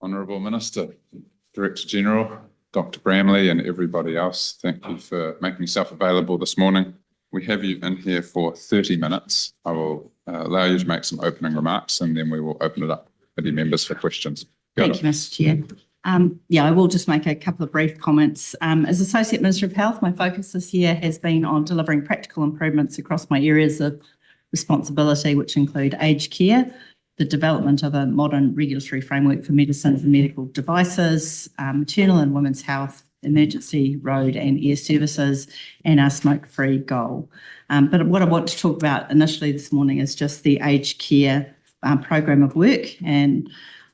Honourable Minister, Director General, Dr. Bramley and everybody else, thank you for making yourself available this morning. We have you in here for 30 minutes. I will allow you to make some opening remarks and then we will open it up for the members for questions. Thank you, Mr. Chair. I will just make a couple of brief comments. As Associate Minister of Health, my focus this year has been on delivering practical improvements across my areas of responsibility, which include aged care, the development of a modern regulatory framework for medicines and medical devices, maternal and women's health, emergency road and air services, and our smoke-free goal. But what I want to talk about initially this morning is just the aged care program of work. And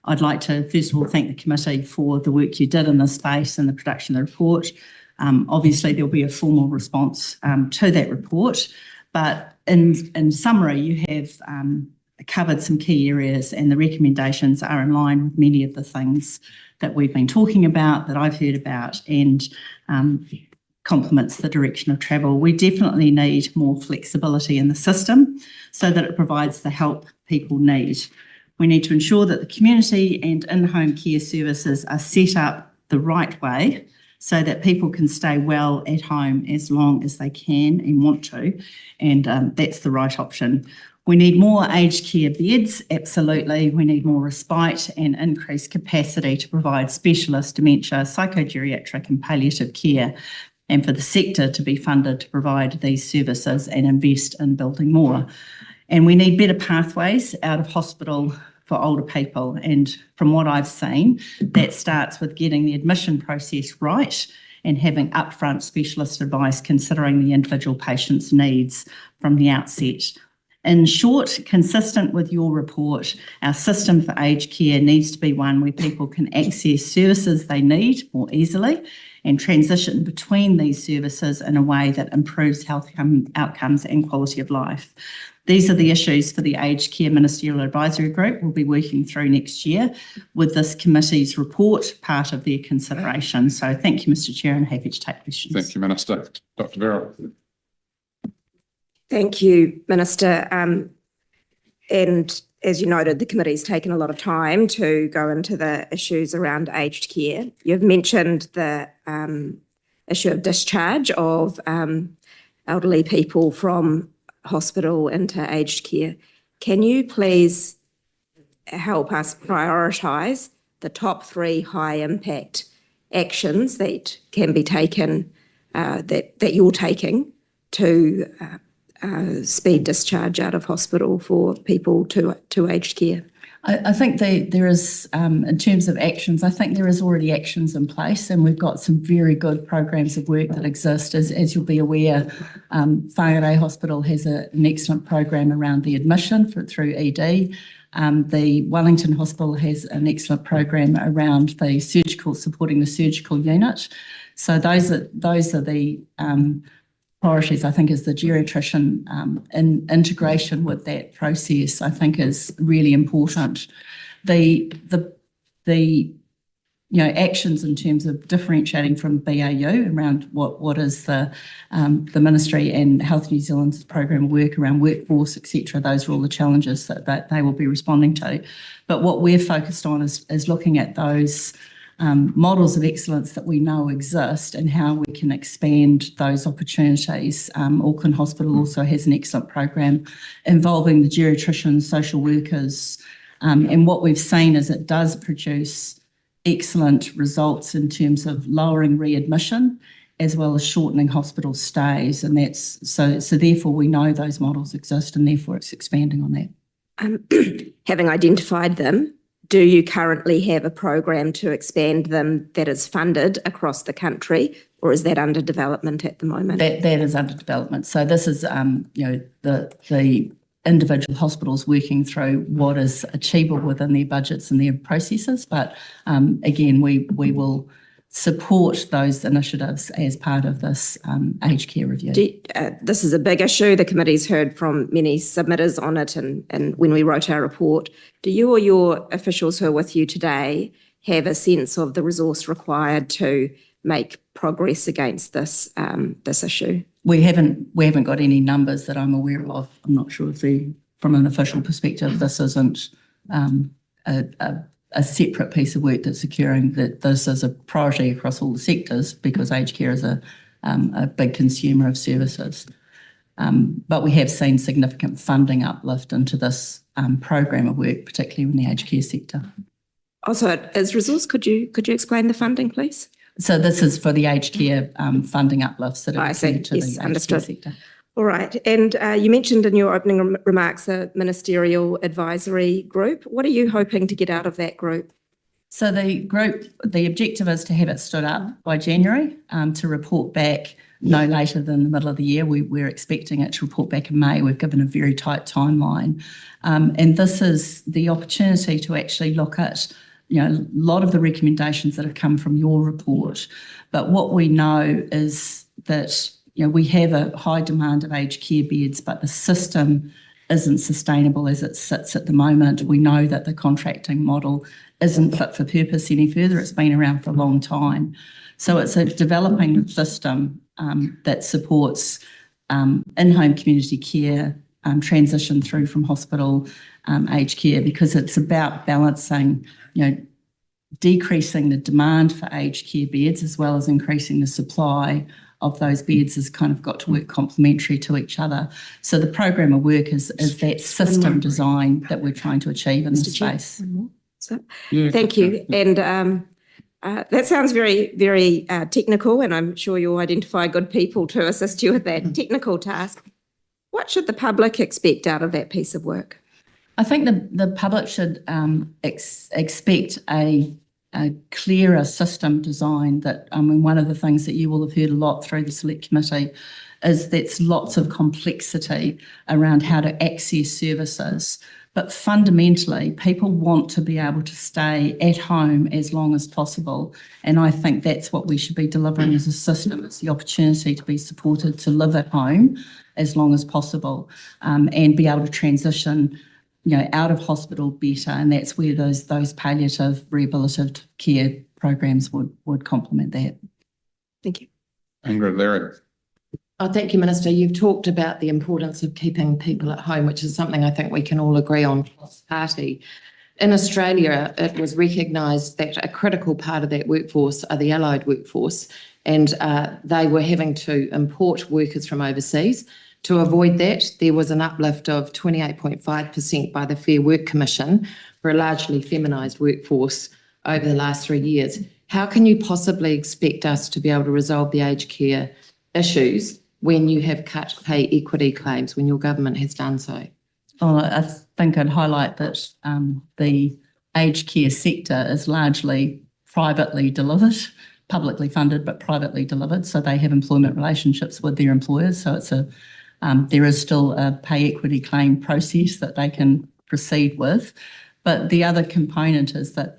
I'd like to, first of all, thank the committee for the work you did in this space and the production of the report. Obviously, there'll be a formal response to that report, but in summary, you have covered some key areas and the recommendations are in line with many of the things that we've been talking about, that I've heard about, and complements the direction of travel. We definitely need more flexibility in the system so that it provides the help people need. We need to ensure that the community and in-home care services are set up the right way so that people can stay well at home as long as they can and want to, and that's the right option. We need more aged care beds, absolutely. We need more respite and increased capacity to provide specialist dementia, psychogeriatric and palliative care, and for the sector to be funded to provide these services and invest in building more. And we need better pathways out of hospital for older people. And from what I've seen, that starts with getting the admission process right and having upfront specialist advice considering the individual patient's needs from the outset. In short, consistent with your report, our system for aged care needs to be one where people can access services they need more easily and transition between these services in a way that improves health outcomes and quality of life. These are the issues for the Aged Care Ministerial Advisory Group we'll be working through next year with this committee's report part of their consideration. So thank you, Mr. Chair, and happy to take questions. Thank you, Minister. Dr. Vera. Thank you, Minister. And as you noted, the committee's taken a lot of time to go into the issues around aged care. You've mentioned the issue of discharge of elderly people from hospital into aged care. Can you please help us prioritise the top 3 high impact actions that can be taken, that you're taking to speed discharge out of hospital for people to aged care? I think there is, in terms of actions, I think there is already actions in place, and we've got some very good programs of work that exist. As you'll be aware, Whangārei Hospital has an excellent program around the admission through ED. The Wellington Hospital has an excellent program around the supporting the surgical unit. So those are the priorities. I think is the geriatrician in integration with that process, I think is really important. The actions in terms of differentiating from BAU around what is the Ministry and Health New Zealand's program of work around workforce, etc. Those are all the challenges that they will be responding to. But what we're focused on is looking at those models of excellence that we know exist and how we can expand those opportunities. Auckland Hospital also has an excellent program involving the geriatricians, social workers, and what we've seen is it does produce excellent results in terms of lowering readmission as well as shortening hospital stays, and that's so therefore we know those models exist and therefore it's expanding on that. Having identified them, do you currently have a program to expand them that is funded across the country or is that under development at the moment? That is under development. So this is, the individual hospitals working through what is achievable within their budgets and their processes. But again, we will support those initiatives as part of this aged care review. This is a big issue. The committee's heard from many submitters on it, and when we wrote our report, do you or your officials who are with you today have a sense of the resource required to make progress against this issue? We haven't got any numbers that I'm aware of. I'm not sure if from an official perspective, this isn't a separate piece of work that's occurring, that this is a priority across all the sectors because aged care is a big consumer of services. But we have seen significant funding uplift into this program of work, particularly in the aged care sector. Also, as resource, could you explain the funding, please? So this is for the aged care funding uplifts that are occurring to the aged care sector. All right. And you mentioned in your opening remarks a ministerial advisory group. What are you hoping to get out of that group? So the objective is to have it stood up by January, to report back no later than the middle of the year. We're expecting it to report back in May. We've given a very tight timeline. And this is the opportunity to actually look at a lot of the recommendations that have come from your report. But what we know is that we have a high demand of aged care beds, but the system isn't sustainable as it sits at the moment. We know that the contracting model isn't fit for purpose any further. It's been around for a long time. So it's a developing system that supports in-home community care, transition through from hospital aged care, because it's about balancing, decreasing the demand for aged care beds as well as increasing the supply of those beds has kind of got to work complementary to each other. So the program of work is that system design that we're trying to achieve in this space. Thank you. And that sounds very, very technical, and I'm sure you'll identify good people to assist you with that technical task. What should the public expect out of that piece of work? I think the public should expect a clearer system design. That one of the things that you will have heard a lot through the select committee is that's lots of complexity around how to access services. But fundamentally, people want to be able to stay at home as long as possible. And I think that's what we should be delivering as a system. It's the opportunity to be supported to live at home as long as possible, and be able to transition out of hospital better, and that's where those palliative rehabilitative care programs would complement that. Thank you. Ingrid Larry. Oh, thank you, Minister. You've talked about the importance of keeping people at home, which is something I think we can all agree on cross-party. In Australia, it was recognised that a critical part of that workforce are the allied workforce, and they were having to import workers from overseas. To avoid that, there was an uplift of 28.5% by the Fair Work Commission for a largely feminised workforce over the last 3 years. How can you possibly expect us to be able to resolve the aged care issues when you have cut pay equity claims, when your government has done so? Well, I think I'd highlight that the aged care sector is largely privately delivered, publicly funded, but privately delivered. So they have employment relationships with their employers. So it's there is still a pay equity claim process that they can proceed with. But the other component is that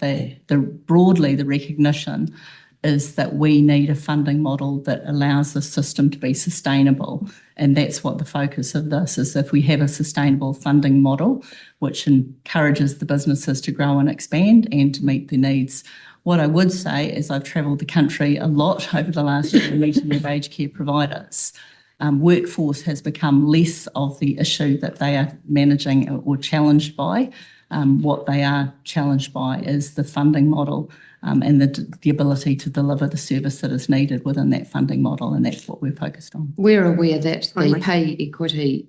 broadly the recognition is that we need a funding model that allows the system to be sustainable. And that's what the focus of this is. If we have a sustainable funding model, which encourages the businesses to grow and expand and to meet their needs. What I would say is I've travelled the country a lot over the last year meeting with aged care providers. Workforce has become less of the issue that they are managing or challenged by. What they are challenged by is the funding model and the ability to deliver the service that is needed within that funding model, and that's what we're focused on. We're aware that the pay equity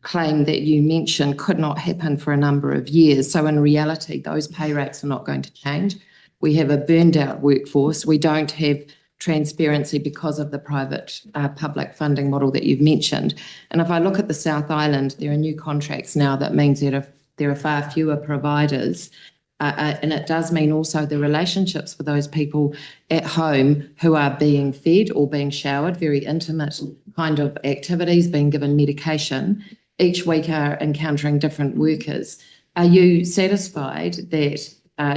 claim that you mentioned could not happen for a number of years. So in reality, those pay rates are not going to change. We have a burned out workforce. We don't have transparency because of the private public funding model that you've mentioned. And if I look at the South Island, there are new contracts now that means that if there are far fewer providers And it does mean also the relationships for those people at home who are being fed or being showered, very intimate kind of activities, being given medication, each week are encountering different workers. Are you satisfied that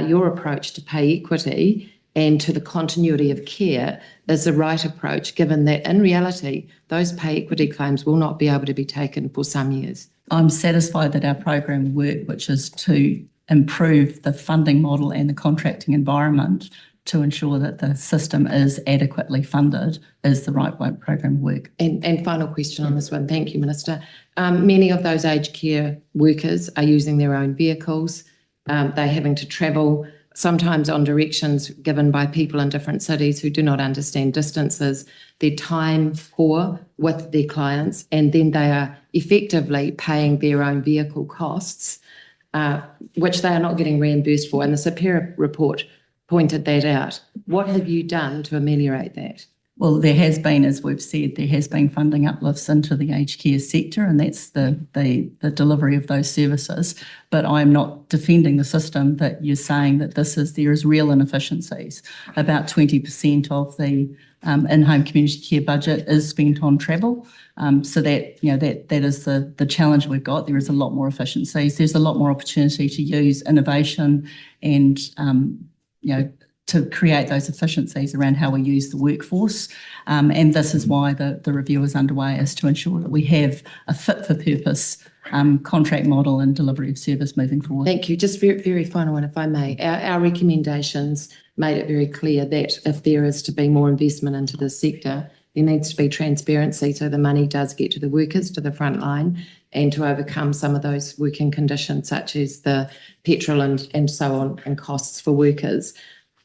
your approach to pay equity and to the continuity of care is the right approach, given that in reality, those pay equity claims will not be able to be taken for some years? I'm satisfied that our program work, which is to improve the funding model and the contracting environment to ensure that the system is adequately funded, is the right way program work. And final question on this one. Thank you, Minister. Many of those aged care workers are using their own vehicles. They're having to travel, sometimes on directions given by people in different cities who do not understand distances. Their time poor with their clients, and then they are effectively paying their own vehicle costs, which they are not getting reimbursed for. And the Superior report pointed that out. What have you done to ameliorate that? Well, there has been, as we've said, there has been funding uplifts into the aged care sector, and that's the delivery of those services. But I'm not defending the system that you're saying that there is real inefficiencies. About 20% of the in-home community care budget is spent on travel. So that is the challenge we've got. There is a lot more efficiencies. There's a lot more opportunity to use innovation and to create those efficiencies around how we use the workforce. And this is why the review is underway, is to ensure that we have a fit for purpose contract model and delivery of service moving forward. Thank you. Just very, very final one, if I may. Our recommendations made it very clear that if there is to be more investment into this sector, there needs to be transparency so the money does get to the workers, to the front line, and to overcome some of those working conditions such as the petrol and so on and costs for workers.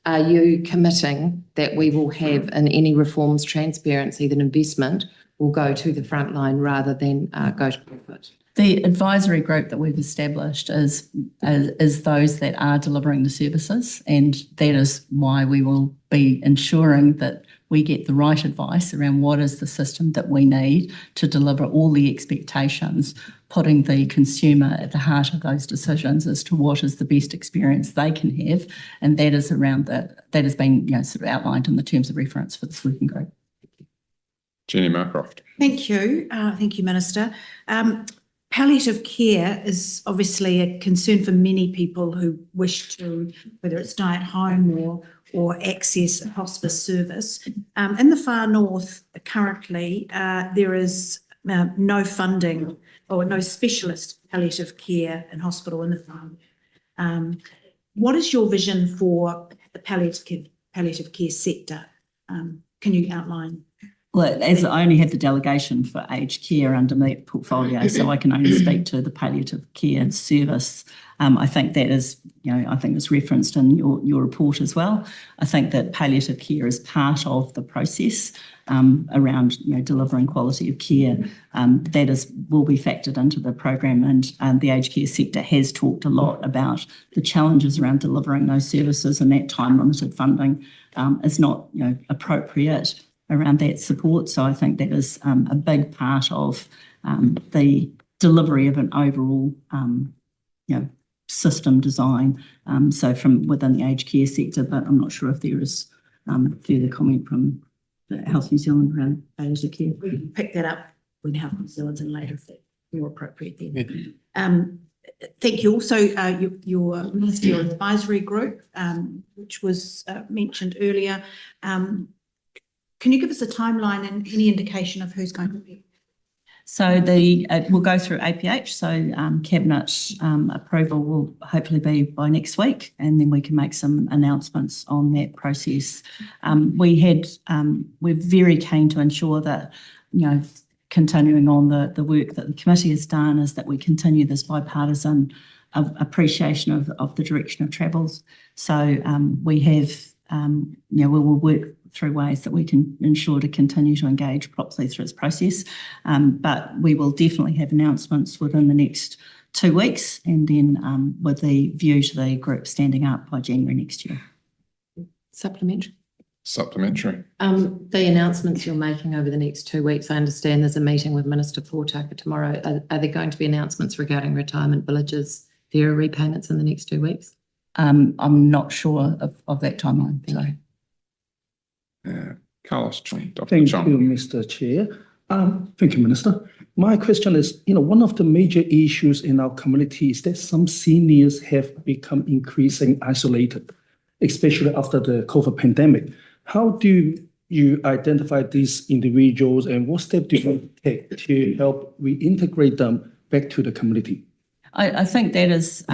Are you committing that we will have in any reforms transparency that investment will go to the front line rather than go to profit? The advisory group that we've established is those that are delivering the services, and that is why we will be ensuring that we get the right advice around what is the system that we need to deliver all the expectations, putting the consumer at the heart of those decisions as to what is the best experience they can have, and that is around that has been sort of outlined in the terms of reference for this working group. Jenny Marcroft. Thank you. Thank you, Minister. Palliative care is obviously a concern for many people who wish to, whether it's die at home or access a hospice service. In the far north, currently, there is no funding or no specialist palliative care in hospital in the far. What is your vision for the palliative care sector? Can you outline? Well, as I only have the delegation for aged care under my portfolio, so I can only speak to the palliative care service. I think that is, I think it's referenced in your report as well. I think that palliative care is part of the process around, delivering quality of care. That will be factored into the program, and the aged care sector has talked a lot about the challenges around delivering those services, and that time-limited funding is not, appropriate around that support. So I think that is a big part of the delivery of an overall, system design. So from within the aged care sector, but I'm not sure if there is further comment from the Health New Zealand around palliative care. We can pick that up when Health New Zealand's in later, if that's more appropriate then. Thank you. Also, your ministerial advisory group, which was mentioned earlier, can you give us a timeline and any indication of who's going to be? So we'll go through APH, so Cabinet approval will hopefully be by next week, and then we can make some announcements on that process. We're very keen to ensure that, continuing on the work that the committee has done, is that we continue this bipartisan appreciation of the direction of travels. So we will work through ways that we can ensure to continue to engage properly through this process. But we will definitely have announcements within the next 2 weeks, and then with the view to the group standing up by January next year. Supplementary. The announcements you're making over the next 2 weeks, I understand there's a meeting with Minister Portaka tomorrow. Are there going to be announcements regarding retirement villages, their repayments in the next 2 weeks? I'm not sure of that timeline, so. Carlos Chong, Dr. Thank Chong. you, Mr. Chair. Thank you, Minister. My question is, one of the major issues in our community is that some seniors have become increasingly isolated, especially after the COVID pandemic. How do you identify these individuals and what steps do you take to help reintegrate them back to the community? I think that is,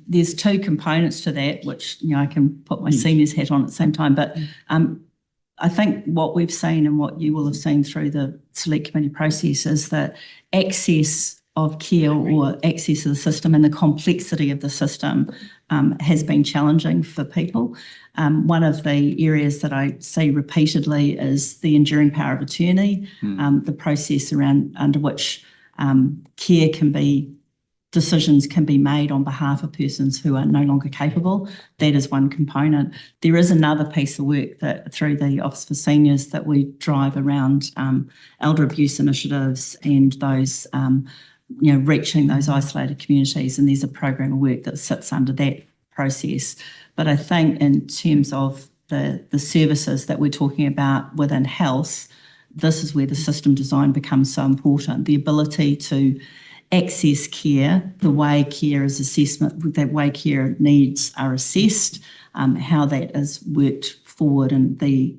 there's two components to that, which, I can put my seniors hat on at the same time, but I think what we've seen and what you will have seen through the select committee process is that access of care or access to the system and the complexity of the system has been challenging for people. One of the areas that I see repeatedly is the enduring power of attorney, the process under which decisions can be made on behalf of persons who are no longer capable. That is one component. There is another piece of work that through the Office for Seniors that we drive around elder abuse initiatives and those, reaching those isolated communities. And there's a program of work that sits under that process. But I think in terms of the services that we're talking about within health, this is where the system design becomes so important. The ability to access care, the way care is assessment, the way care needs are assessed, how that is worked forward, and the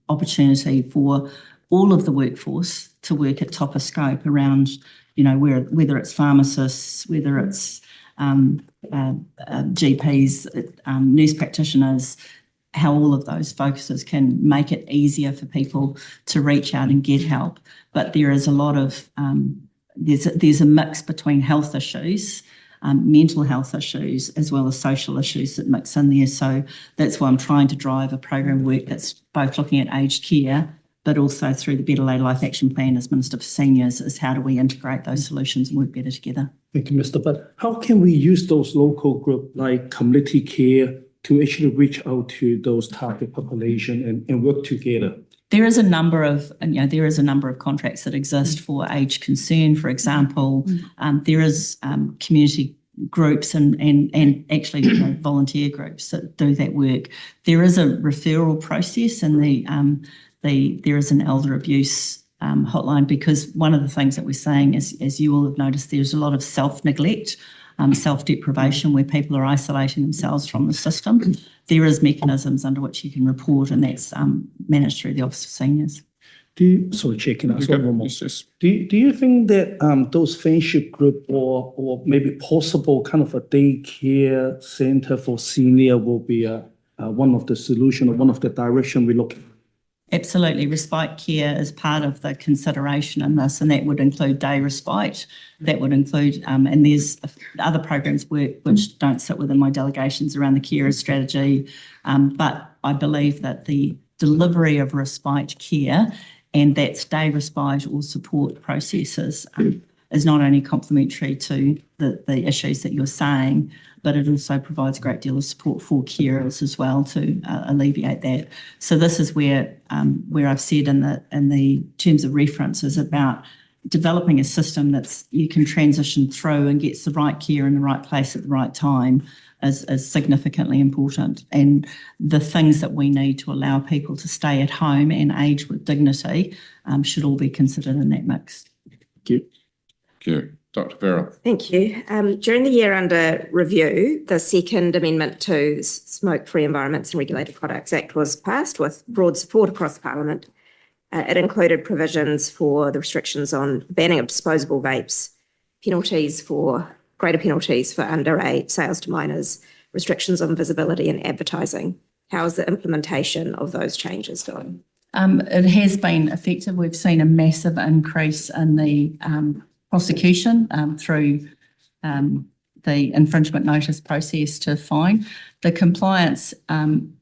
opportunity for all of the workforce to work at top of scope around, whether it's pharmacists, whether it's GPs, nurse practitioners, how all of those focuses can make it easier for people to reach out and get help. But there is a lot of there's a mix between health issues, mental health issues, as well as social issues that mix in there. So that's why I'm trying to drive a program of work that's both looking at aged care, but also through the Better Later Life Action Plan as Minister for Seniors, is how do we integrate those solutions and work better together. Thank you, Mr. But how can we use those local groups like community care to actually reach out to those target population and work together? There is a number of contracts that exist for age concern, for example. There is community groups and actually volunteer groups that do that work. There is a referral process, and there is an elder abuse hotline, because one of the things that we're saying is, as you all have noticed, there's a lot of self-neglect, self-deprivation, where people are isolating themselves from the system. There is mechanisms under which you can report, and that's managed through the Office of Seniors. Sorry, Chair, can I ask one more? Yes. Do you think that those friendship group or maybe possible kind of a daycare center for senior will be one of the solution or one of the direction we look at? Absolutely. Respite care is part of the consideration in this, and that would include day respite. That would include, and there's other programs which don't sit within my delegations around the carer strategy, but I believe that the delivery of respite care, and that's day respite or support processes, is not only complementary to the issues that you're saying, but it also provides a great deal of support for carers as well to alleviate that. So this is where I've said in the terms of reference is about developing a system that's you can transition through and gets the right care in the right place at the right time is significantly important. And the things that we need to allow people to stay at home and age with dignity should all be considered in that mix. Thank you. Thank you. Dr. Vera. Thank you. During the year under review, the Second Amendment to Smoke-Free Environments and Regulated Products Act was passed with broad support across Parliament. It included provisions for the restrictions on banning of disposable vapes, greater penalties for underage sales to minors, restrictions on visibility and advertising. How is the implementation of those changes going? It has been effective. We've seen a massive increase in the prosecution through the infringement notice process to fine. The compliance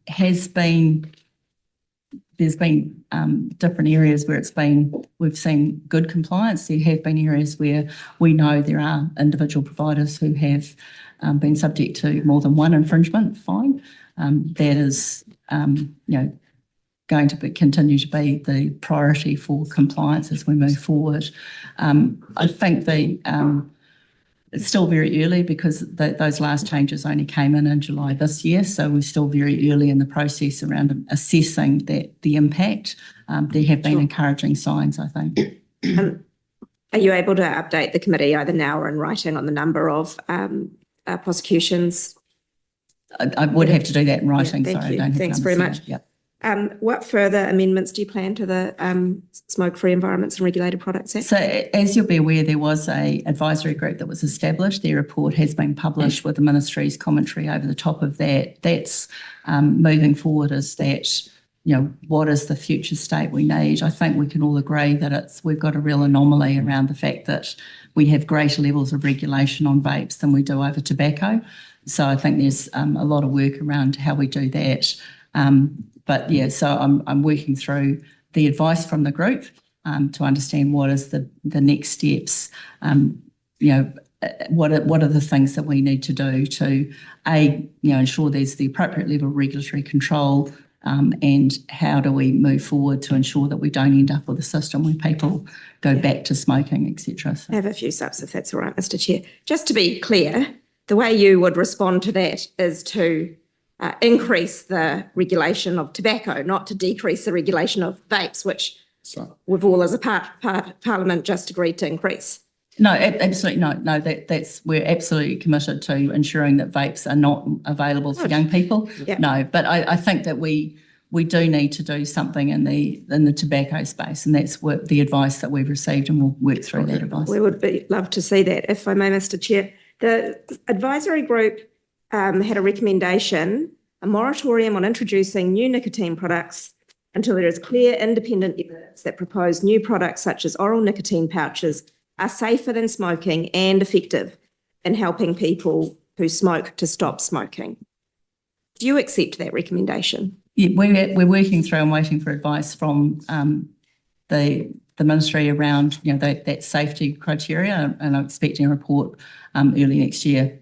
has been, there's been different areas where we've seen good compliance. There have been areas where we know there are individual providers who have been subject to more than one infringement fine. That is, going to continue to be the priority for compliance as we move forward. I think It's still very early because those last changes only came in July this year. So we're still very early in the process around assessing the impact. There have been encouraging signs, I think. Are you able to update the committee either now or in writing on the number of prosecutions? I would have to do that in writing. thank Sorry, you. I don't have Thanks numbers very here. much. Yep. What further amendments do you plan to the Smoke-Free Environments and Regulated Products Act? So as you'll be aware, there was a advisory group that was established. Their report has been published with the ministry's commentary over the top of that. That's moving forward is that, what is the future state we need? I think we can all agree that we've got a real anomaly around the fact that we have greater levels of regulation on vapes than we do over tobacco. So I think there's a lot of work around how we do that. But yeah, so I'm working through the advice from the group to understand what is the next steps. What are the things that we need to do to ensure there's the appropriate level of regulatory control, and how do we move forward to ensure that we don't end up with a system where people go back to smoking, etc. I have a few subs, if that's all right, Mr. Chair. Just to be clear, the way you would respond to that is to increase the regulation of tobacco, not to decrease the regulation of vapes, which we've all as a parliament just agreed to increase. No, absolutely no. We're absolutely committed to ensuring that vapes are not available for young people. Yeah. No, but I think that we do need to do something in the tobacco space, and that's the advice that we've received, and we'll work through that advice. We would love to see that, if I may, Mr. Chair. The advisory group had a recommendation, a moratorium on introducing new nicotine products until there is clear independent evidence that proposed new products such as oral nicotine pouches are safer than smoking and effective in helping people who smoke to stop smoking. Do you accept that recommendation? Yeah, we're working through and waiting for advice from the ministry around that safety criteria, and I'm expecting a report early next year,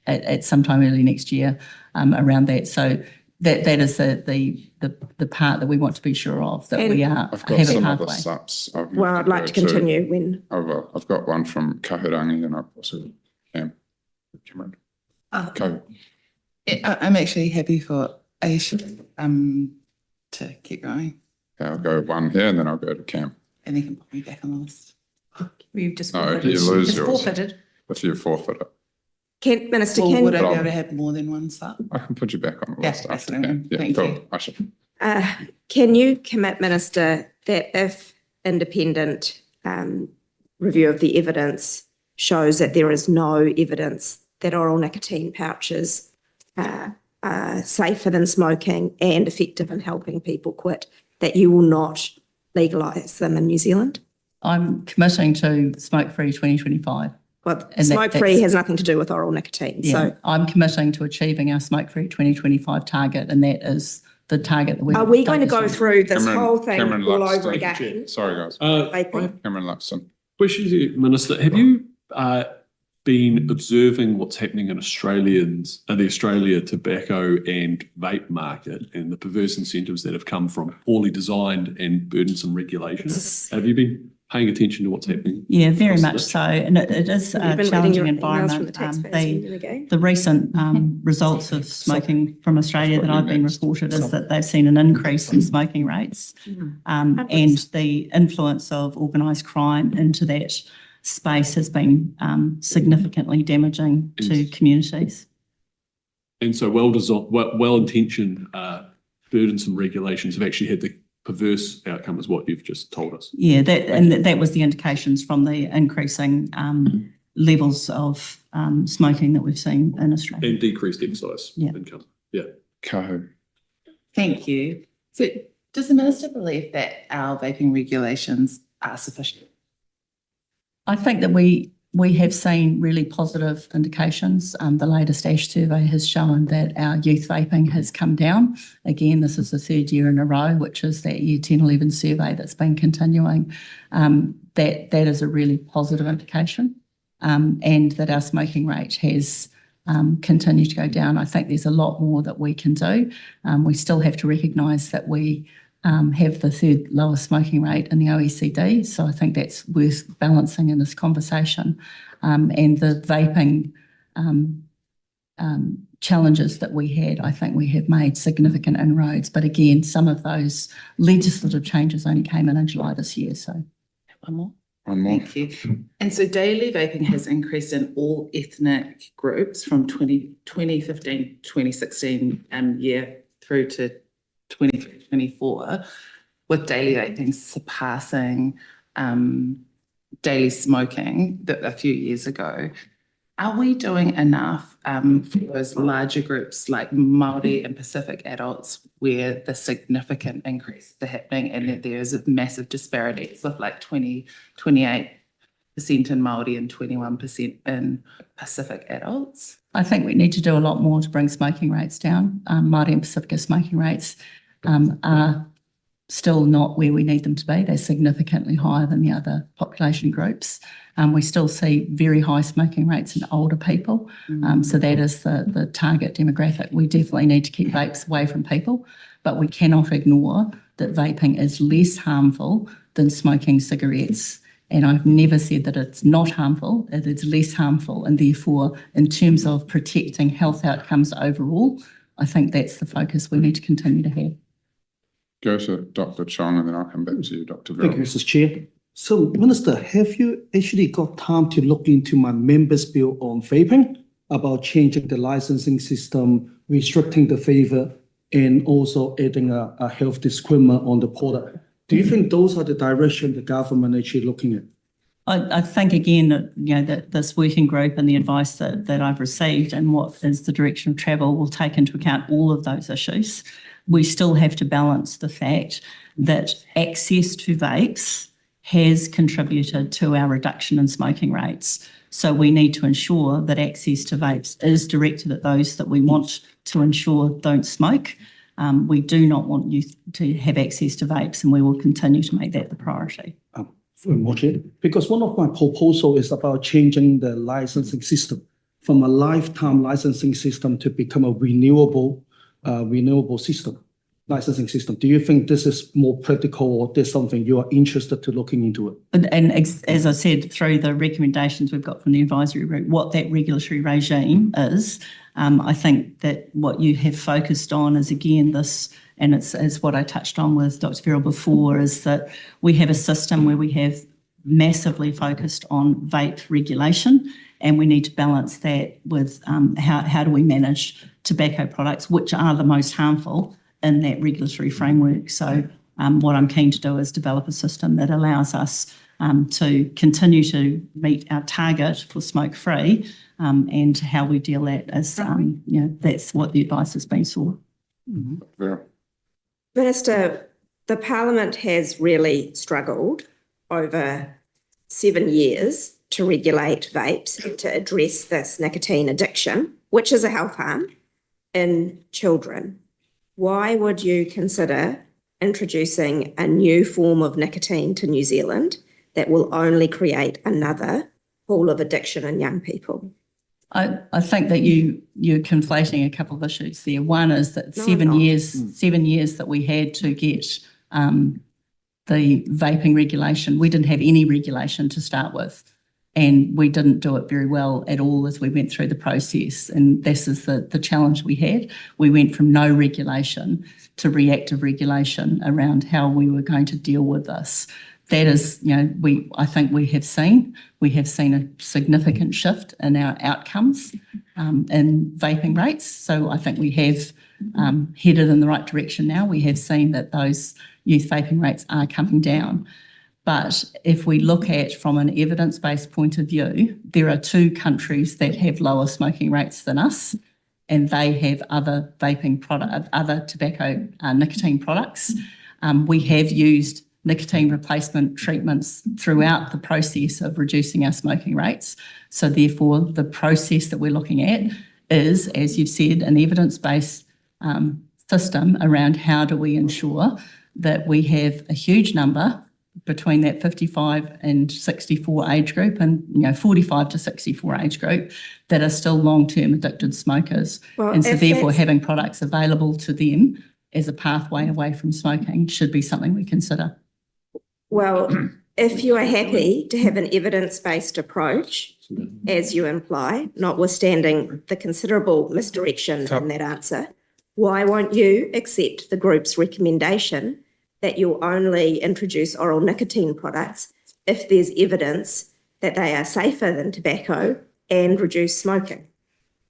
at sometime early next year around that. So that is the part that we want to be sure of, that we I've got have a some other pathway. subs. Well, I'd like to continue when. Oh, well, I've got one from Kahurangi and I've also Cameron. Go. I'm actually happy for Aisha to keep going, Okay, I'll go one here and then I'll go to Cam. and then can put me back on the list. We've just No, forfeited. you lose It's yours. forfeited. If you forfeit it, Minister, Or would I can, be able to have more than one sub? I can put you back on the Yeah, list that's after what I Cam. mean. Yeah, Thank cool. you. Aisha. can you commit, Minister, that if independent review of the evidence shows that there is no evidence that oral nicotine pouches are safer than smoking and effective in helping people quit, that you will not legalise them in New Zealand? I'm committing to Smoke-Free 2025. Well, And smoke-free that's- has nothing to do with oral nicotine, Yeah, so I'm committing to achieving our Smoke-Free 2025 target, and that is the target that we're are we going to focused go on. through this Cameron- whole thing Cameron all Luxon. over again? Sorry, guys. Vaping? Cameron Luxon. Question to you, Minister. Have you been observing what's happening in the Australia tobacco and vape market, and the perverse incentives that have come from poorly designed and burdensome regulations? Have you been paying attention to what's happening? Yeah, very across much the- so, and it is Have a you been reading challenging your emails from the environment. taxpayers union again? The recent results of smoking from Australia that I've been reported is that they've seen an increase in smoking rates, and the influence of organised crime into that space has been significantly damaging to communities. And so well-intentioned burdensome regulations have actually had the perverse outcome as what you've just told us. Yeah, that was the indications from the increasing levels of smoking that we've seen in Australia. And decreased excise Yeah. income. Yeah. Kahu. Thank you. So does the minister believe that our vaping regulations are sufficient? I think that we have seen really positive indications. The latest ASH survey has shown that our youth vaping has come down. Again, this is the third year in a row, which is that year 10-11 survey that's been continuing. That is a really positive indication, and that our smoking rate has continued to go down. I think there's a lot more that we can do. We still have to recognise that we have the third lowest smoking rate in the OECD. So I think that's worth balancing in this conversation. And the vaping challenges that we had, I think we have made significant inroads. But again, some of those legislative changes only came in July this year. So One more. One more. Thank you. And so daily vaping has increased in all ethnic groups from 2015, 2016 year through to 2024, with daily vaping surpassing daily smoking a few years ago. Are we doing enough for those larger groups like Māori and Pacific adults where the significant increases are happening and that there's a massive disparities with like 28% in Māori and 21% in Pacific adults? I think we need to do a lot more to bring smoking rates down. Māori and Pacifica smoking rates are still not where we need them to be. They're significantly higher than the other population groups. We still see very high smoking rates in older people. So that is the target demographic. We definitely need to keep vapes away from people, but we cannot ignore that vaping is less harmful than smoking cigarettes. And I've never said that it's not harmful, that it's less harmful. And therefore, in terms of protecting health outcomes overall, I think that's the focus we need to continue to have. Go to Dr. Chong and then I'll come back to you, Dr. Thank you, Verrill. Mrs. Chair. So, Minister, have you actually got time to look into my member's bill on vaping about changing the licensing system, restricting the favour, and also adding a health disclaimer on the product? Do you think those are the direction the government actually looking at? I think, again, that this working group and the advice that I've received and what is the direction of travel will take into account all of those issues. We still have to balance the fact that access to vapes has contributed to our reduction in smoking rates. So we need to ensure that access to vapes is directed at those that we want to ensure don't smoke. We do not want youth to have access to vapes, and we will continue to make that the priority. Because one of my proposals is about changing the licensing system from a lifetime licensing system to become a renewable system, licensing system. Do you think this is more practical, or there's something you are interested to looking into it? And as I said, through the recommendations we've got from the advisory group, what that regulatory regime is, I think that what you have focused on is, again, this, and it's what I touched on with Dr. Verrill before, is that we have a system where we have massively focused on vape regulation, and we need to balance that with how do we manage tobacco products, which are the most harmful in that regulatory framework. So what I'm keen to do is develop a system that allows us to continue to meet our target for smoke-free, and how we deal that as, that's what the advice has been sought. Verrill. Minister, the Parliament has really struggled over 7 years to regulate vapes and to address this nicotine addiction, which is a health harm in children. Why would you consider introducing a new form of nicotine to New Zealand that will only create another pool of addiction in young people? I think that you're conflating a couple of issues there. One is that No, 7 I'm not. seven years that we had to get the vaping regulation. We didn't have any regulation to start with, and we didn't do it very well at all as we went through the process. And this is the challenge we had. We went from no regulation to reactive regulation around how we were going to deal with this. That is, I think we have seen a significant shift in our outcomes in vaping rates. So I think we have headed in the right direction now. We have seen that those youth vaping rates are coming down. But if we look at from an evidence-based point of view, there are 2 countries that have lower smoking rates than us, and they have other other tobacco nicotine products. We have used nicotine replacement treatments throughout the process of reducing our smoking rates. So therefore, the process that we're looking at is, as you've said, an evidence-based system around how do we ensure that we have a huge number between that 55 and 64 age group and 45 to 64 age group that are still long-term addicted smokers. Well, And so if therefore that's- having products available to them as a pathway away from smoking should be something we consider. Well, if you are happy to have an evidence-based approach, as you imply, notwithstanding the considerable misdirection in that answer, why won't you accept the group's recommendation that you'll only introduce oral nicotine products if there's evidence that they are safer than tobacco and reduce smoking?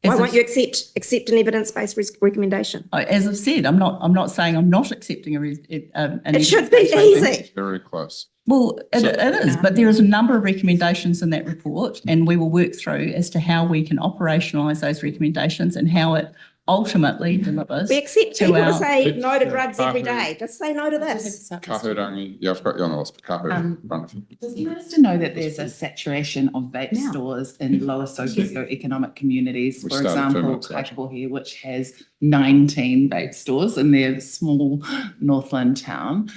Why won't you accept an evidence-based recommendation? As I've said, I'm not saying I'm not accepting an It should be evidence-based easy. Very close. Well, it is, but there is a number of recommendations in that report, and we will work through as to how we can operationalise those recommendations and how it ultimately delivers. We accept to people to our- say no to drugs every day. Just say no to this. Kahurangi, yeah, I've got you on the list, but Kahu, in front of you. Does the minister know that there's a saturation of vape stores in lower socioeconomic communities? We For started 2 example, months ago. Kaikohe, which has 19 vape stores in their small Northland town.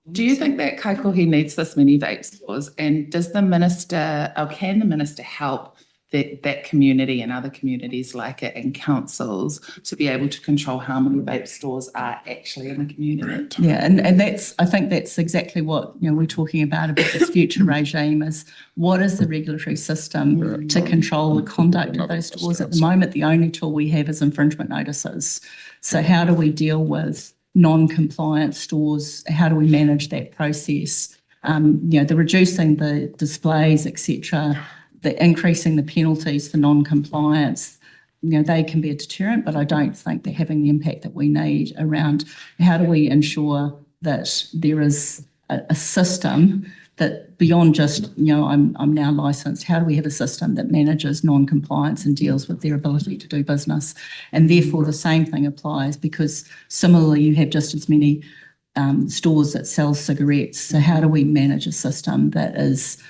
Do you think that Kaikohe needs this many vape stores? And does the minister, or can the minister help that community and other communities like it and councils to be able to control how many vape stores are actually in the community? Yeah, and I think that's exactly what, we're talking about this future regime is what is the regulatory system to control the conduct of those stores? At the moment, the only tool we have is infringement notices. So how do we deal with non-compliant stores? How do we manage that process? The reducing the displays, etc., the increasing the penalties for non-compliance, they can be a deterrent, but I don't think they're having the impact that we need around how do we ensure that there is a system that beyond just, I'm now licensed, how do we have a system that manages non-compliance and deals with their ability to do business? And therefore the same thing applies because similarly you have just as many stores that sell cigarettes. So how do we manage a system that is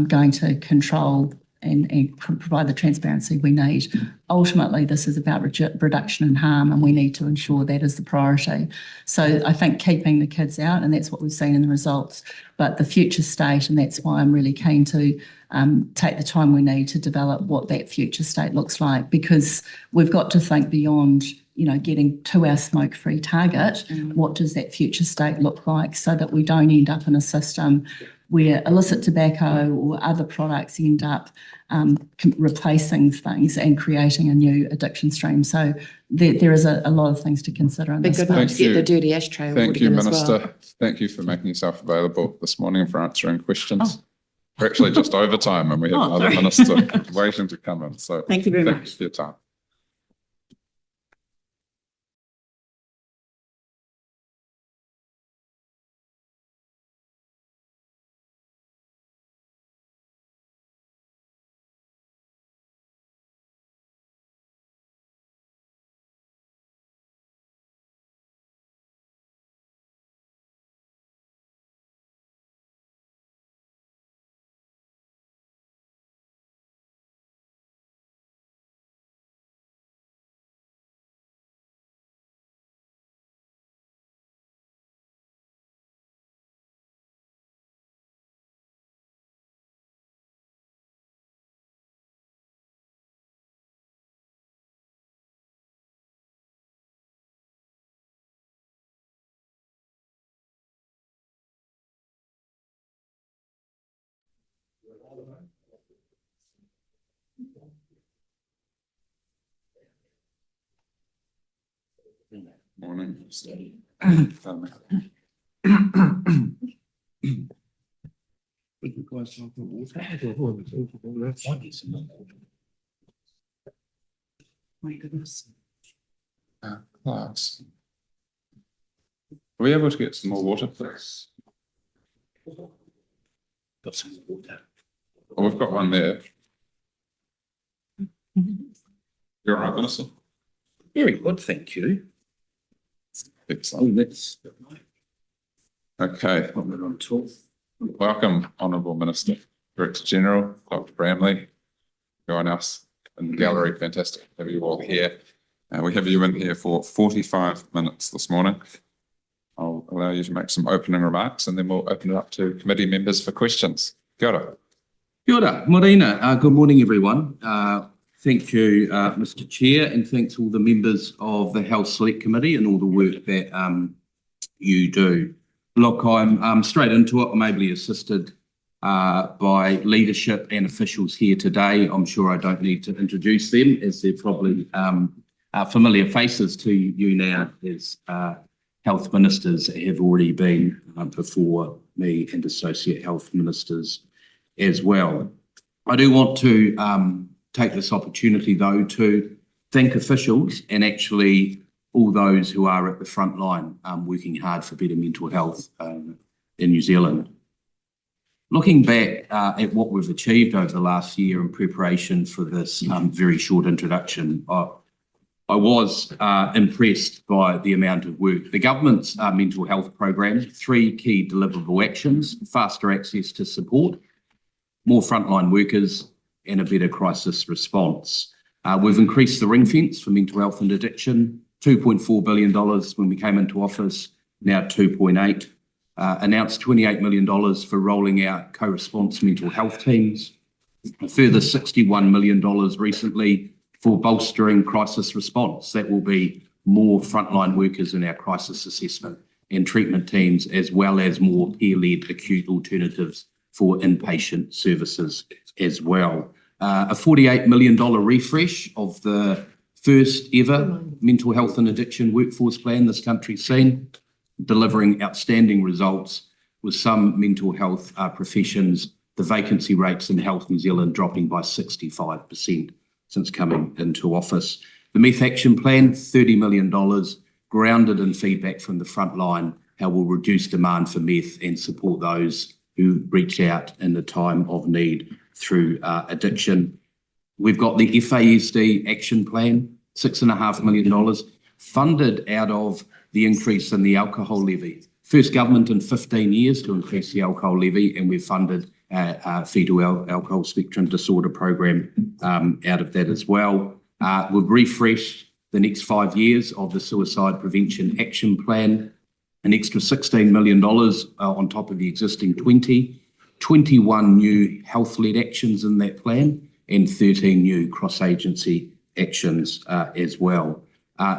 going to control and provide the transparency we need? Ultimately, this is about reduction in harm, and we need to ensure that is the priority. So I think keeping the kids out, and that's what we've seen in the results, but the future state, and that's why I'm really keen to take the time we need to develop what that future state looks like, because we've got to think beyond getting to our smoke-free target. What does that future state look like so that we don't end up in a system where illicit tobacco or other products end up replacing things and creating a new addiction stream. So there is a lot of things to consider in Be this good space. not to get the dirty ashtray award Thank you, again as Minister. well. Thank you for making yourself available this morning and for answering questions. We're actually just over time and we have another minister waiting to come in. So Thank you very much. thanks for your time. Morning. My goodness. Clerks. Are we able to get some more water, please? Got some water. Oh, we've got one there. You're all right, Minister? Very good, thank you. Excellent. That's Okay. what we're on talk. Welcome, Honourable Minister, Director General, Dr. Bramley, everyone else in the gallery. Fantastic to have you all here. We have you in here for 45 minutes this morning. I'll allow you to make some opening remarks and then we'll open it up to committee members for questions. Kia ora. Kia ora, Morena. Good morning, everyone. Thank you, Mr. Chair, and thanks all the members of the Health Select Committee and all the work that you do. Look, I'm straight into it. I'm ably assisted by leadership and officials here today. I'm sure I don't need to introduce them, as they're probably familiar faces to you now, as health ministers have already been before me, and associate health ministers as well. I do want to take this opportunity, though, to thank officials and actually all those who are at the front line working hard for better mental health in New Zealand. Looking back at what we've achieved over the last year in preparation for this very short introduction, I was impressed by the amount of work. The government's mental health program, 3 key deliverable actions: faster access to support, more frontline workers, and a better crisis response. We've increased the ring fence for mental health and addiction, $2.4 billion when we came into office, now 2.8. Announced $28 million for rolling out co-response mental health teams, a further $61 million recently for bolstering crisis response. That will be more frontline workers in our crisis assessment and treatment teams, as well as more peer-led acute alternatives for inpatient services as well. A $48 million refresh of the first ever mental health and addiction workforce plan this country's seen, delivering outstanding results with some mental health professions, the vacancy rates in Health New Zealand dropping by 65% since coming into office. The Meth Action Plan, $30 million, grounded in feedback from the front line, how we'll reduce demand for meth and support those who reach out in the time of need through addiction. We've got the FASD Action Plan, $6.5 million, funded out of the increase in the alcohol levy. First government in 15 years to increase the alcohol levy, and we've funded fetal alcohol spectrum disorder program out of that as well. We've refreshed the next 5 years of the Suicide Prevention Action Plan, an extra $16 million on top of the existing 21 new health-led actions in that plan, and 13 new cross-agency actions as well.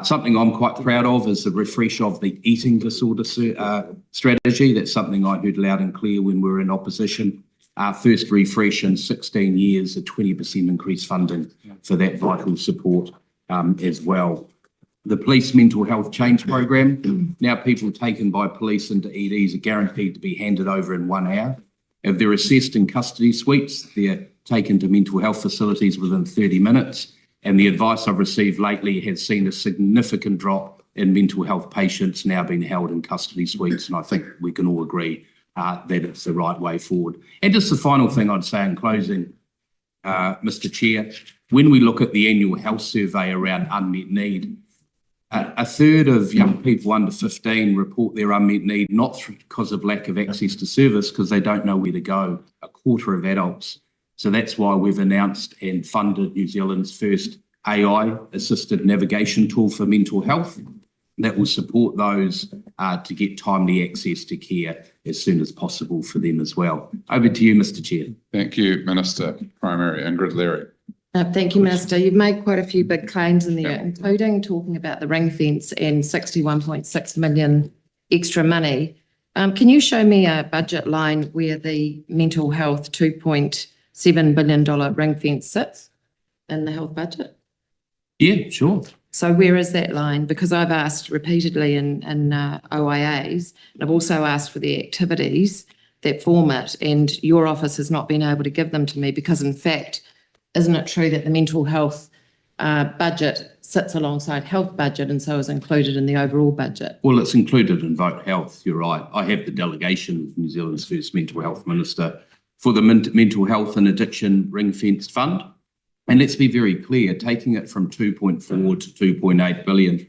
Something I'm quite proud of is the refresh of the eating disorder strategy. That's something I heard loud and clear when we were in opposition. First refresh in 16 years, a 20% increased funding for that vital support as well. The Police Mental Health Change Program, now people taken by police into EDs are guaranteed to be handed over in 1 hour. If they're assessed in custody suites, they're taken to mental health facilities within 30 minutes. And the advice I've received lately has seen a significant drop in mental health patients now being held in custody suites. And I think we can all agree that it's the right way forward. And just the final thing I'd say in closing, Mr. Chair, when we look at the annual health survey around unmet need, a third of young people under 15 report their unmet need not because of lack of access to service, because they don't know where to go. A quarter of adults. So that's why we've announced and funded New Zealand's first AI-assisted navigation tool for mental health that will support those to get timely access to care as soon as possible for them as well. Over to you, Mr. Chair. Thank you, Minister Primary. Ingrid Leary. Thank you, Minister. You've made quite a few big claims in there, including talking about the ring fence and 61.6 million extra money. Can you show me a budget line where the mental health $2.7 billion ring fence sits in the health budget? Yeah, sure. So where is that line? Because I've asked repeatedly in OIAs, and I've also asked for the activities that form it, and your office has not been able to give them to me because, in fact, isn't it true that the mental health budget sits alongside health budget and so is included in the overall budget? Well, it's included in Vote Health, you're right. I have the delegation of New Zealand's first mental health minister for the Mental Health and Addiction Ring-Fenced Fund. And let's be very clear, taking it from 2.4 to 2.8 billion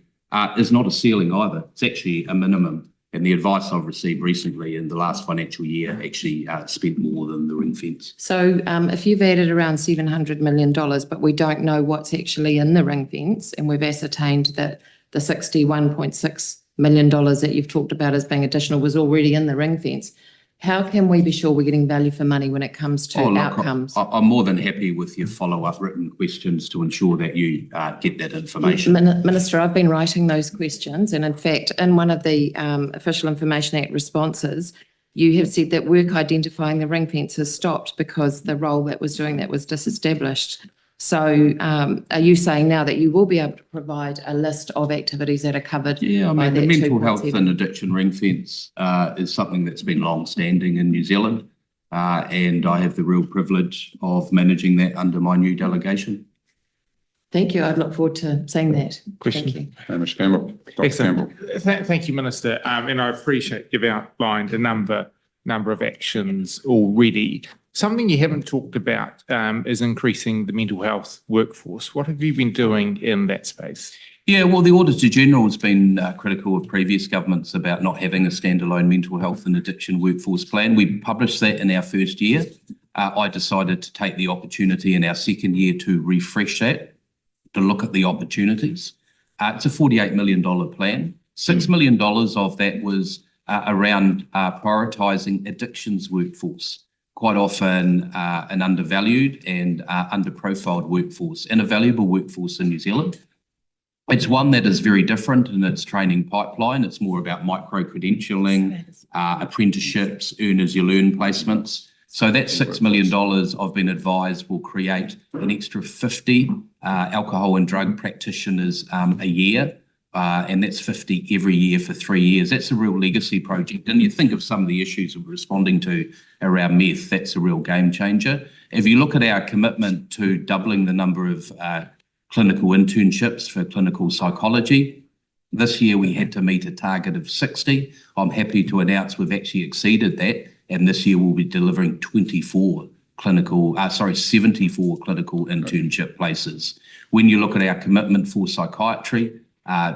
is not a ceiling either. It's actually a minimum. And the advice I've received recently in the last financial year actually spent more than the ring fence. So if you've added around $700 million, but we don't know what's actually in the ring fence, and we've ascertained that the $61.6 million that you've talked about as being additional was already in the ring fence, How can we be sure we're getting value for money when it comes to Oh, look, outcomes? I'm more than happy with your follow-up written questions to ensure that you get that information. Minister, I've been writing those questions, and in fact, in one of the Official Information Act responses, you have said that work identifying the ring fence has stopped because the role that was doing that was disestablished. So are you saying now that you will be able to provide a list of activities that are covered? Yeah, I by mean, the that mental health 2.7? and addiction ring fence is something that's been long-standing in New Zealand, and I have the real privilege of managing that under my new delegation. Thank you. I'd look forward to seeing that. Question. Thank you. Hamish Campbell. Dr. Campbell. Excellent. Thank you, Minister. And I appreciate you've outlined a number of actions already. Something you haven't talked about is increasing the mental health workforce. What have you been doing in that space? Yeah, well, the Auditor General has been critical of previous governments about not having a standalone mental health and addiction workforce plan. We published that in our first year. I decided to take the opportunity in our second year to refresh that, to look at the opportunities. It's a $48 million plan. $6 million of that was around prioritising addictions workforce, quite often an undervalued and underprofiled workforce, and a valuable workforce in New Zealand. It's one that is very different in its training pipeline. It's more about micro-credentialing, apprenticeships, earn-as-you-learn placements. So that $6 million I've been advised will create an extra 50 alcohol and drug practitioners a year, and that's 50 every year for 3 years. That's a real legacy project. And you think of some of the issues we're responding to around meth, that's a real game changer. If you look at our commitment to doubling the number of clinical internships for clinical psychology, this year we had to meet a target of 60. I'm happy to announce we've actually exceeded that, and this year we'll be delivering 74 clinical internship places. When you look at our commitment for psychiatry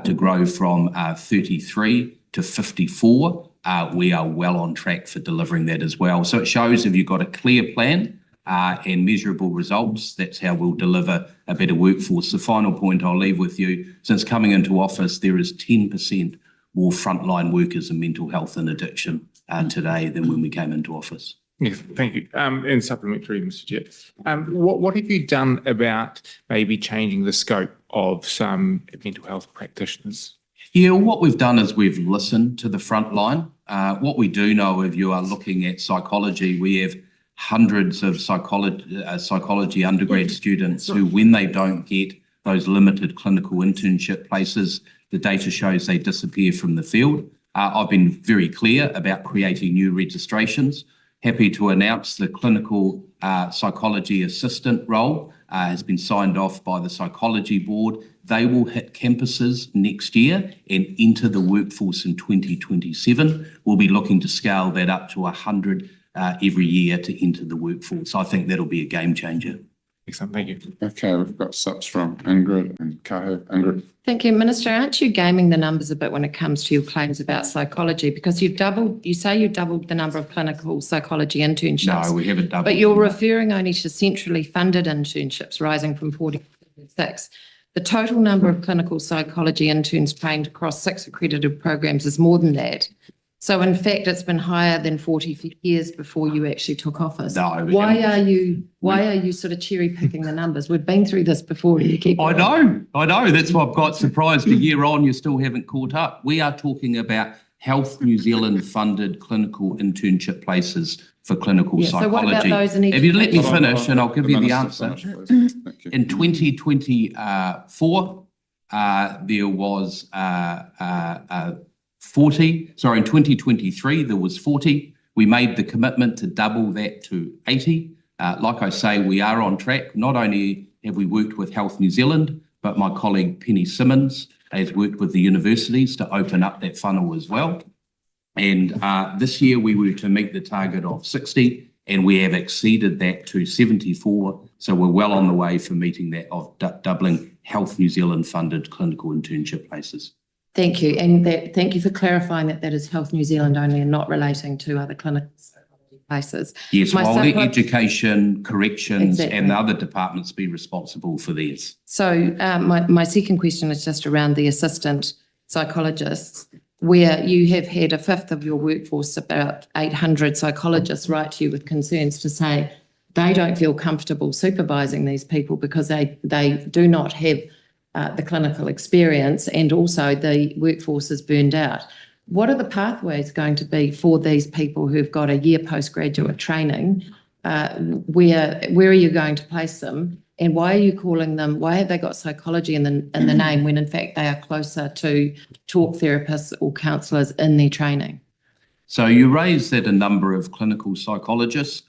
to grow from 33 to 54, we are well on track for delivering that as well. So it shows if you've got a clear plan and measurable results, that's how we'll deliver a better workforce. The final point I'll leave with you, since coming into office, there is 10% more frontline workers in mental health and addiction today than when we came into office. Yes, thank you. And supplementary, Mr. Chair. What have you done about maybe changing the scope of some mental health practitioners? Yeah, well, what we've done is we've listened to the front line. What we do know, if you are looking at psychology, we have hundreds of psychology undergrad students who, when they don't get those limited clinical internship places, the data shows they disappear from the field. I've been very clear about creating new registrations. Happy to announce the clinical psychology assistant role has been signed off by the psychology board. They will hit campuses next year and enter the workforce in 2027. We'll be looking to scale that up to 100 every year to enter the workforce. I think that'll be a game changer. Excellent, thank you. Okay, we've got subs from Ingrid and Kaho. Ingrid. Thank you, Minister. Aren't you gaming the numbers a bit when it comes to your claims about psychology? Because you say you doubled the number of clinical psychology internships. No, we haven't doubled. But you're referring only to centrally funded internships rising from 40 to 36. The total number of clinical psychology interns trained across 6 accredited programs is more than that. So in fact, it's been higher than 40 years before you actually took office. No, Why are you sort of cherry picking the numbers? We've been through this before. And you keep. I know. That's why I've got surprised a year on, you still haven't caught up. We are talking about Health New Zealand funded clinical internship places for clinical psychology. So what about those in each? If you let me finish, and I'll give you the Minister answer. finish, please. Thank you. In 2024, there was 40. Sorry, in 2023, there was 40. We made the commitment to double that to 80. Like I say, we are on track. Not only have we worked with Health New Zealand, but my colleague Penny Simmons has worked with the universities to open up that funnel as well. And this year we were to meet the target of 60, and we have exceeded that to 74. So we're well on the way for meeting that of doubling Health New Zealand funded clinical internship places. Thank you. And thank you for clarifying that is Health New Zealand only and not relating to other clinical psychology places. Yes, while the education, corrections and the other departments be responsible for theirs. So my second question is just around the assistant psychologists. where you have had a fifth of your workforce, about 800 psychologists, write to you with concerns to say they don't feel comfortable supervising these people because they do not have the clinical experience, and also the workforce is burned out. What are the pathways going to be for these people who've got a year postgraduate training? Where are you going to place them? And why are you calling them, why have they got psychology in the name when in fact they are closer to talk therapists or counsellors in their training? So you raised that a number of clinical psychologists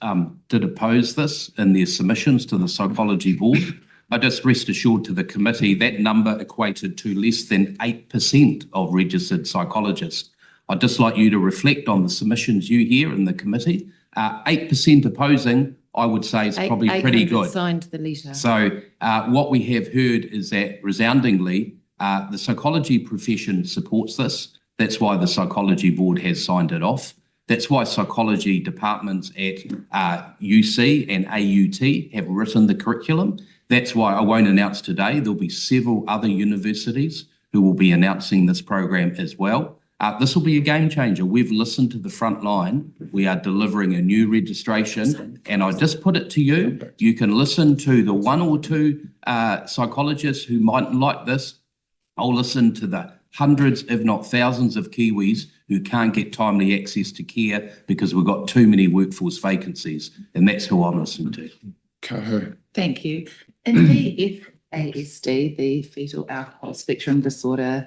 did oppose this in their submissions to the Psychology Board. I just rest assured to the committee that number equated to less than 8% of registered psychologists. I'd just like you to reflect on the submissions you hear in the committee. 8% opposing, I would say, is probably pretty good. Signed the letter. So what we have heard is that resoundingly, the psychology profession supports this. That's why the Psychology Board has signed it off. That's why psychology departments at UC and AUT have written the curriculum. That's why I won't announce today. There'll be several other universities who will be announcing this program as well. This will be a game changer. We've listened to the front line. We are delivering a new registration. And I just put it to you, you can listen to the one or two psychologists who might like this. I'll listen to the hundreds, if not thousands of Kiwis who can't get timely access to care because we've got too many workforce vacancies. And that's who I'm listening to. Kahu. Thank you. In the FASD, the Fetal Alcohol Spectrum Disorder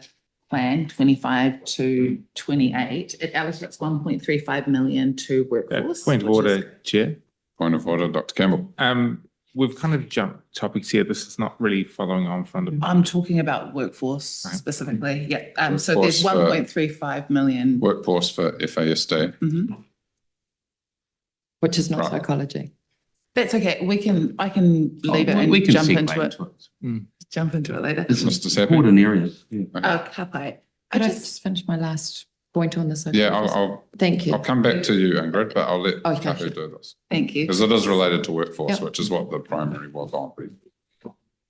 Plan 25 to 28, it allocates 1.35 million to workforce. Point of order, Chair. Point of order, Dr. Campbell. We've kind of jumped topics here. This is not really following on from the. I'm talking about workforce Right. specifically. Yeah. So there's Workforce for- 1.35 million. Workforce for FASD. Which is not Right. psychology. That's okay. I can leave it and We can jump segue into it. it. Jump into it later. This Mr. is Sappi. important areas. Yeah. Kapai. Could I just finish my last point on this? Yeah, I'll Thank you. I'll come back to you, Ingrid, but I'll let Okay. Kahu do this. Thank you. Because it is related to workforce, Yeah. which is what the primary was on.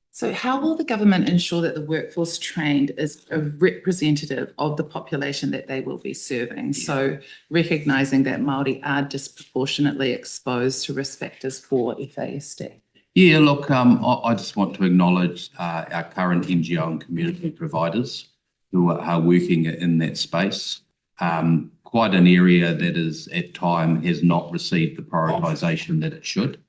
So how will the government ensure that the workforce trained is a representative of the population that they will be serving? So recognising that Māori are disproportionately exposed to risk factors for FASD. Yeah, look, I just want to acknowledge our current NGO and community providers who are working in that space. Quite an area that is at time has not received the prioritisation that it should.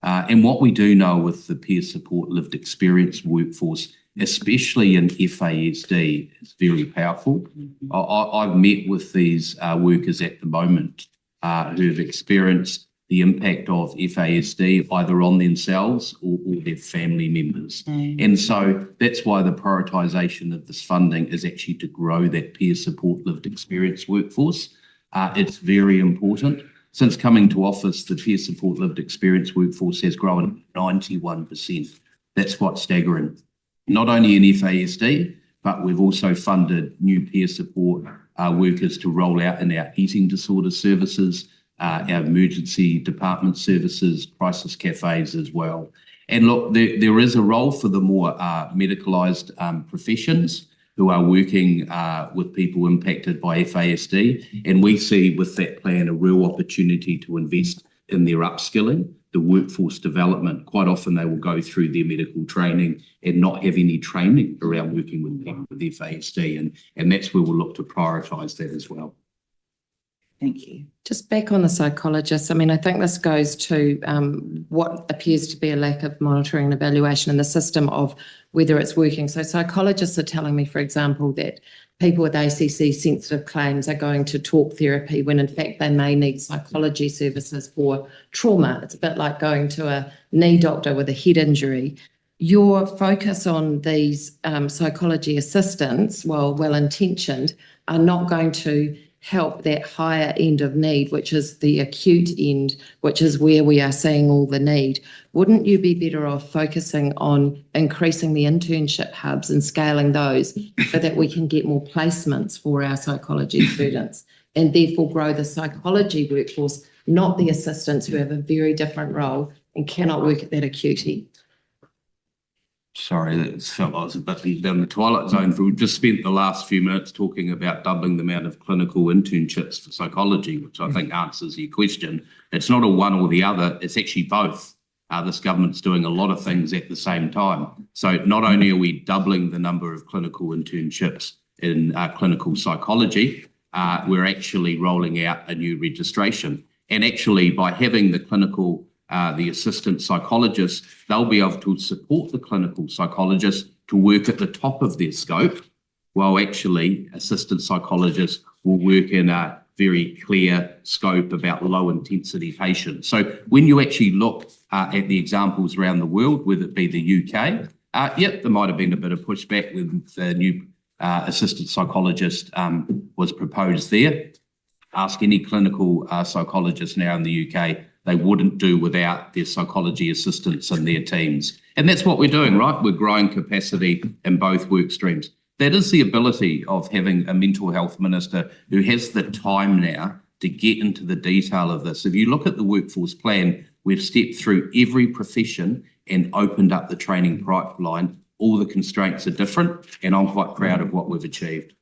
And what we do know with the peer support lived experience workforce, especially in FASD, is very powerful. I've met with these workers at the moment who have experienced the impact of FASD either on themselves or their family members. And so that's why the prioritisation of this funding is actually to grow that peer support lived experience workforce. It's very important. Since coming to office, the peer support lived experience workforce has grown 91%. That's quite staggering. Not only in FASD, but we've also funded new peer support workers to roll out in our eating disorder services, our emergency department services, crisis cafes as well. And look, there is a role for the more medicalised professions who are working with people impacted by FASD. And we see with that plan a real opportunity to invest in their upskilling, the workforce development. Quite often they will go through their medical training and not have any training around working with people with FASD. And that's where we'll look to prioritise that as well. Thank you. Just back on the psychologists, I mean, I think this goes to what appears to be a lack of monitoring and evaluation in the system of whether it's working. So psychologists are telling me, for example, that people with ACC sensitive claims are going to talk therapy when in fact they may need psychology services for trauma. It's a bit like going to a knee doctor with a head injury. Your focus on these psychology assistants, while well-intentioned, are not going to help that higher end of need, which is the acute end, which is where we are seeing all the need. Wouldn't you be better off focusing on increasing the internship hubs and scaling those so that we can get more placements for our psychology students and therefore grow the psychology workforce, not the assistants who have a very different role and cannot work at that acuity? Thank you. Just back on the psychologists, I mean, I think this goes to whether it's working. So psychologists are telling me, for example, that people with ACC sensitive claims are going to talk therapy when in fact they may need psychology services for trauma. It's a bit like going to a knee doctor with a head injury. You Sorry, that felt like I was a bit down the twilight zone. We've just spent the last few minutes talking about doubling the amount of clinical internships for psychology, which I think answers your question. It's not a one or the other, it's actually both. This government's doing a lot of things at the same time. So not only are we doubling the number of clinical internships in clinical psychology, we're actually rolling out a new registration. And actually by having the assistant psychologists, they'll be able to support the clinical psychologists to work at the top of their scope, while actually assistant psychologists will work in a very clear scope about low intensity patients. So when you actually look at the examples around the world, whether it be the UK, there might have been a bit of pushback when the new assistant psychologist was proposed there. Ask any clinical psychologist now in the UK, they wouldn't do without their psychology assistants and their teams. And that's what we're doing, right? We're growing capacity in both work streams. That is the ability of having a mental health minister who has the time now to get into the detail of this. If you look at the workforce plan, we've stepped through every profession and opened up the training pipeline. All the constraints are different, and I'm quite proud of what we've achieved.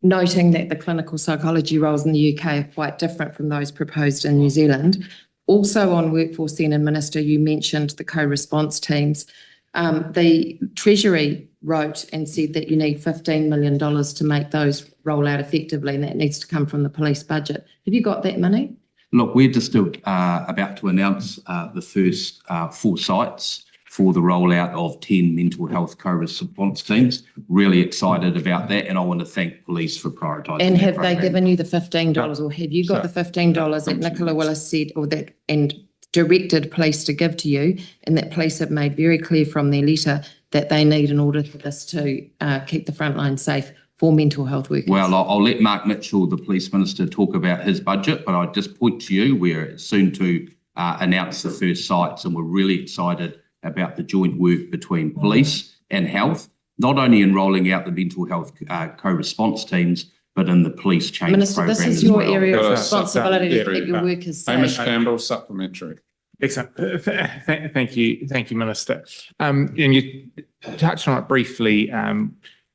Noting that the clinical psychology roles in the UK are quite different from those proposed in New Zealand. Also on Workforce then, and Minister, you mentioned the co-response teams. The Treasury wrote and said that you need $15 million to make those roll out effectively, and that needs to come from the police budget. Have you got that money? Look, we're just about to announce the first 4 sites for the rollout of 10 mental health co-response teams. Really excited about that, and I want to thank police for prioritising. And that have program. they given you the $15, or have you got the $15 that Nicola Willis said, or that and directed police to give to you, and that police have made very clear from their letter that they need in order for this to keep the front line safe for mental health workers? Well, I'll let Mark Mitchell, the police minister, talk about his budget, but I'd just point to you, we're soon to announce the first sites, and we're really excited about the joint work between police and health, not only in rolling out the mental health co-response teams, but in the police change Minister, program this is as your well. area of Yeah, responsibility to yeah, keep your workers Hamish safe. Campbell, supplementary. Excellent. Thank you, Minister. And you touched on it briefly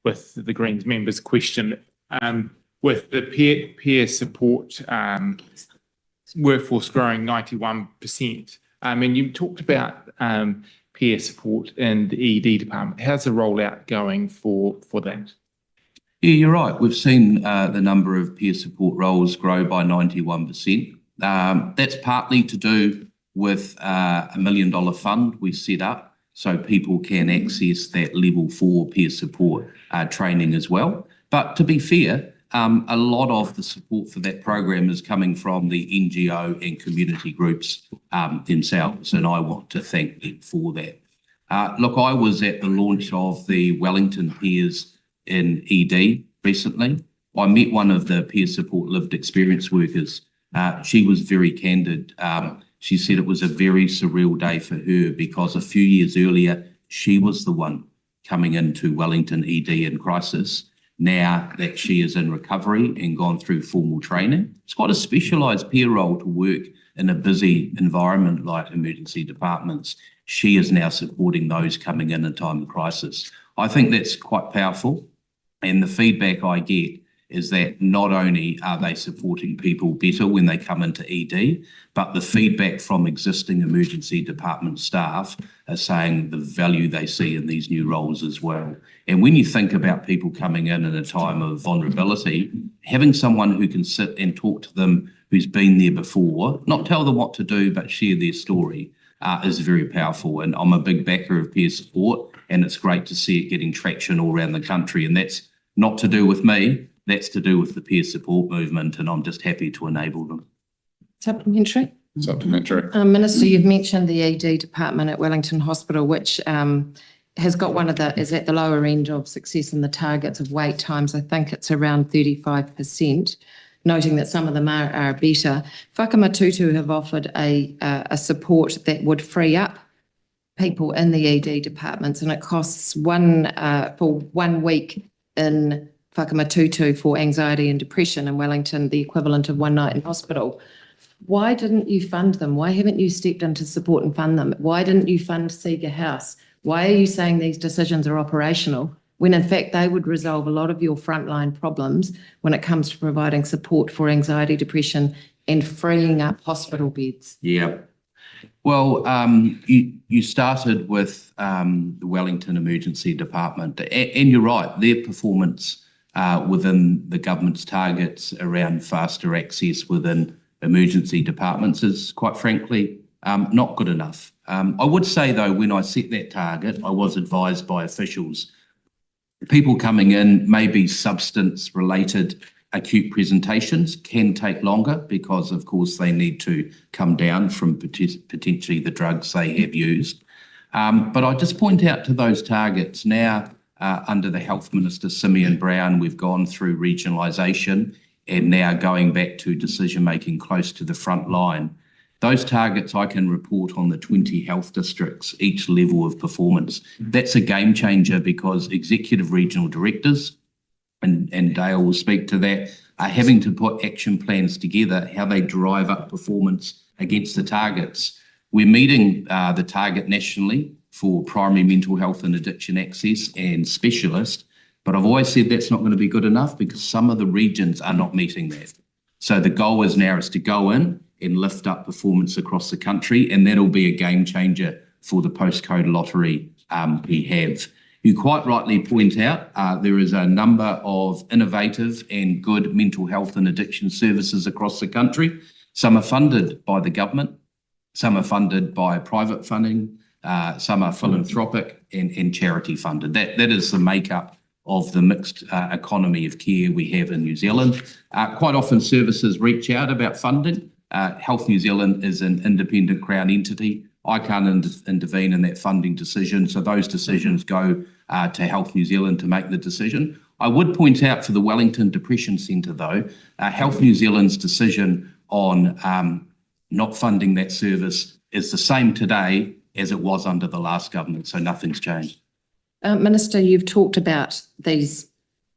with the Greens members' question. With the peer support workforce growing 91%, and you talked about peer support in the ED department. How's the rollout going for that? Yeah, you're right. We've seen the number of peer support roles grow by 91%. That's partly to do with $1 million fund we set up so people can access that level 4 peer support training as well. But to be fair, a lot of the support for that program is coming from the NGO and community groups themselves, and I want to thank them for that. Look, I was at the launch of the Wellington Peers in ED recently. I met one of the peer support lived experience workers. She was very candid. She said it was a very surreal day for her because a few years earlier, she was the one coming into Wellington ED in crisis. Now that she is in recovery and gone through formal training, it's quite a specialised peer role to work in a busy environment like emergency departments. She is now supporting those coming in a time of crisis. I think that's quite powerful. And the feedback I get is that not only are they supporting people better when they come into ED, but the feedback from existing emergency department staff are saying the value they see in these new roles as well. And when you think about people coming in a time of vulnerability, having someone who can sit and talk to them who's been there before, not tell them what to do, but share their story, is very powerful. And I'm a big backer of peer support, and it's great to see it getting traction all around the country. And that's not to do with me, that's to do with the peer support movement, and I'm just happy to enable them. Supplementary? Supplementary. Minister, you've mentioned the ED department at Wellington Hospital, which has got is at the lower end of success in the targets of wait times. I think it's around 35%, noting that some of them are better. Whakamatutu have offered a support that would free up people in the ED departments, and it costs for 1 week in Whakamatutu for anxiety and depression, in Wellington, the equivalent of 1 night in hospital. Why didn't you fund them? Why haven't you stepped in to support and fund them? Why didn't you fund Seeger House? Why are you saying these decisions are operational when in fact they would resolve a lot of your frontline problems when it comes to providing support for anxiety, depression, and freeing up hospital beds? Yeah. Well, you started with the Wellington Emergency Department, and you're right, their performance within the government's targets around faster access within emergency departments is, quite frankly, not good enough. I would say, though, when I set that target, I was advised by officials, people coming in, maybe substance-related acute presentations can take longer because, of course, they need to come down from potentially the drugs they have used. But I just point out to those targets now, under the Health Minister, Simeon Brown, we've gone through regionalisation and now going back to decision-making close to the front line. Those targets I can report on the 20 health districts, each level of performance. That's a game changer because executive regional directors, and Dale will speak to that, are having to put action plans together, how they drive up performance against the targets. We're meeting the target nationally for primary mental health and addiction access and specialist, but I've always said that's not going to be good enough because some of the regions are not meeting that. So the goal is now to go in and lift up performance across the country, and that'll be a game changer for the postcode lottery we have. You quite rightly point out there is a number of innovative and good mental health and addiction services across the country. Some are funded by the government, some are funded by private funding, some are philanthropic and charity funded. That is the makeup of the mixed economy of care we have in New Zealand. Quite often services reach out about funding. Health New Zealand is an independent Crown entity. I can't intervene in that funding decision, so those decisions go to Health New Zealand to make the decision. I would point out for the Wellington Depression Centre, though, Health New Zealand's decision on not funding that service is the same today as it was under the last government, so nothing's changed. Minister, you've talked about these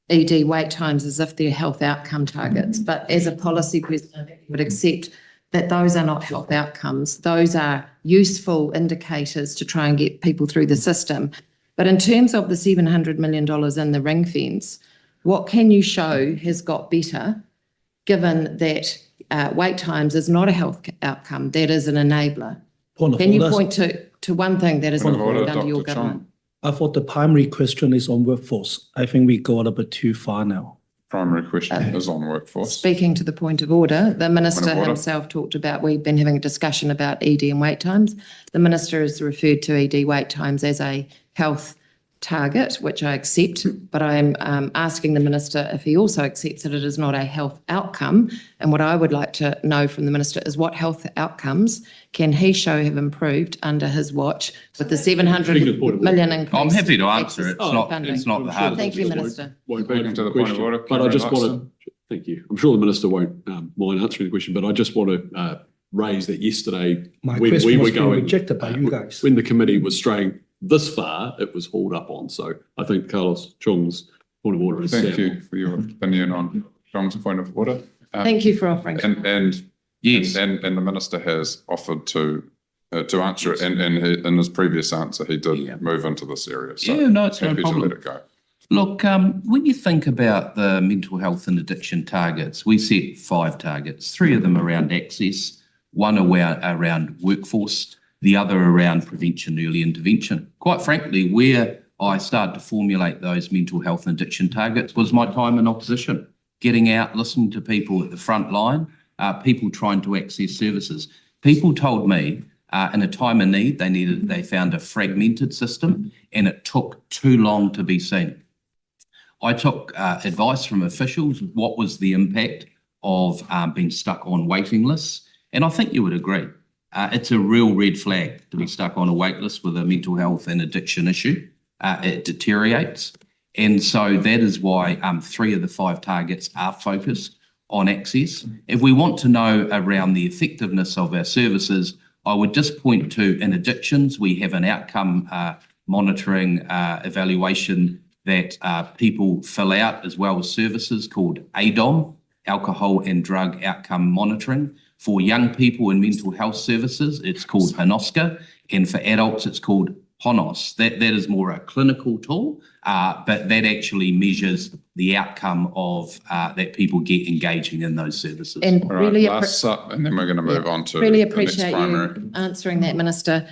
ED wait times as if they're health outcome targets, but as a policy person, I think you would accept that those are not health outcomes. Those are useful indicators to try and get people through the system. But in terms of the $700 million in the ring fence, what can you show has got better, given that wait times is not a health outcome, that is an enabler? Can you point to one thing that is Point of order, important under your Dr. government? I thought the primary question is on workforce. I think we got a bit too far now. Primary question is on workforce. Speaking to the point of order, the Minister order. himself talked about, we've been having a discussion about ED and wait times. The Minister has referred to ED wait times as a health target, which I accept, but I'm asking the Minister if he also accepts that it is not a health outcome. And what I would like to know from the Minister is what health outcomes can he show have improved under his watch with the $700 million increase? I'm happy to answer it. funding? It's not the hard. Thank you, Minister. Won't Speaking to the point of order, But I just Cameron want to, thank you. I'm sure the Minister won't mind answering the question, but I just want to raise that yesterday My when we question were was being going, rejected by you guys. when the committee was straying this far, it was hauled up on. So I think Carlos Chung's point of order is Thank sound. you for your opinion on John's point of order. Thank you for offering. And Yes. and the minister has offered to answer it, and in his previous answer, he did move into this area. So Yeah, no, it's no happy to problem. let it go. Look, when you think about the mental health and addiction targets, we set 5 targets, 3 of them around access, 1 around workforce, the other around prevention, early intervention. Quite frankly, where I started to formulate those mental health and addiction targets was my time in opposition, getting out, listening to people at the front line, people trying to access services. People told me in a time of need, they found a fragmented system and it took too long to be seen. I took advice from officials, what was the impact of being stuck on waiting lists, and I think you would agree. It's a real red flag to be stuck on a wait list with a mental health and addiction issue. It deteriorates. And so that is why 3 of the 5 targets are focused on access. If we want to know around the effectiveness of our services, I would just point to in addictions, we have an outcome monitoring evaluation that people fill out as well as services called ADOM, Alcohol and Drug Outcome Monitoring. For young people in mental health services, it's called HANOSCA, and for adults, it's called HONOS. That is more a clinical tool, but that actually measures the outcome of that people get engaging in those services. And All right, really, last up, and then we're going to move on to really the next appreciate primary. you answering that, Minister.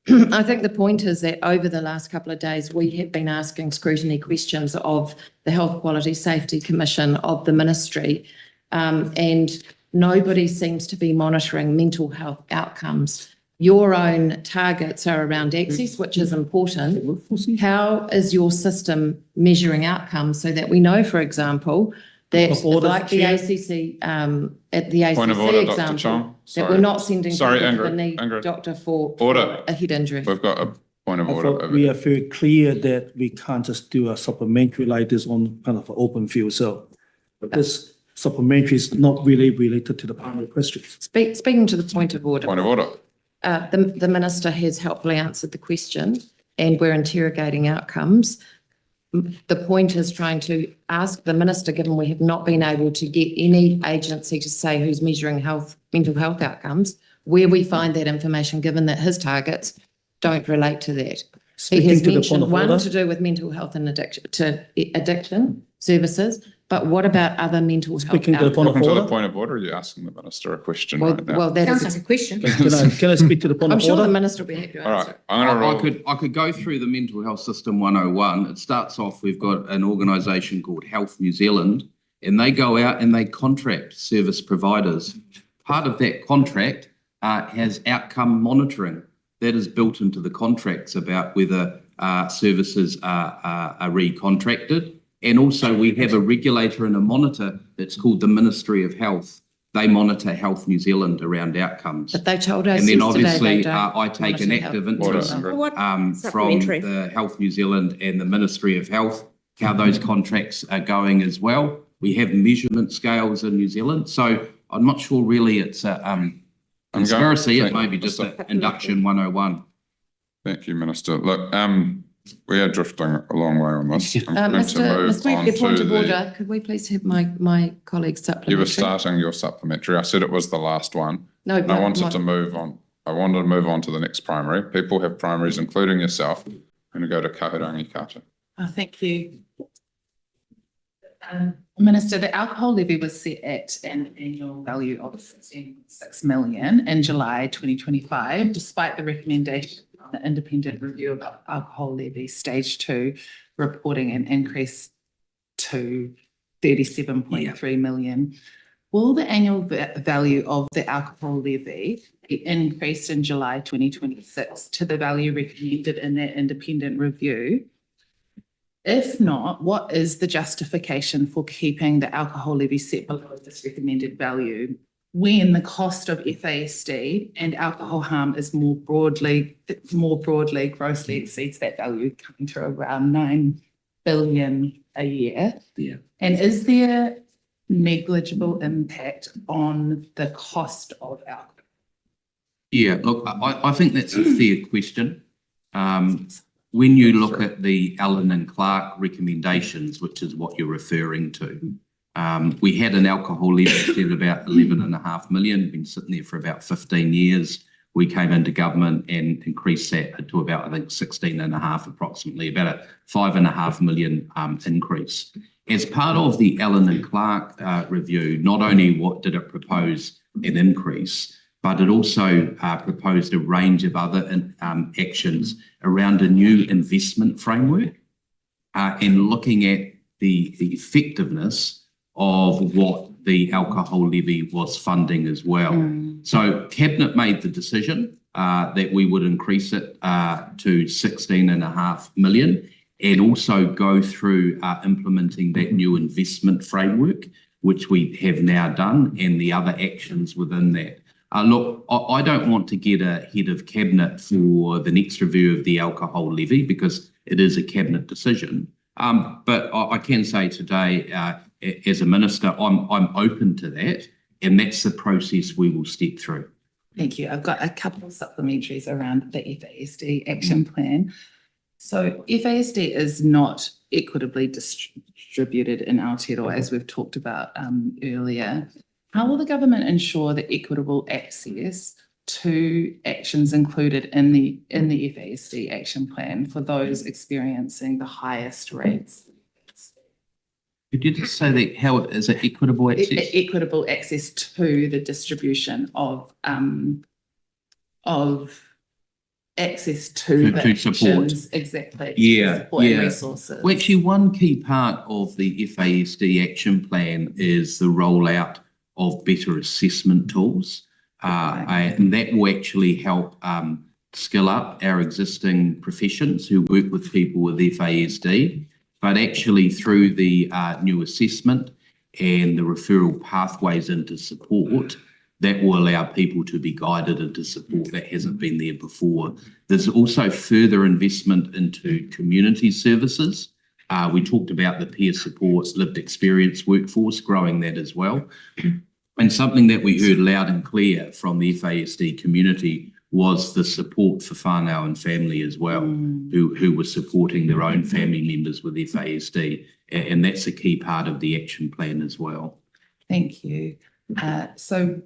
I think the point is that over the last couple of days, we have been asking scrutiny questions of the Health Quality Safety Commission, of the ministry, and nobody seems to be monitoring mental health outcomes. Your own targets are around access, which is important. How is your system measuring outcomes so that we know, for example, that like the ACC, at the Point of ACC order, Dr. example, Chong. that we're not sending Sorry, people to the Ingrid, knee Ingrid. doctor for Order. a head injury. We've got a point of I order thought over we there. are very clear that we can't just do a supplementary like this on kind of an open field. So this supplementary is not really related to the primary questions. Speaking to the point of order. Point of order. The minister has helpfully answered the question and we're interrogating outcomes. The point is trying to ask the minister, given we have not been able to get any agency to say who's measuring mental health outcomes, where we find that information, given that his targets don't relate to that. He has mentioned one to do with mental health and addiction services, but what about other mental health Speaking to the point Welcome of to the order. point of order. Are you asking the minister a question Well, right now? well, that Sounds is, like a question. Can I speak to the point I'm of sure the order? minister will be happy to All answer. right, I'm going to roll. I could go through the Mental Health System 101. It starts off, we've got an organisation called Health New Zealand, and they go out and they contract service providers. Part of that contract has outcome monitoring. That is built into the contracts about whether services are recontracted. And also we have a regulator and a monitor that's called the Ministry of Health. They monitor Health New Zealand around outcomes. But they told us And then yesterday obviously they don't I take an monitor active health. interest What from supplementary? the Health New Zealand and the Ministry of Health, how those contracts are going as well. We have measurement scales in New Zealand. So I'm not sure really it's a conspiracy. It may be just an induction 101. Thank you, Minister. Look, we are drifting a long way on this. I'm going to Mr. move on Mr. Point to of the, order, could we please have my colleague's supplementary? you were starting your supplementary. I said it was the last one. No, And I wanted to move on. I wanted to move on to the next primary. People have primaries, including yourself. I'm going to go to Kahurangi Kata. Thank you. Minister, the alcohol levy was set at an annual value of 16.6 million in July 2025, despite the recommendation of the independent review of alcohol levy stage 2 reporting an increase to 37.3 million. Will the annual value of the alcohol levy be increased in July 2026 to the value recommended in that independent review? If not, what is the justification for keeping the alcohol levy set below this recommended value when the cost of FASD and alcohol harm is more broadly grossly exceeds that value, coming to around 9 billion a year? Yeah. And is there negligible impact on the cost of alcohol? Yeah, look, I think that's a fair question. When you look at the Allen and Clark recommendations, which is what you're referring to, we had an alcohol levy at about 11.5 million, been sitting there for about 15 years. We came into government and increased that to about, I think, 16.5 approximately, about a 5.5 million increase. As part of the Allen and Clark review, not only what did it propose an increase, but it also proposed a range of other actions around a new investment framework and looking at the effectiveness of what the alcohol levy was funding as well. So Cabinet made the decision that we would increase it to 16.5 million and also go through implementing that new investment framework, which we have now done, and the other actions within that. Look, I don't want to get ahead of Cabinet for the next review of the alcohol levy because it is a Cabinet decision. But I can say today, as a minister, I'm open to that, and that's the process we will step through. Thank you. I've got a couple of supplementaries around the FASD action plan. So FASD is not equitably distributed in Aotearoa, as we've talked about earlier. How will the government ensure the equitable access two actions included in the FASD action plan for those experiencing the highest rates. Could you just say that how is it equitable access? Equitable access to the distribution of access to the To support. actions, exactly. Yeah, support and yeah. resources. Well, actually, one key part of the FASD action plan is the rollout of better assessment tools. And that will actually help skill up our existing professions who work with people with FASD. But actually through the new assessment and the referral pathways into support, that will allow people to be guided into support that hasn't been there before. There's also further investment into community services. We talked about the peer supports, lived experience workforce, growing that as well. And something that we heard loud and clear from the FASD community was the support for whānau and family as well, who were supporting their own family members with FASD. And that's a key part of the action plan as well. Thank you. So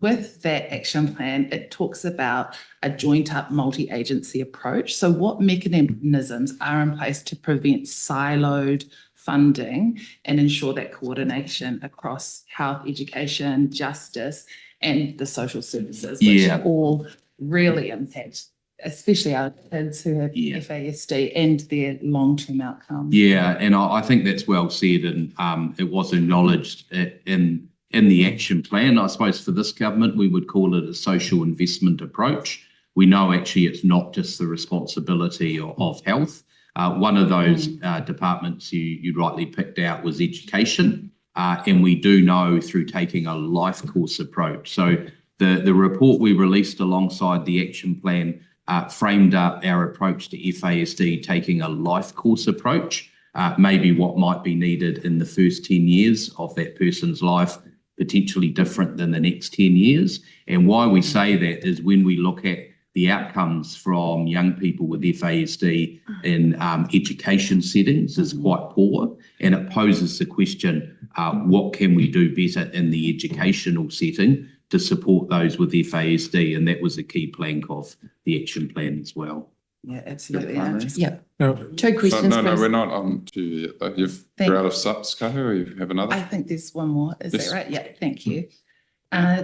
with that action plan, it talks about a joint up multi-agency approach. So what mechanisms are in place to prevent siloed funding and ensure that coordination across health, education, justice, and the social services, which all really impact, especially our kids who have FASD and their long-term outcomes? Yeah, and I think that's well said, and it was acknowledged in the action plan. I suppose for this government, we would call it a social investment approach. We know actually it's not just the responsibility of health. One of those departments you rightly picked out was education. And we do know through taking a life course approach. So the report we released alongside the action plan framed up our approach to FASD, taking a life course approach, maybe what might be needed in the first 10 years of that person's life, potentially different than the next 10 years. And why we say that is when we look at the outcomes from young people with FASD in education settings is quite poor. And it poses the question, what can we do better in the educational setting to support those with FASD? And that was a key plank of the action plan as well. Yeah, absolutely. Yeah. No. Two questions. No, please. we're not on to you yet, though. You're out of subs, Kahu, or you have another? I think there's one more. Is Yes. that right? Yeah, thank you.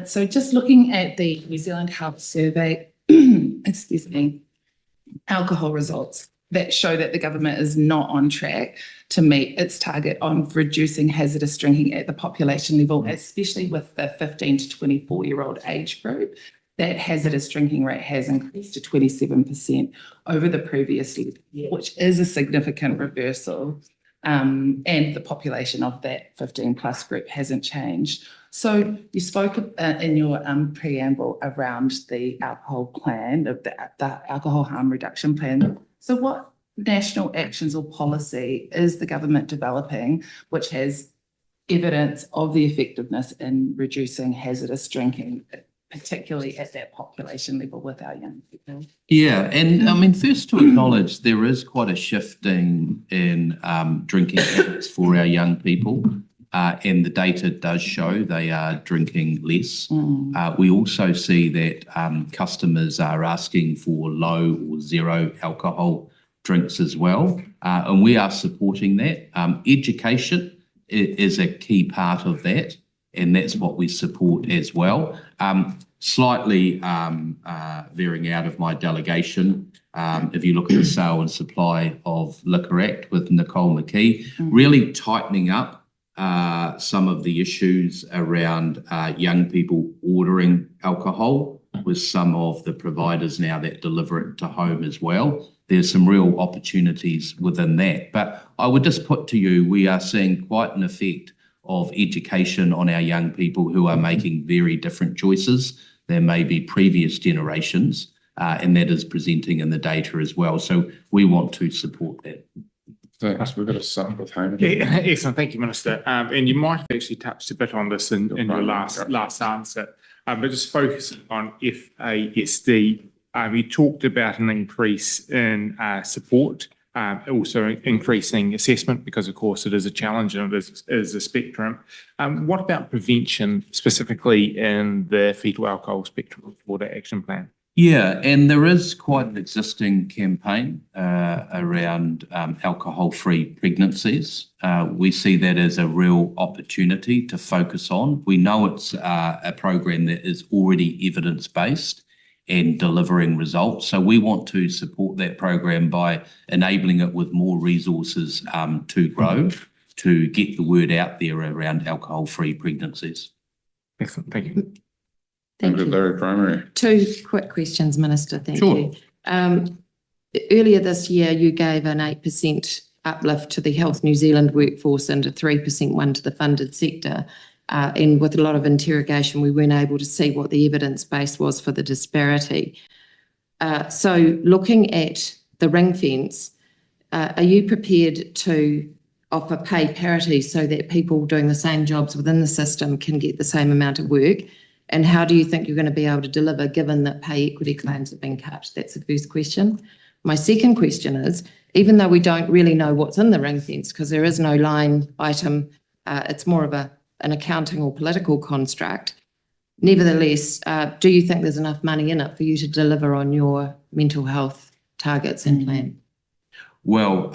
So just looking at the New Zealand Health Survey, excuse me, alcohol results that show that the government is not on track to meet its target on reducing hazardous drinking at the population level, especially with the 15 to 24-year-old age group. That hazardous drinking rate has increased to 27% over the previous year, which is a significant reversal. And the population of that 15 plus group hasn't changed. So you spoke in your preamble around the alcohol plan, of the alcohol harm reduction plan. So what national actions or policy is the government developing which has evidence of the effectiveness in reducing hazardous drinking, particularly at that population level with our young people? Yeah, and I mean, first to acknowledge there is quite a shifting in drinking habits for our young people. And the data does show they are drinking less. We also see that customers are asking for low or zero alcohol drinks as well. And we are supporting that. Education is a key part of that. And that's what we support as well. Slightly veering out of my delegation, if you look at the Sale and Supply of Liquor Act with Nicole McKee, really tightening up some of the issues around young people ordering alcohol with some of the providers now that deliver it to home as well. There's some real opportunities within that. But I would just put to you, we are seeing quite an effect of education on our young people who are making very different choices than maybe previous generations, and that is presenting in the data as well. So we want to support that. Thanks. We've got to start with home. Excellent. Thank you, Minister. And you might have actually touched a bit on this in your last answer, but just focusing on FASD, you talked about an increase in support also increasing assessment because, of course, it is a challenge and it is a spectrum. What about prevention, specifically in the fetal alcohol spectrum water action plan? Yeah, and there is quite an existing campaign around alcohol-free pregnancies. We see that as a real opportunity to focus on. We know it's a program that is already evidence-based and delivering results. So we want to support that program by enabling it with more resources to grow, to get the word out there around alcohol-free pregnancies. Excellent, thank you. Thank you. Larry Primary. Two quick questions, Minister. Thank Sure. you. Earlier this year, you gave an 8% uplift to the Health New Zealand workforce and a 3% one to the funded sector. And with a lot of interrogation, we weren't able to see what the evidence base was for the disparity. So looking at the ring fence, are you prepared to offer pay parity so that people doing the same jobs within the system can get the same amount of work? And how do you think you're going to be able to deliver given that pay equity claims have been cut? That's the first question. My second question is, even though we don't really know what's in the ring fence because there is no line item, it's more of an accounting or political construct. Nevertheless, do you think there's enough money in it for you to deliver on your mental health targets and plan? Well,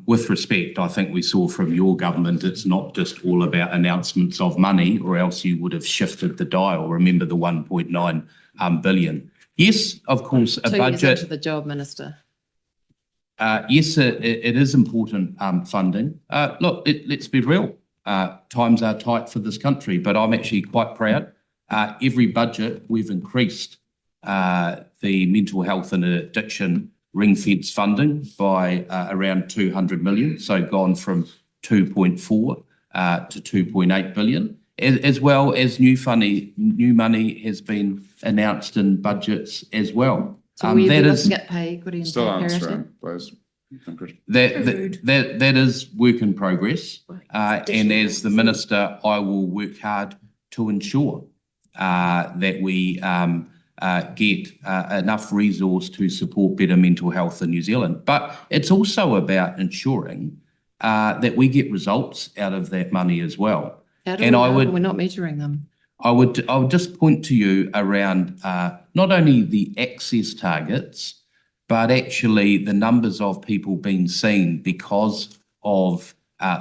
with respect, I think we saw from your government, it's not just all about announcements of money, or else you would have shifted the dial. Remember the 1.9 billion. Yes, of course, a 2 budget. years into the job, Minister. Yes, it is important funding. Look, let's be real. Times are tight for this country, but I'm actually quite proud. Every budget we've increased the mental health and addiction ring fence funding by around 200 million, so gone from 2.4 to 2.8 billion, as well as new money has been announced in budgets as well. So will you be looking at pay equity and Still pay parity? answering, please. That is work in progress, and as the Minister, I will work hard to ensure that we get enough resource to support better mental health in New Zealand. But it's also about ensuring that we get results out of that money as well. How do And we I know would- when we're not measuring them? I would just point to you around not only the access targets, but actually the numbers of people being seen because of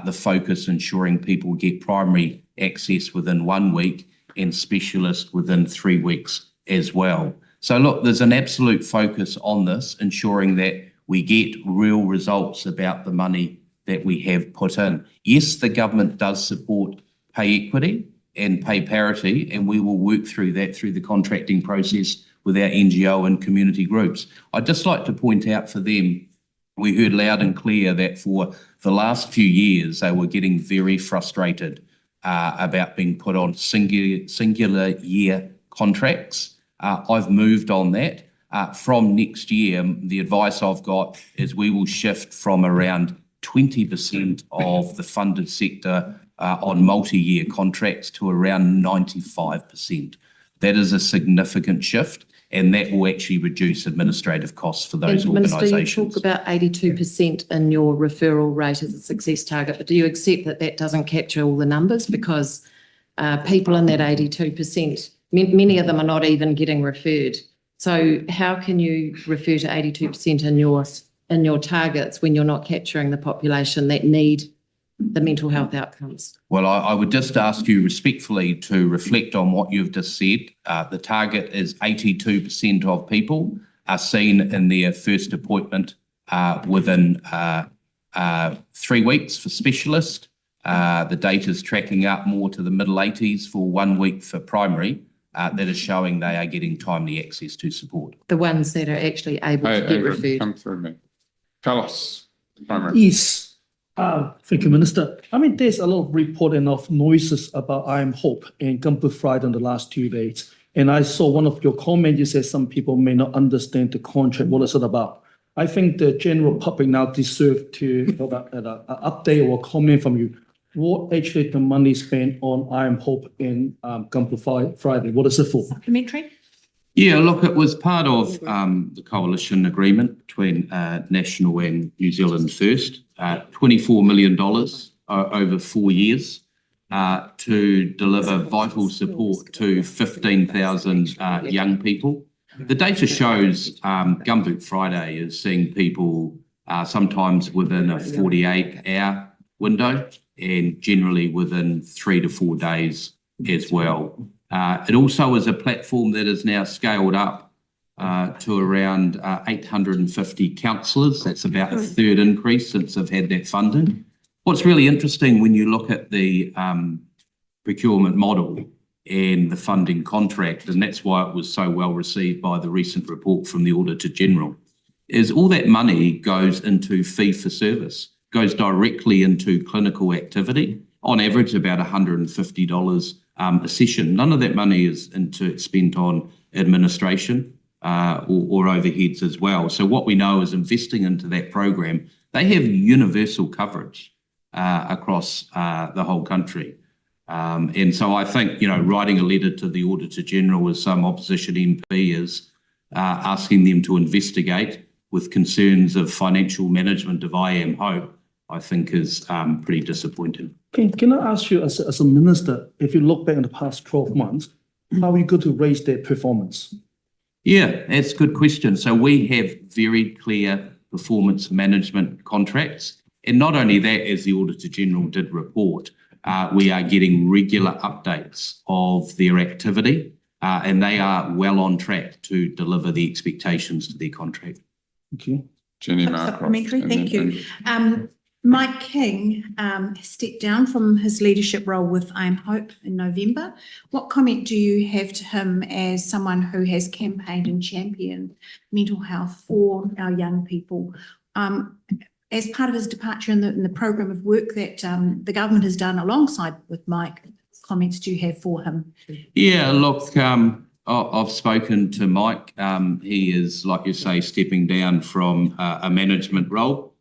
the focus ensuring people get primary access within 1 week and specialist within 3 weeks as well. So look, there's an absolute focus on this, ensuring that we get real results about the money that we have put in. Yes, the government does support pay equity and pay parity, and we will work through that through the contracting process with our NGO and community groups. I'd just like to point out for them, we heard loud and clear that for the last few years, they were getting very frustrated about being put on singular year contracts. I've moved on that. From next year, the advice I've got is we will shift from around 20% of the funded sector on multi-year contracts to around 95%. That is a significant shift, and that will actually reduce administrative costs for those And Minister, you organisations. talk about 82% in your referral rate as a success target, but do you accept that that doesn't capture all the numbers? Because people in that 82%, many of them are not even getting referred. So how can you refer to 82% in your targets when you're not capturing the population that need the mental health outcomes? Well, I would just ask you respectfully to reflect on what you've just said. The target is 82% of people are seen in their first appointment within 3 weeks for specialist. The data is tracking up more to the middle 80s for 1 week for primary. That is showing they are getting timely access to support. The ones that are actually able to get Hey, referred. come through me. Carlos, Primary. Yes. Thank you, Minister. I mean, there's a lot of report and of noises about I Am Hope and Gumper Friday in the last 2 days. And I saw one of your comments, you said some people may not understand the contract. What is it about? I think the general public now deserve to have an update or comment from you. What actually the money spent on I Am Hope and Gumper Friday? What is it for? Supplementary? Yeah, look, it was part of the coalition agreement between National and New Zealand First, $24 million over 4 years to deliver vital support to 15,000 young people. The data shows Gumboot Friday is seeing people sometimes within a 48-hour window and generally within 3 to 4 days as well. It also is a platform that is now scaled up to around 850 counsellors. That's about a third increase since they've had that funding. What's really interesting when you look at the procurement model and the funding contract, and that's why it was so well received by the recent report from the Auditor General, is all that money goes into fee for service, goes directly into clinical activity, on average about $150 a session. None of that money is spent on administration or overheads as well. So what we know is investing into that program, they have universal coverage across the whole country. And so I think, writing a letter to the Auditor General as some opposition MP is asking them to investigate with concerns of financial management of Hope, I think is pretty disappointing. Can I ask you, as a minister, if you look back in the past 12 months, how are you going to raise their performance? Yeah, that's a good question. So we have very clear performance management contracts. And not only that, as the Auditor General did report, we are getting regular updates of their activity and they are well on track to deliver the expectations to their contract. Thank you. Jenny Marcroft. Supplementary, and thank then you. Mike King stepped down from his leadership role with Hope in November. What comment do you have to him as someone who has campaigned and championed mental health for our young people? As part of his departure in the program of work that the government has done alongside with Mike, comments do you have for him? Yeah, look, I've spoken to Mike. He is, like you say, stepping down from a management role.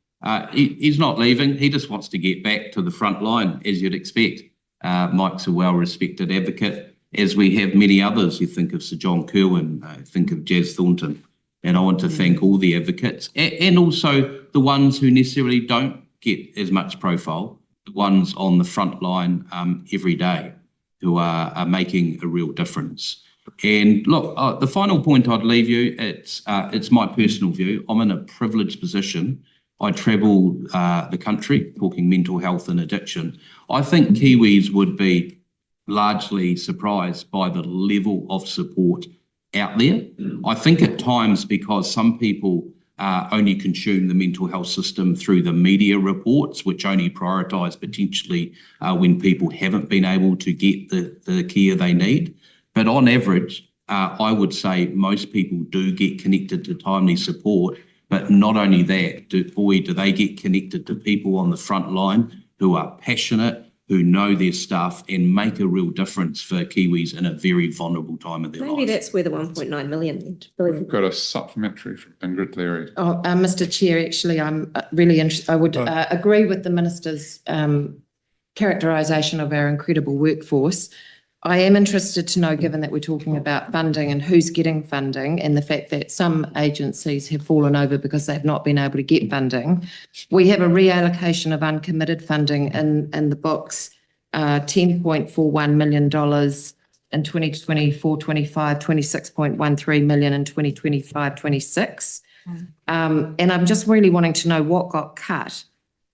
He's not leaving. He just wants to get back to the front line, as you'd expect. Mike's a well-respected advocate, as we have many others. You think of Sir John Kirwan, think of Jazz Thornton. And I want to thank all the advocates and also the ones who necessarily don't get as much profile, the ones on the front line every day who are making a real difference. And look, the final point I'd leave you, it's my personal view. I'm in a privileged position. I travel the country talking mental health and addiction. I think Kiwis would be largely surprised by the level of support out there. I think at times because some people only consume the mental health system through the media reports, which only prioritise potentially when people haven't been able to get the care they need. But on average, I would say most people do get connected to timely support. But not only that, do they get connected to people on the front line who are passionate, who know their stuff and make a real difference for Kiwis in a very vulnerable time of their life. Maybe that's where the 1.9 million. We've got a supplementary from Ingrid Leary. Mr. Chair, actually, I'm really interested. I would agree with the Minister's characterisation of our incredible workforce. I am interested to know, given that we're talking about funding and who's getting funding and the fact that some agencies have fallen over because they've not been able to get funding, we have a reallocation of uncommitted funding in the books, $10.41 million in 2024-25, $26.13 million in 2025-26. And I'm just really wanting to know what got cut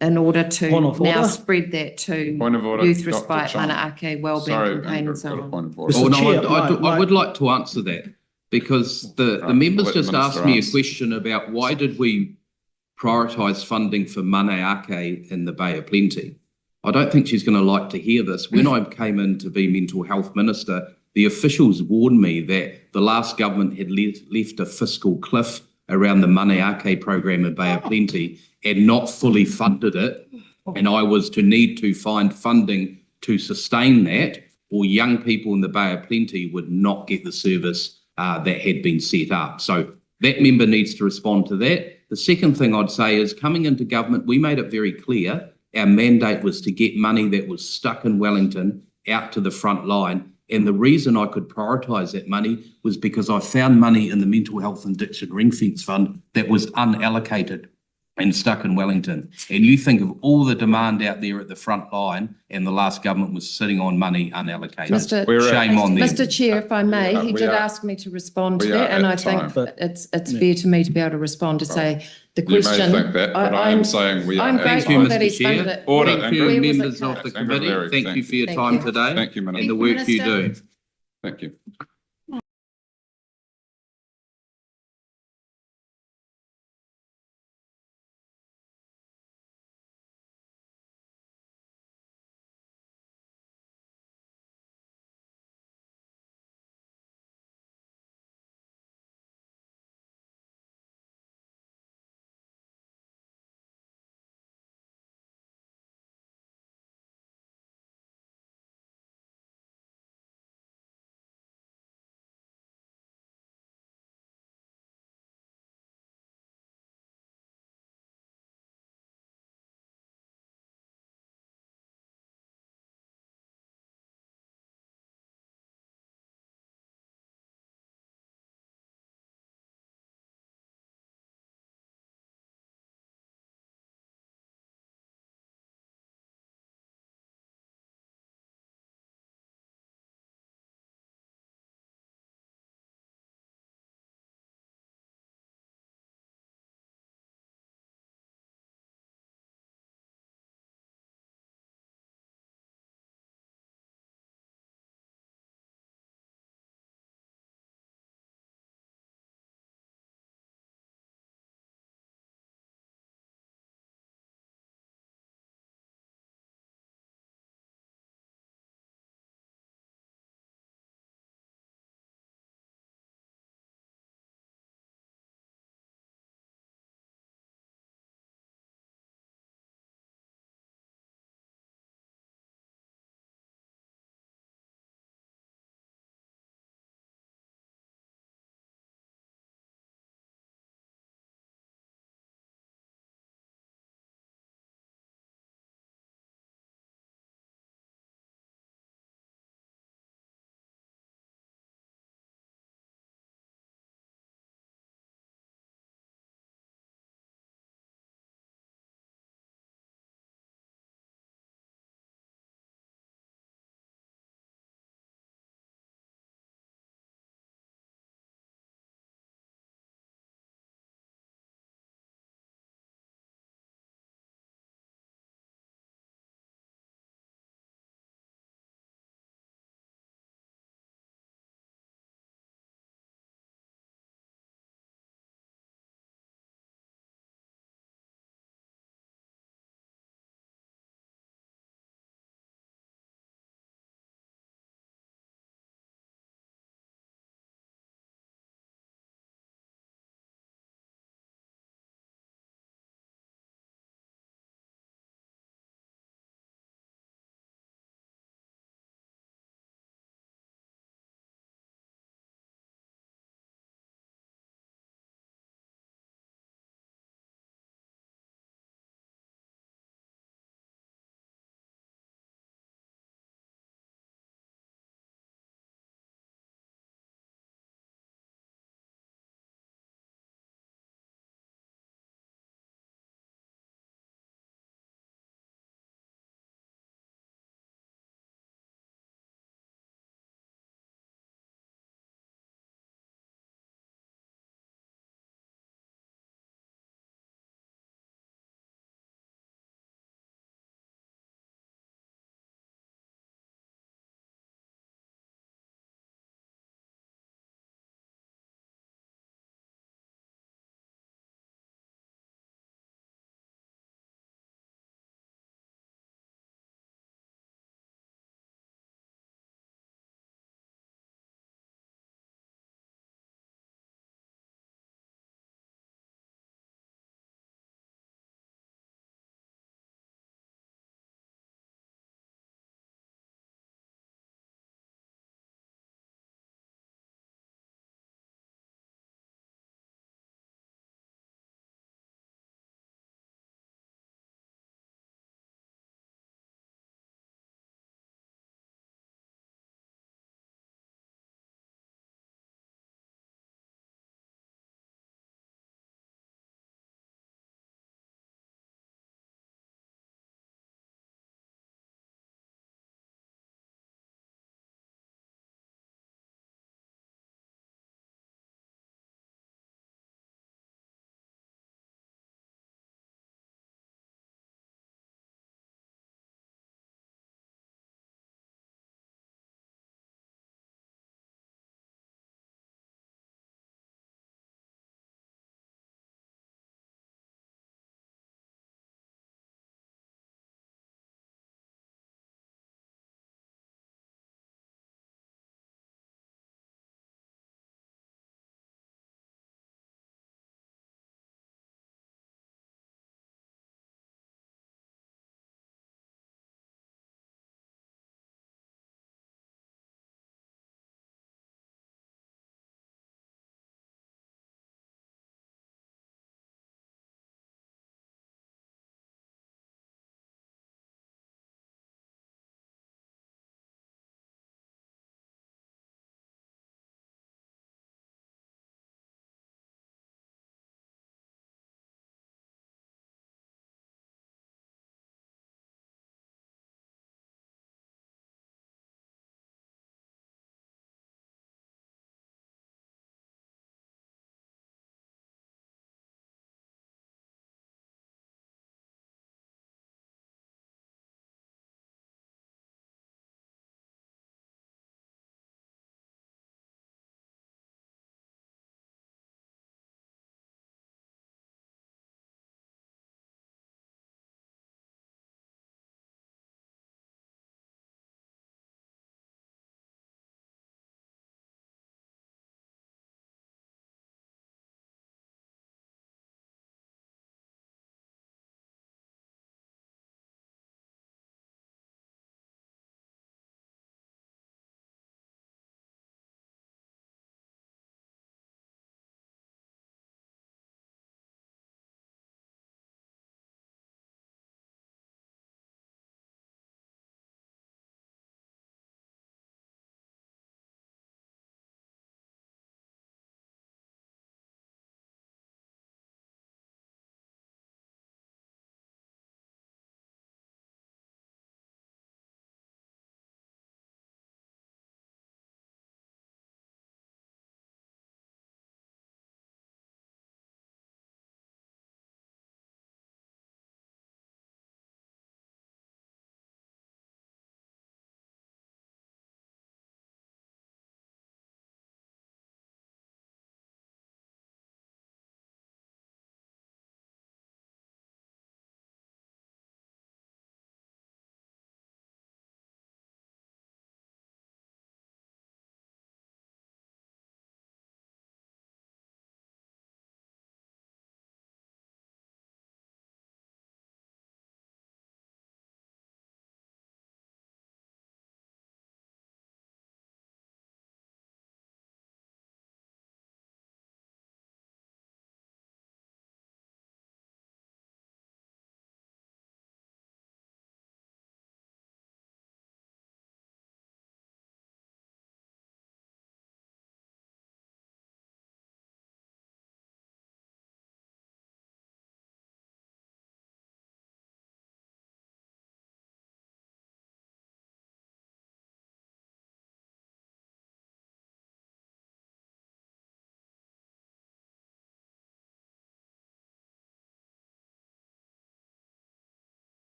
in order to now spread that to Point of order, youth Dr. respite, Chong. Mana'ake, wellbeing Sorry, campaign and Ingrid, so got a on. point of order. Mr. Chair, I would like to answer that because the members let the just Minister asked me a answer. question about why did we prioritise funding for Mana'ake in the Bay of Plenty. I don't think she's going to like to hear this. When I came in to be Mental Health Minister, the officials warned me that the last government had left a fiscal cliff around the Mana'ake program in Bay of Plenty and not fully funded it. And I was to need to find funding to sustain that, or young people in the Bay of Plenty would not get the service that had been set up. So that member needs to respond to that. The second thing I'd say is coming into government, we made it very clear our mandate was to get money that was stuck in Wellington out to the front line And the reason I could prioritise that money was because I found money in the Mental Health and Addiction Ring Fence Fund that was unallocated and stuck in Wellington. And you think of all the demand out there at the front line, and the last government was sitting on money unallocated. Mr. Shame on them. Mr. Chair, if I may, Yeah, he we did are- ask me to respond to we are that, and at I think time. it's fair to me to be able to respond to say the You may question. think that, but I am saying we are I'm at Thank time. you, grateful that Mr. he's funded Chair. it. Order, Thank Andrew. you, Where was it members of cut? the Andrew, committee. Larry, Thank you for your Thank time you. today Thank you, Minister. and the work you do. Thank you.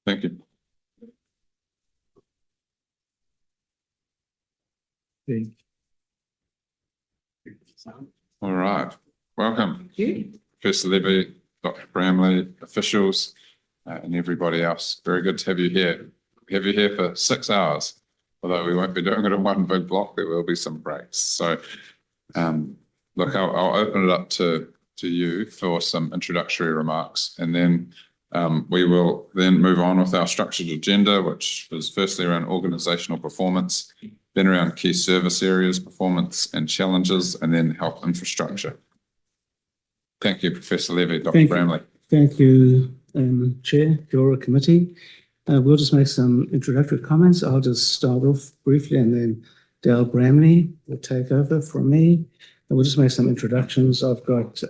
Thank you. All right, welcome. Professor Levy, Dr. Bramley, officials, and everybody else. Very good to have you here. We have you here for 6 hours, although we won't be doing it in one big block. There will be some breaks. So, look, I'll open it up to you for some introductory remarks, and then we will then move on with our structured agenda, which is firstly around organisational performance, then around key service areas, performance and challenges, and then health infrastructure. Thank you, Professor Levy. Dr. Bramley. Thank you, Chair, Ora Committee. We'll just make some introductory comments. I'll just start off briefly, and then Dale Bramley will take over from me. And we'll just make some introductions. I've got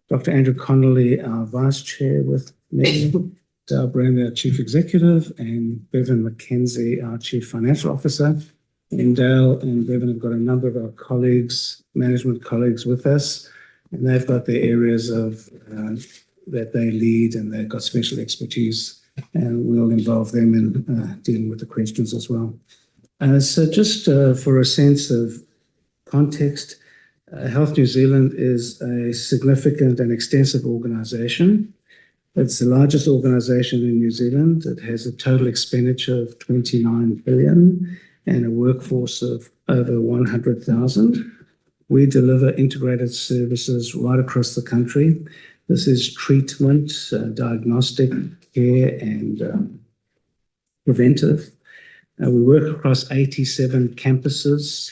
Dr. Andrew Connolly, our Vice Chair, with me, Dale Bramley, our Chief Executive, and Bevan McKenzie, our Chief Financial Officer. And Dale and Bevan have got a number of our colleagues, management colleagues with us, and they've got their areas of that they lead, and they've got special expertise, and we'll involve them in dealing with the questions as well. So just for a sense of context, Health New Zealand is a significant and extensive organisation. It's the largest organisation in New Zealand. It has a total expenditure of 29 billion and a workforce of over 100,000. We deliver integrated services right across the country. This is treatment, diagnostic care, and preventive. We work across 87 campuses,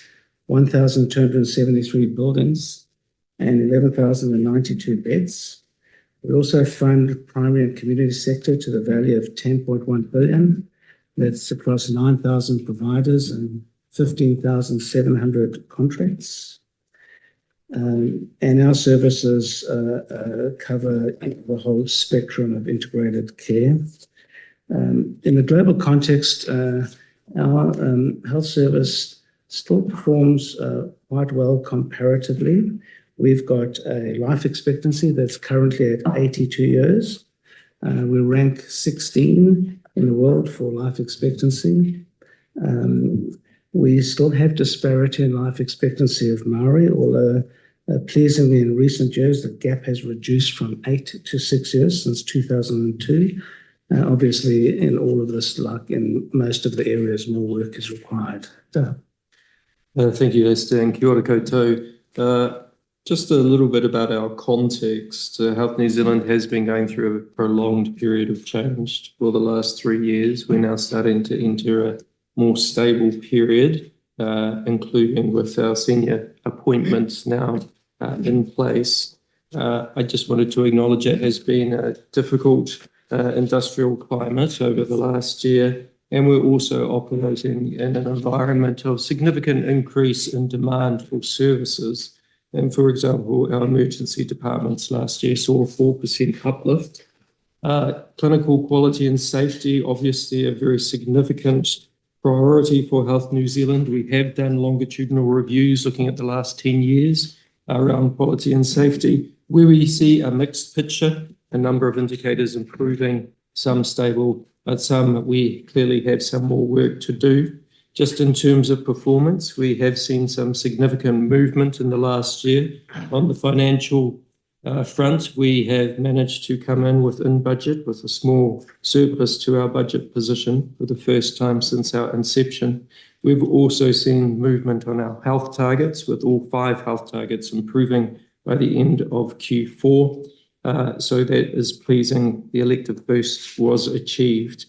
1,273 buildings, and 11,092 beds. We also fund primary and community sector to the value of 10.1 billion. That's across 9,000 providers and 15,700 contracts. And our services cover the whole spectrum of integrated care. In the global context, our health service still performs quite well comparatively. We've got a life expectancy that's currently at 82 years. We rank 16 in the world for life expectancy. We still have disparity in life expectancy of Maori, although pleasingly in recent years, the gap has reduced from 8 to 6 years since 2002. Obviously, in all of this, like in most of the areas, more work is required. Thank you, Esther, and kia ora koutou. Just a little bit about our context. Health New Zealand has been going through a prolonged period of change for the last 3 years. We're now starting to enter a more stable period, including with our senior appointments now in place. I just wanted to acknowledge it has been a difficult industrial climate over the last year, and we're also operating in an environment of significant increase in demand for services. And for example, our emergency departments last year saw a 4% uplift. Clinical quality and safety, obviously a very significant priority for Health New Zealand. We have done longitudinal reviews looking at the last 10 years around quality and safety, where we see a mixed picture, a number of indicators improving, some stable, but some we clearly have some more work to do. Just in terms of performance, we have seen some significant movement in the last year. On the financial front, we have managed to come in within budget with a small surplus to our budget position for the first time since our inception. We've also seen movement on our health targets, with all 5 health targets improving by the end of Q4. So that is pleasing. The elective boost was achieved.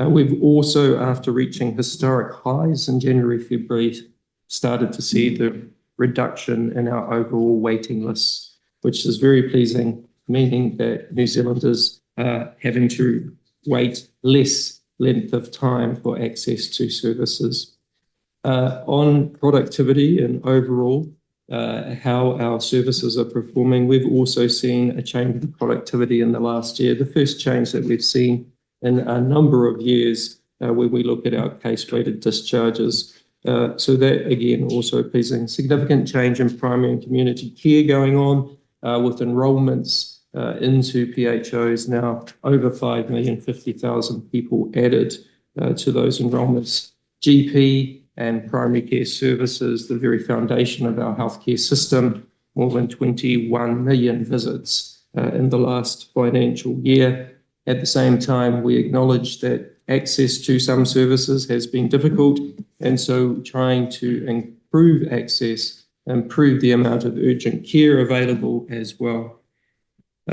We've also, after reaching historic highs in January, February, started to see the reduction in our overall waiting lists, which is very pleasing, meaning that New Zealanders are having to wait less length of time for access to services. On productivity and overall, how our services are performing, we've also seen a change in productivity in the last year, the first change that we've seen in a number of years when we look at our case-weighted discharges. So that, again, also pleasing. Significant change in primary and community care going on with enrolments into PHOs now, over 5,050,000 people added to those enrolments. GP and primary care services, the very foundation of our healthcare system, more than 21 million visits in the last financial year. At the same time, we acknowledge that access to some services has been difficult, and so trying to improve access, improve the amount of urgent care available as well.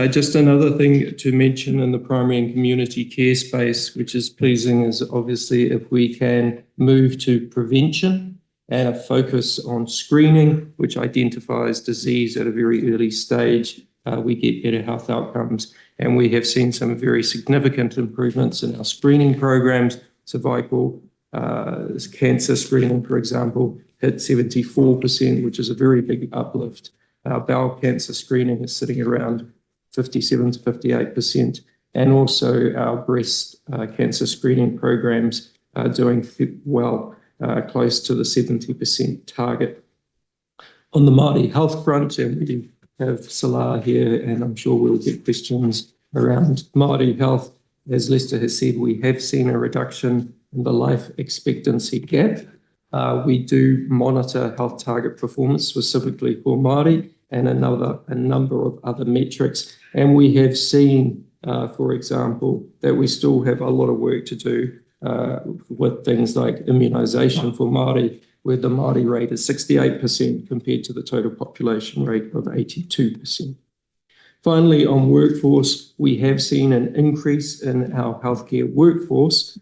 Just another thing to mention in the primary and community care space, which is pleasing, is obviously if we can move to prevention and a focus on screening, which identifies disease at a very early stage, we get better health outcomes. And we have seen some very significant improvements in our screening programs. Cervical cancer screening, for example, hit 74%, which is a very big uplift. Our bowel cancer screening is sitting around 57 to 58%. And also our breast cancer screening programs are doing well, close to the 70% target. On the Māori health front, and we have Salah here, and I'm sure we'll get questions around Māori health. As Lester has said, we have seen a reduction in the life expectancy gap. We do monitor health target performance specifically for Māori and a number of other metrics. And we have seen, for example, that we still have a lot of work to do with things like immunisation for Māori, where the Māori rate is 68% compared to the total population rate of 82%. Finally, on workforce, we have seen an increase in our healthcare workforce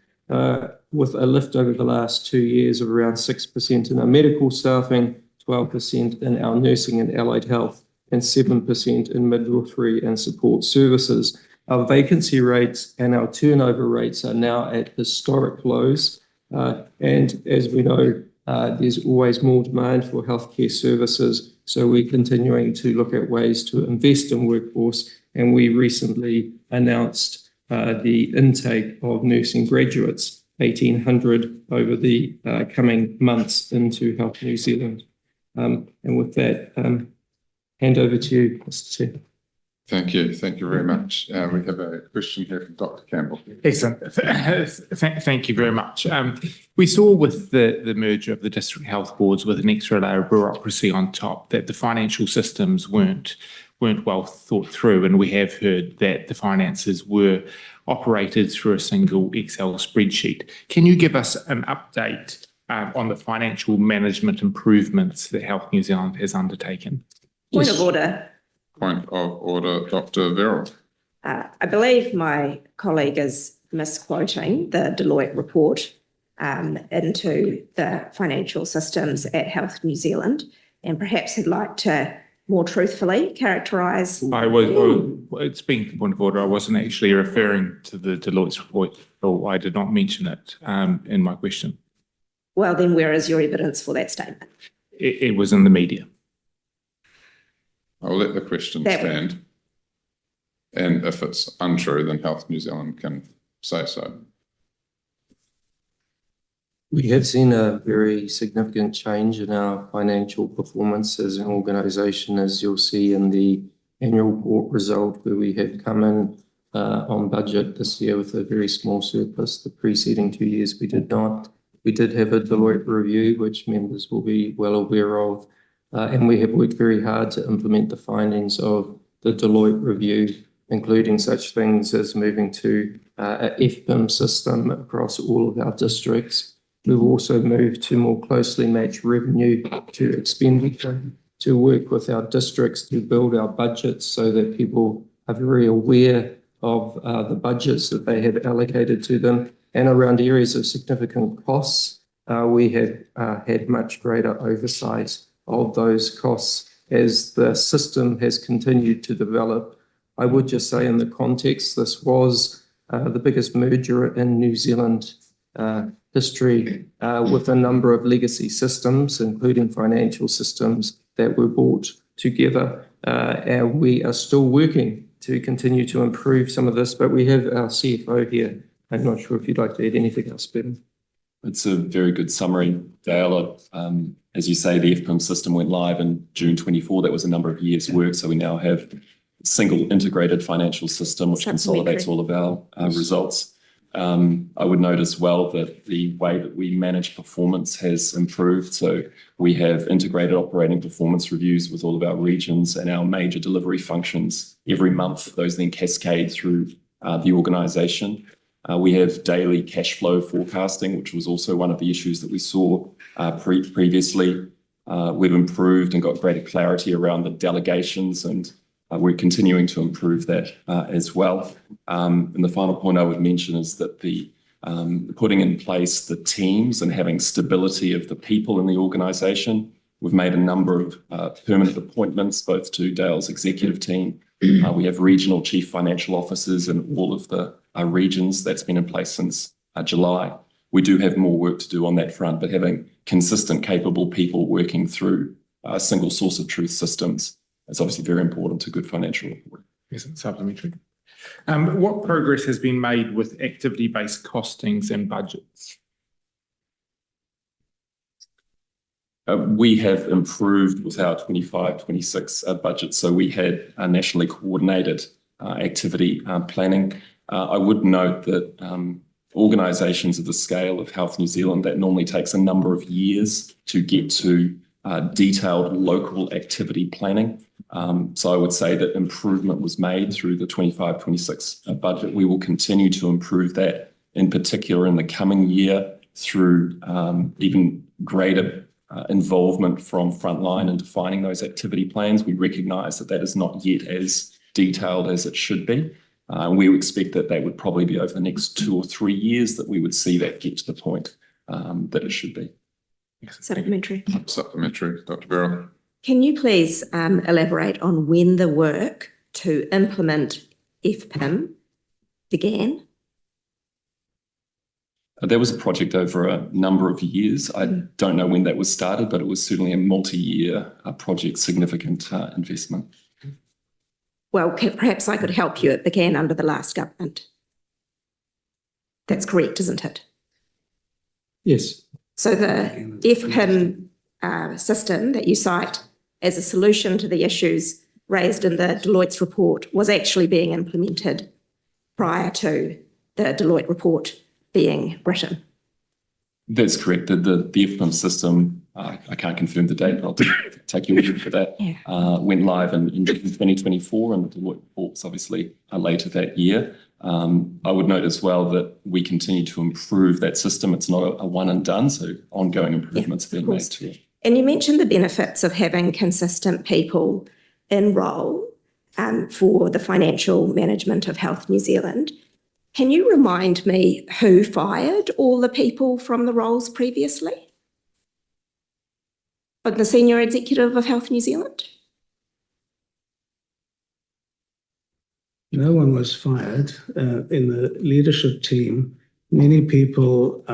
with a lift over the last 2 years of around 6% in our medical staffing, 12% in our nursing and allied health, and 7% in midwifery and support services. Our vacancy rates and our turnover rates are now at historic lows. And as we know, there's always more demand for healthcare services. So we're continuing to look at ways to invest in workforce. And we recently announced the intake of nursing graduates, 1,800 over the coming months into Health New Zealand. And with that, hand over to you, Mr. Chair. Thank you. Thank you very much. We have a question here from Dr. Campbell. Excellent. Thank you very much. We saw with the merger of the district health boards with an extra layer of bureaucracy on top that the financial systems weren't well thought through, and we have heard that the finances were operated through a single Excel spreadsheet. Can you give us an update on the financial management improvements that Health New Zealand has undertaken? Point of order. Point of order, Dr. Verrill. I believe my colleague is misquoting the Deloitte report into the financial systems at Health New Zealand, and perhaps he'd like to more truthfully characterise. Speaking of point of order, I wasn't actually referring to the Deloitte's report, or I did not mention it in my question. Well, then where is your evidence for that statement? It was in the media. I'll let the question stand. And if it's untrue, then Health New Zealand can say so. We have seen a very significant change in our financial performance as an organisation, as you'll see in the annual report result, where we have come in on budget this year with a very small surplus. The preceding 2 years we did not. We did have a Deloitte review, which members will be well aware of. And we have worked very hard to implement the findings of the Deloitte review, including such things as moving to a FPIM system across all of our districts. We've also moved to more closely match revenue to expenditure, to work with our districts to build our budgets so that people are very aware of the budgets that they have allocated to them. And around areas of significant costs, we have had much greater oversight of those costs as the system has continued to develop. I would just say in the context, this was the biggest merger in New Zealand history with a number of legacy systems, including financial systems that were brought together. And we are still working to continue to improve some of this, but we have our CFO here. I'm not sure if you'd like to add anything else, Ben. It's a very good summary, Dale. As you say, the FPIM system went live in June 24. That was a number of years' work. So we now have single integrated financial system which consolidates all of our results. I would note as well that the way that we manage performance has improved. So we have integrated operating performance reviews with all of our regions and our major delivery functions every month. Those then cascade through the organisation. We have daily cash flow forecasting, which was also one of the issues that we saw previously. We've improved and got greater clarity around the delegations, and we're continuing to improve that as well. And the final point I would mention is that the putting in place the teams and having stability of the people in the organisation. We've made a number of permanent appointments, both to Dale's executive team. We have regional chief financial officers in all of the regions. That's been in place since July. We do have more work to do on that front, but having consistent, capable people working through a single source of truth systems is obviously very important to good financial reporting. Yes, it's supplementary. What progress has been made with activity-based costings and budgets? We have improved with our 25-26 budget. So we had a nationally coordinated activity planning. I would note that organisations of the scale of Health New Zealand, that normally takes a number of years to get to detailed local activity planning. So I would say that improvement was made through the 25-26 budget. We will continue to improve that, in particular in the coming year, through even greater involvement from frontline in defining those activity plans. We recognise that that is not yet as detailed as it should be. We expect that that would probably be over the next 2 or 3 years that we would see that get to the point that it should be. Supplementary. Supplementary, Dr. Barrow. Can you please elaborate on when the work to implement FPIM began? There was a project over a number of years. I don't know when that was started, but it was certainly a multi-year project, significant investment. Well, perhaps I could help you. It began under the last government. That's correct, isn't it? Yes. So the FPIM system that you cite as a solution to the issues raised in the Deloitte's report was actually being implemented prior to the Deloitte report being written. That's correct. The FPIM system, I can't confirm the date, but I'll take your word for that, went live in 2024, and the Deloitte report was obviously later that year. I would note as well that we continue to improve that system. It's not a one and done, so ongoing improvements are being made to it. And you mentioned the benefits of having consistent people in role for the financial management of Health New Zealand. Can you remind me who fired all the people from the roles previously? Of the senior executive of Health New Zealand? No one was fired. In the leadership team, many people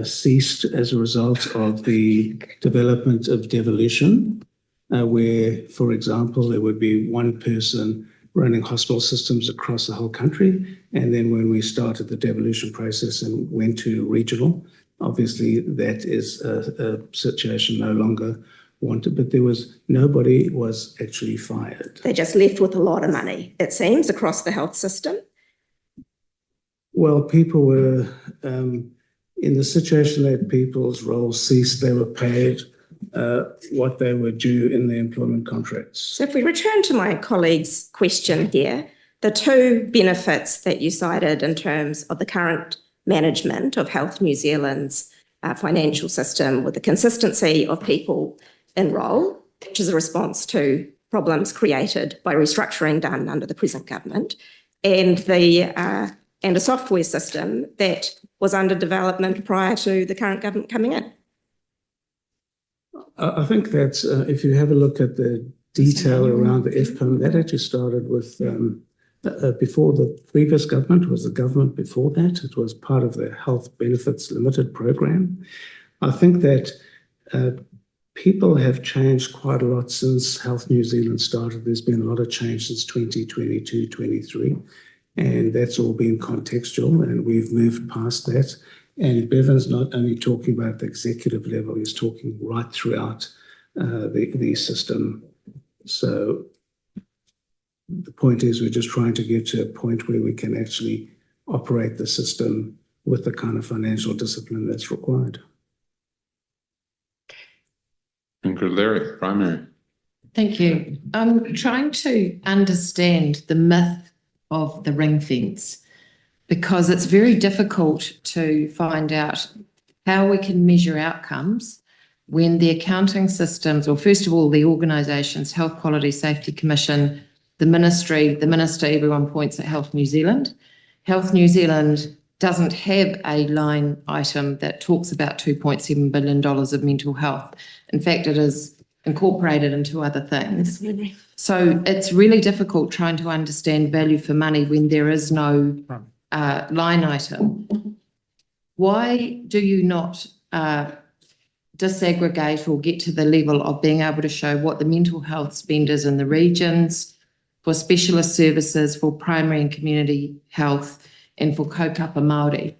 ceased as a result of the development of devolution, where, for example, there would be one person running hospital systems across the whole country. And then when we started the devolution process and went to regional, obviously that is a situation no longer wanted, but nobody was actually fired. They just left with a lot of money, it seems, across the health system. Well, people were in the situation that people's roles ceased, they were paid what they were due in the employment contracts. So if we return to my colleague's question here, the two benefits that you cited in terms of the current management of Health New Zealand's financial system with the consistency of people in role, which is a response to problems created by restructuring done under the present government, and a software system that was under development prior to the current government coming in. I think that's, if you have a look at the detail around the FPIM, that actually started with, before the previous government, was the government before that. It was part of the Health Benefits Limited program. I think that people have changed quite a lot since Health New Zealand started. There's been a lot of change since 2022, 23, and that's all been contextual, and we've moved past that. And Bevan's not only talking about the executive level, he's talking right throughout the system. So The point is, we're just trying to get to a point where we can actually operate the system with the kind of financial discipline that's required. Ingrid Leary, primary. Thank you. I'm trying to understand the myth of the ring fence because it's very difficult to find out how we can measure outcomes when the accounting systems, or first of all, the organisations, Health Quality Safety Commission, the minister, everyone points at Health New Zealand. Health New Zealand doesn't have a line item that talks about $2.7 billion of mental health. In fact, it is incorporated into other things. So it's really difficult trying to understand value for money when there is no line item. Why do you not disaggregate or get to the level of being able to show what the mental health spend is in the regions, for specialist services, for primary and community health, and for kaupapa Māori?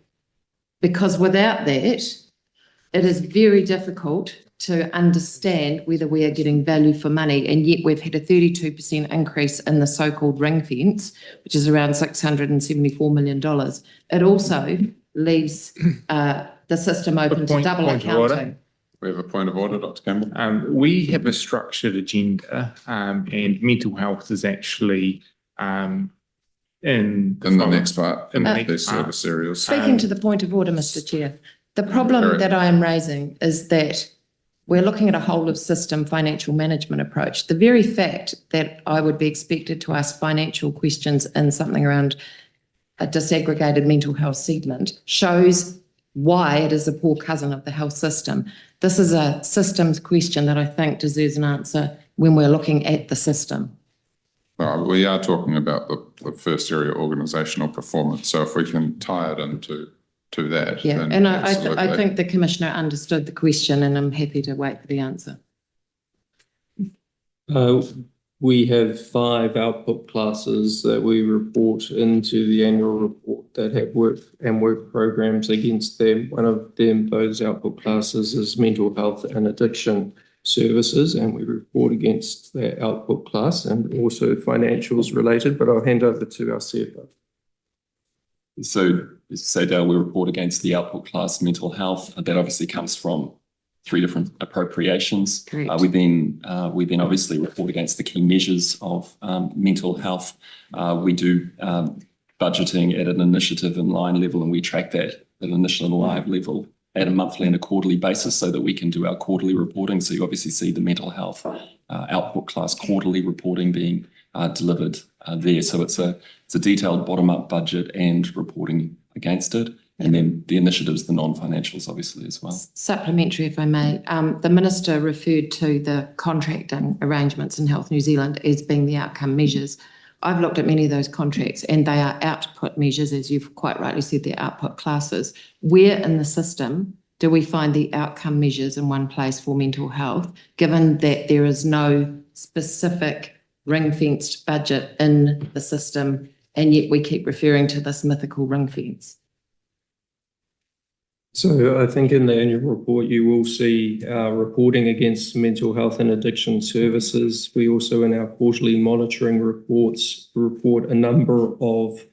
Because without that, it is very difficult to understand whether we are getting value for money, and yet we've had a 32% increase in the so-called ring fence, which is around $674 million. It also leaves the system open to double Point of order. accounting. We have a point of order, Dr. Campbell. We have a structured agenda, and mental health is actually in In the next part, in the these next part. service areas. Speaking to the point of order, Mr. Chair, the problem that I am raising is that we're looking at a whole of system financial management approach. The very fact that I would be expected to ask financial questions in something around a disaggregated mental health segment shows why it is a poor cousin of the health system. This is a systems question that I think deserves an answer when we're looking at the system. Well, we are talking about the first area organisational performance. So if we can tie it into that. Yeah, then and I absolutely. think the Commissioner understood the question, and I'm happy to wait for the answer. We have 5 output classes that we report into the annual report that have work programs against them. One of them, those output classes, is mental health and addiction services, and we report against that output class, and also financials related, but I'll hand over to our CFO. So, Dale, we report against the output class mental health. That obviously comes from 3 different appropriations. Correct. We then obviously report against the key measures of mental health. We do budgeting at an initiative and line level, and we track that at an initiative and live level at a monthly and a quarterly basis so that we can do our quarterly reporting. So you obviously see the mental health output class quarterly reporting being delivered there. So it's a detailed bottom-up budget and reporting against it. And then the initiatives, the non-financials, obviously, as well. Supplementary, if I may. The Minister referred to the contracting arrangements in Health New Zealand as being the outcome measures. I've looked at many of those contracts, and they are output measures, as you've quite rightly said, they're output classes. Where in the system do we find the outcome measures in one place for mental health, given that there is no specific ring-fenced budget in the system, and yet we keep referring to this mythical ring fence? So I think in the annual report, you will see reporting against mental health and addiction services. We also, in our quarterly monitoring reports, report a number of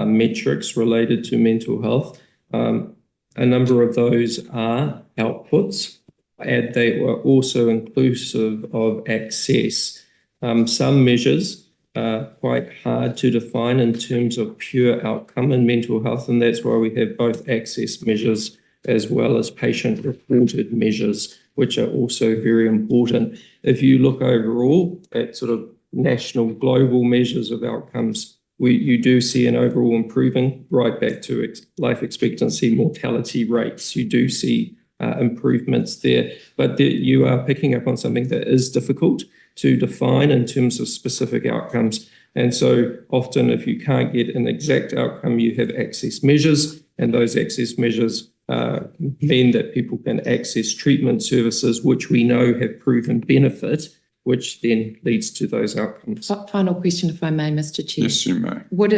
metrics related to mental health. A number of those are outputs, and they were also inclusive of access. Some measures are quite hard to define in terms of pure outcome in mental health, and that's why we have both access measures as well as patient-reported measures, which are also very important. If you look overall at sort of national global measures of outcomes, you do see an overall improving right back to life expectancy, mortality rates. You do see improvements there, but you are picking up on something that is difficult to define in terms of specific outcomes. And so often if you can't get an exact outcome, you have access measures, and those access measures mean that people can access treatment services, which we know have proven benefit, which then leads to those outcomes. Final question, if I may, Mr. Chair. Yes, you may. Would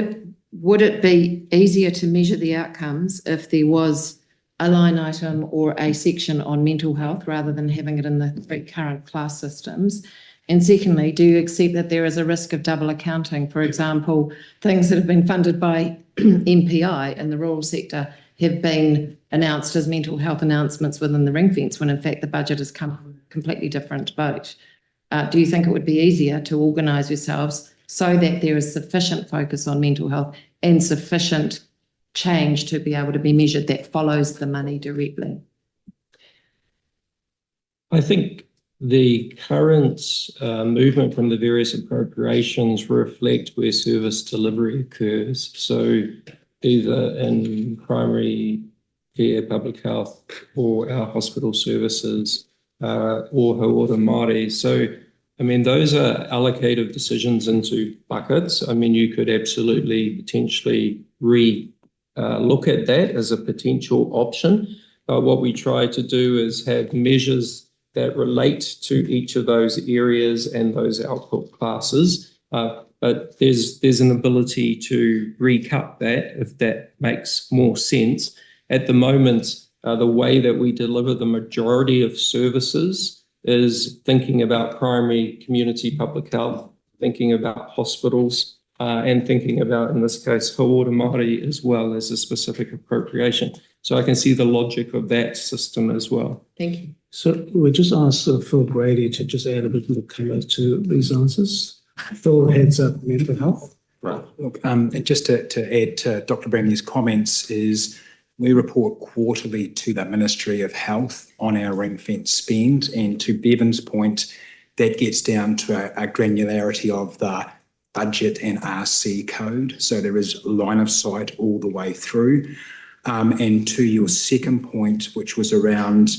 it be easier to measure the outcomes if there was a line item or a section on mental health rather than having it in the 3 current class systems? And secondly, do you accept that there is a risk of double accounting? For example, things that have been funded by MPI in the rural sector have been announced as mental health announcements within the ring fence, when in fact the budget has come from a completely different boat. Do you think it would be easier to organise yourselves so that there is sufficient focus on mental health and sufficient change to be able to be measured that follows the money directly? I think the current movement from the various appropriations reflect where service delivery occurs. So either in primary care, public health, or our hospital services, or Hau Ora Māori. So, I mean, those are allocative decisions into buckets. I mean, you could absolutely potentially look at that as a potential option. What we try to do is have measures that relate to each of those areas and those output classes. But there's an ability to recut that if that makes more sense. At the moment, the way that we deliver the majority of services is thinking about primary community public health, thinking about hospitals, and thinking about, in this case, Hau Ora Māori as well as a specific appropriation. So I can see the logic of that system as well. Thank you. So we just asked Phil Brady to just add a bit more colour to these answers. Phil heads up mental health. Right. Look, and just to add to Dr. Bramley's comments is we report quarterly to the Ministry of Health on our ring-fence spend, and to Bevan's point, that gets down to a granularity of the budget and RC code. So there is line of sight all the way through. And to your second point, which was around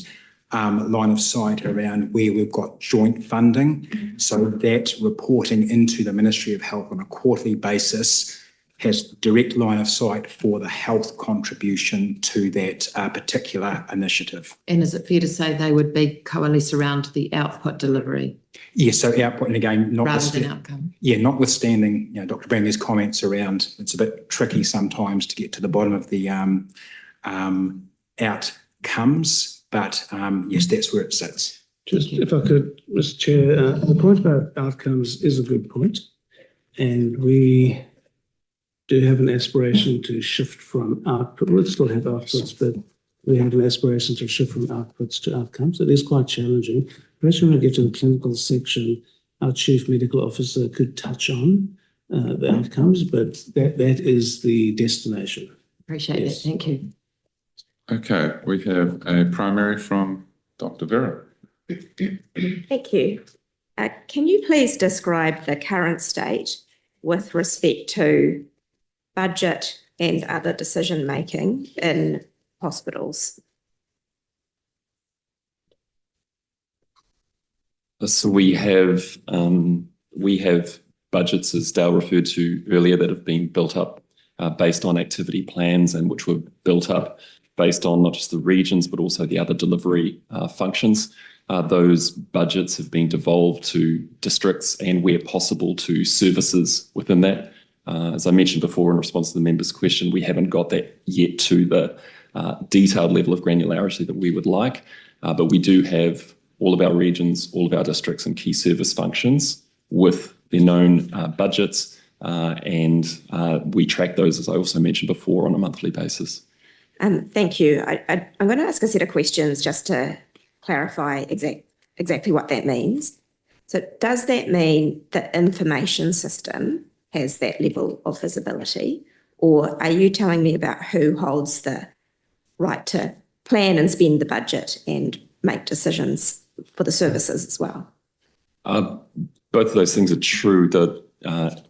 line of sight around where we've got joint funding. So that reporting into the Ministry of Health on a quarterly basis has direct line of sight for the health contribution to that particular initiative. And is it fair to say they would be coalesce around the output delivery? Yes, so output, and again, rather than outcome. Yeah, notwithstanding, Dr. Bramley's comments around, it's a bit tricky sometimes to get to the bottom of the outcomes, but yes, that's where it sits. Just if I could, Mr. Chair, the point about outcomes is a good point, and we do have an aspiration to shift from output. We'll still have outputs, but we have an aspiration to shift from outputs to outcomes. It is quite challenging. Perhaps when we get to the clinical section, our Chief Medical Officer could touch on the outcomes, but that is the destination. Appreciate that. Thank you. Okay, we have a primary from Dr. Vera. Thank you. Can you please describe the current state with respect to budget and other decision-making in hospitals? So we have budgets, as Dale referred to earlier, that have been built up based on activity plans, and which were built up based on not just the regions, but also the other delivery functions. Those budgets have been devolved to districts and, where possible, to services within that. As I mentioned before in response to the member's question, we haven't got that yet to the detailed level of granularity that we would like, but we do have all of our regions, all of our districts and key service functions with their known budgets, and we track those, as I also mentioned before, on a monthly basis. Thank you. I'm going to ask a set of questions just to clarify exactly what that means. So does that mean the information system has that level of visibility, or are you telling me about who holds the right to plan and spend the budget and make decisions for the services as well? Both of those things are true.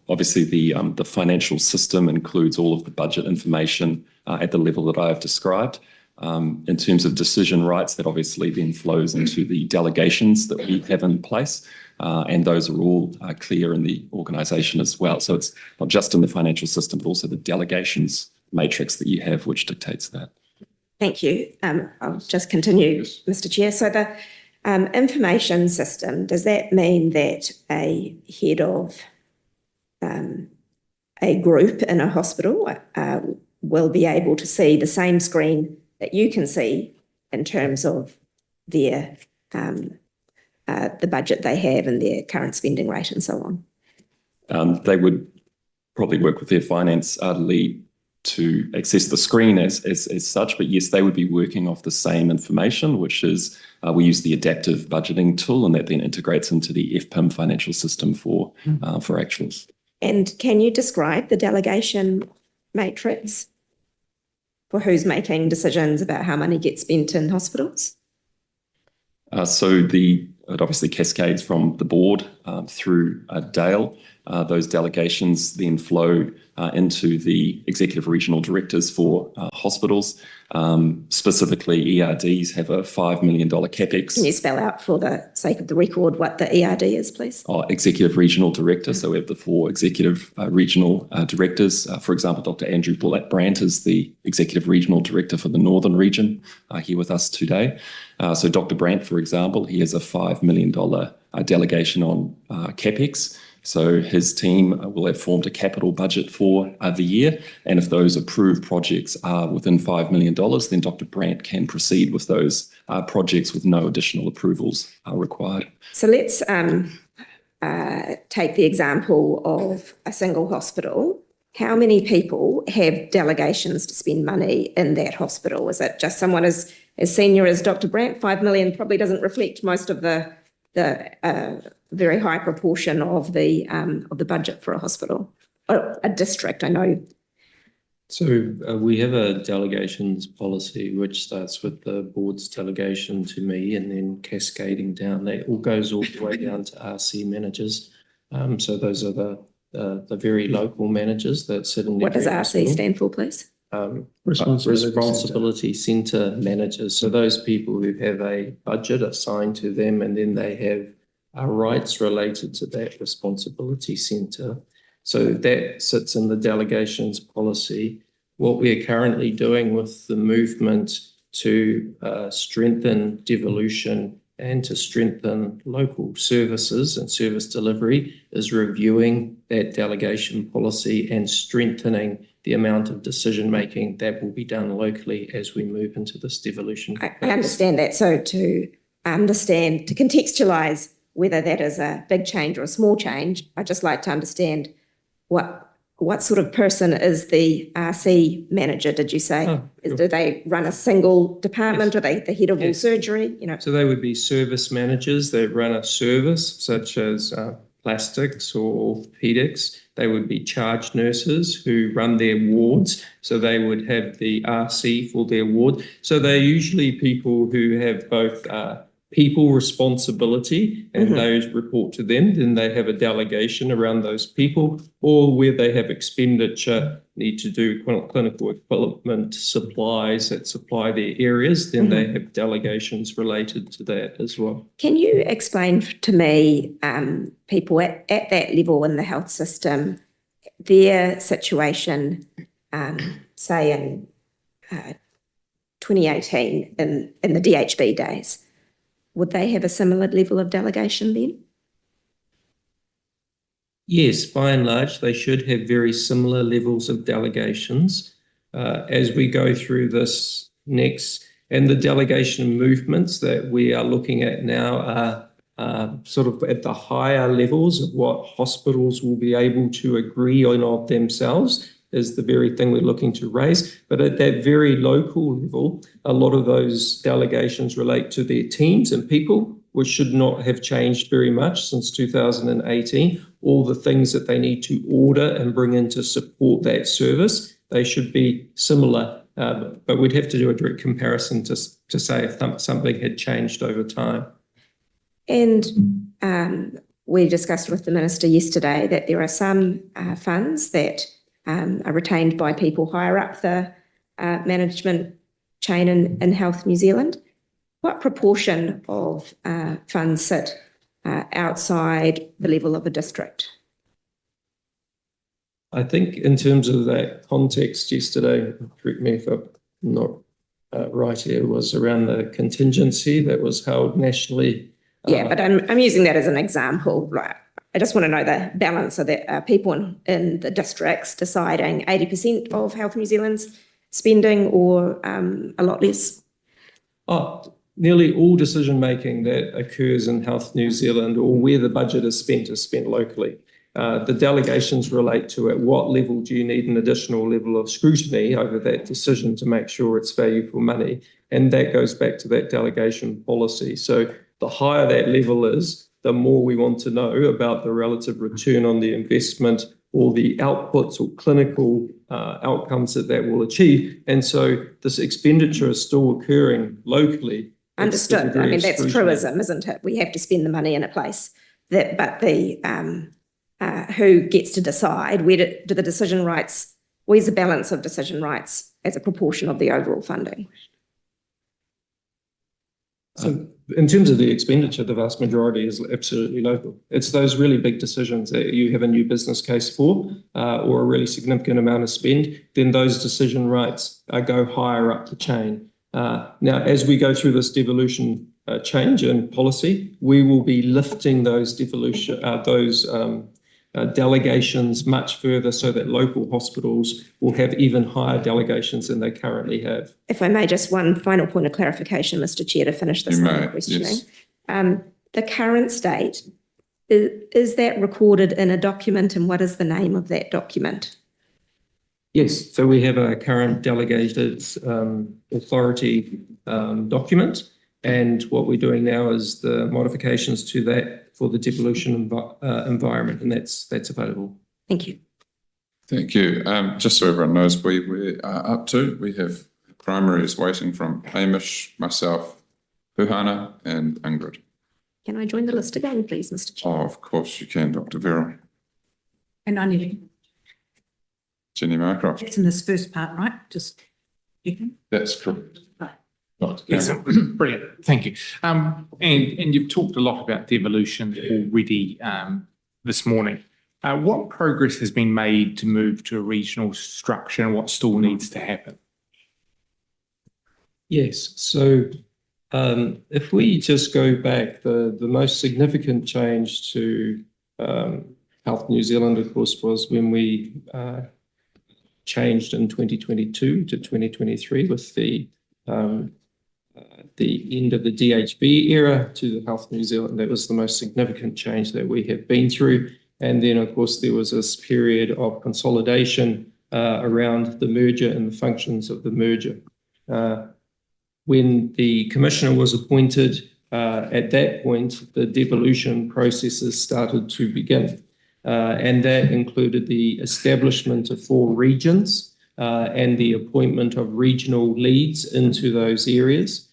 Obviously, the financial system includes all of the budget information at the level that I have described. In terms of decision rights, that obviously then flows into the delegations that we have in place, and those are all clear in the organisation as well. So it's not just in the financial system, but also the delegations matrix that you have, which dictates that. Thank you. I'll just continue, Mr. Chair. So the information system, does that mean that a head of a group in a hospital will be able to see the same screen that you can see in terms of their the budget they have and their current spending rate and so on? They would probably work with their finance lead to access the screen as such, but yes, they would be working off the same information, which is we use the adaptive budgeting tool, and that then integrates into the FPIM financial system for actuals. And can you describe the delegation matrix for who's making decisions about how money gets spent in hospitals? So it obviously cascades from the board through Dale. Those delegations then flow into the executive regional directors for hospitals. Specifically, ERDs have a $5 million capex. Can you spell out for the sake of the record what the ERD is, please? Executive regional director. So we have the 4 executive regional directors. For example, Dr. Andrew Brandt is the executive regional director for the Northern region here with us today. So Dr. Brandt, for example, he has a $5 million delegation on capex. So his team will have formed a capital budget for the year. And if those approved projects are within $5 million, then Dr. Brandt can proceed with those projects with no additional approvals required. So let's take the example of a single hospital. How many people have delegations to spend money in that hospital? Is it just someone as senior as Dr. Brandt? 5 million probably doesn't reflect most of the very high proportion of the budget for a hospital or a district. I know. So we have a delegations policy which starts with the board's delegation to me and then cascading down. That all goes all the way down to RC managers. So those are the very local managers that sit in. What does RC stand for, please? Responsibility Centre managers. So those people who have a budget assigned to them and then they have rights related to that responsibility centre. So that sits in the delegations policy. What we are currently doing with the movement to strengthen devolution and to strengthen local services and service delivery is reviewing that delegation policy and strengthening the amount of decision making that will be done locally as we move into this devolution. I understand that. So to contextualise whether that is a big change or a small change, I'd just like to understand what sort of person is the RC manager, did you say? Sure. Do they run a single department? Yes. Are they the head of all surgery? So they would be service managers. They run a service such as plastics or orthopedics. They would be charge nurses who run their wards. So they would have the RC for their ward. So they're usually people who have both people responsibility and those report to them. Then they have a delegation around those people, or where they have expenditure, need to do clinical equipment supplies that supply their areas, then they have delegations related to that as well. Can you explain to me, people at that level in the health system, their situation, say in 2018 in the DHB days? Would they have a similar level of delegation then? Yes, by and large, they should have very similar levels of delegations. As we go through this next, and the delegation movements that we are looking at now are sort of at the higher levels of what hospitals will be able to agree on of themselves, is the very thing we're looking to raise. But at that very local level, a lot of those delegations relate to their teams and people, which should not have changed very much since 2018. All the things that they need to order and bring in to support that service, they should be similar. But we'd have to do a direct comparison to say if something had changed over time. And we discussed with the Minister yesterday that there are some funds that are retained by people higher up the management chain in Health New Zealand. What proportion of funds sit outside the level of a district? I think in terms of that context yesterday, correct me if I'm not right here, was around the contingency that was held nationally. Yeah, but I'm using that as an example. Right. I just want to know the balance of that people in the districts deciding 80% of Health New Zealand's spending or a lot less. nearly all decision-making that occurs in Health New Zealand or where the budget is spent locally. The delegations relate to at what level do you need an additional level of scrutiny over that decision to make sure it's value for money. And that goes back to that delegation policy. So the higher that level is, the more we want to know about the relative return on the investment or the outputs or clinical outcomes that will achieve. And so this expenditure is still occurring locally. Understood. I mean, that's truism, isn't it? We have to spend the money in a place that, but the who gets to decide where do the decision rights, where's the balance of decision rights as a proportion of the overall funding? So in terms of the expenditure, the vast majority is absolutely local. It's those really big decisions that you have a new business case for or a really significant amount of spend, then those decision rights go higher up the chain. Now, as we go through this devolution change in policy, we will be lifting those delegations much further so that local hospitals will have even higher delegations than they currently have. If I may, just one final point of clarification, Mr. Chair, to finish this line of questioning. Yes. The current state, is that recorded in a document, and what is the name of that document? Yes, so we have a current delegated authority document, and what we're doing now is the modifications to that for the devolution environment, and that's available. Thank you. Thank you. Just so everyone knows where we are up to, we have primaries waiting from Hamish, myself, Puhana and Ingrid. Can I join the list again, please, Mr. Chair? Oh, of course you can, Dr. Verrill. And only, Jenny Marcroft. that's in this first part, right? Just, you can? That's correct. Right. Dr. Yes, Campbell. brilliant. Thank you. And you've talked a lot about devolution already this morning. What progress has been made to move to a regional structure, and what still needs to happen? Yes, so if we just go back, the most significant change to Health New Zealand, of course, was when we changed in 2022 to 2023 with the end of the DHB era to the Health New Zealand. That was the most significant change that we have been through. And then, of course, there was this period of consolidation around the merger and the functions of the merger. When the commissioner was appointed, at that point, the devolution processes started to begin. And that included the establishment of 4 regions and the appointment of regional leads into those areas.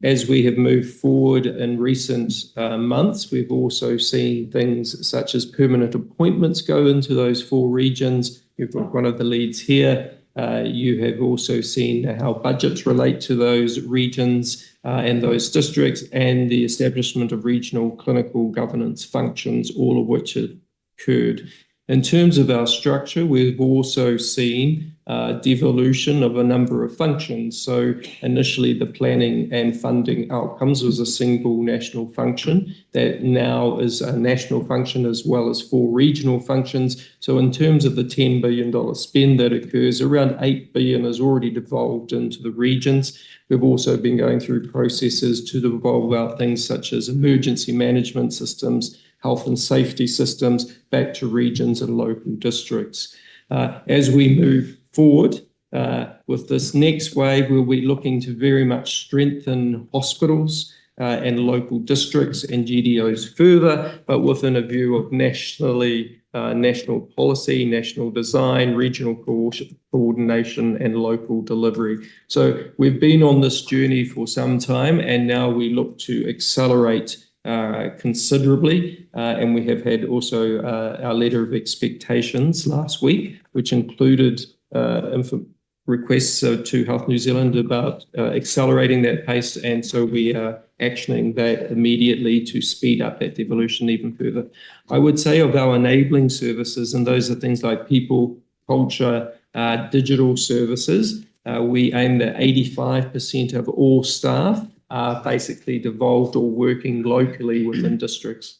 As we have moved forward in recent months, we've also seen things such as permanent appointments go into those 4 regions. You've got one of the leads here. You have also seen how budgets relate to those regions and those districts, and the establishment of regional clinical governance functions, all of which have occurred. In terms of our structure, we've also seen devolution of a number of functions. So initially the planning and funding outcomes was a single national function that now is a national function as well as 4 regional functions. So in terms of the $10 billion spend that occurs, around $8 billion is already devolved into the regions. We've also been going through processes to devolve out things such as emergency management systems, health and safety systems back to regions and local districts. As we move forward with this next wave, we'll be looking to very much strengthen hospitals and local districts and GDOs further, but within a view of national policy, national design, regional coordination and local delivery. So we've been on this journey for some time, and now we look to accelerate considerably, and we have had also our letter of expectations last week, which included requests to Health New Zealand about accelerating that pace, and so we are actioning that immediately to speed up that devolution even further. I would say of our enabling services, and those are things like people, culture, digital services, we aim that 85% of all staff are basically devolved or working locally within districts.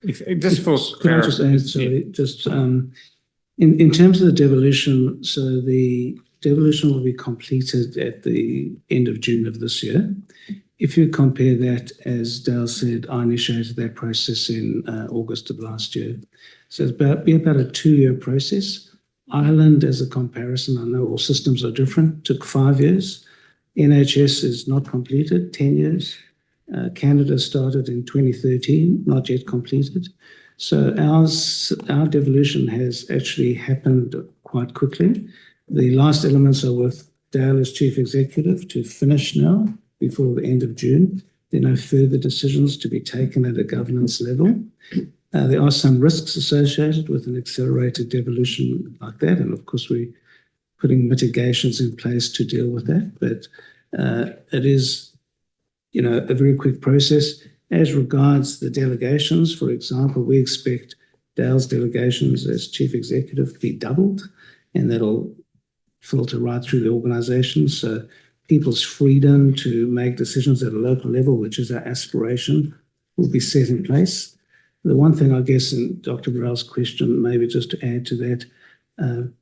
Just for Could I just add, sorry, just in terms of the devolution, so the devolution will be completed at the end of June of this year. if you compare that, as Dale said, I initiated that process in August of last year. So it's about a 2-year process. Ireland, as a comparison, I know all systems are different, took 5 years. NHS is not completed, 10 years. Canada started in 2013, not yet completed. So our devolution has actually happened quite quickly. The last elements are with Dale as Chief Executive to finish now before the end of June. There are no further decisions to be taken at a governance level. There are some risks associated with an accelerated devolution like that. And of course, we're putting mitigations in place to deal with that. But it is, a very quick process. As regards the delegations, for example, we expect Dale's delegations as Chief Executive to be doubled, and that'll filter right through the organisation. So people's freedom to make decisions at a local level, which is our aspiration, will be set in place. The one thing, I guess, in Dr. Burrell's question, maybe just to add to that,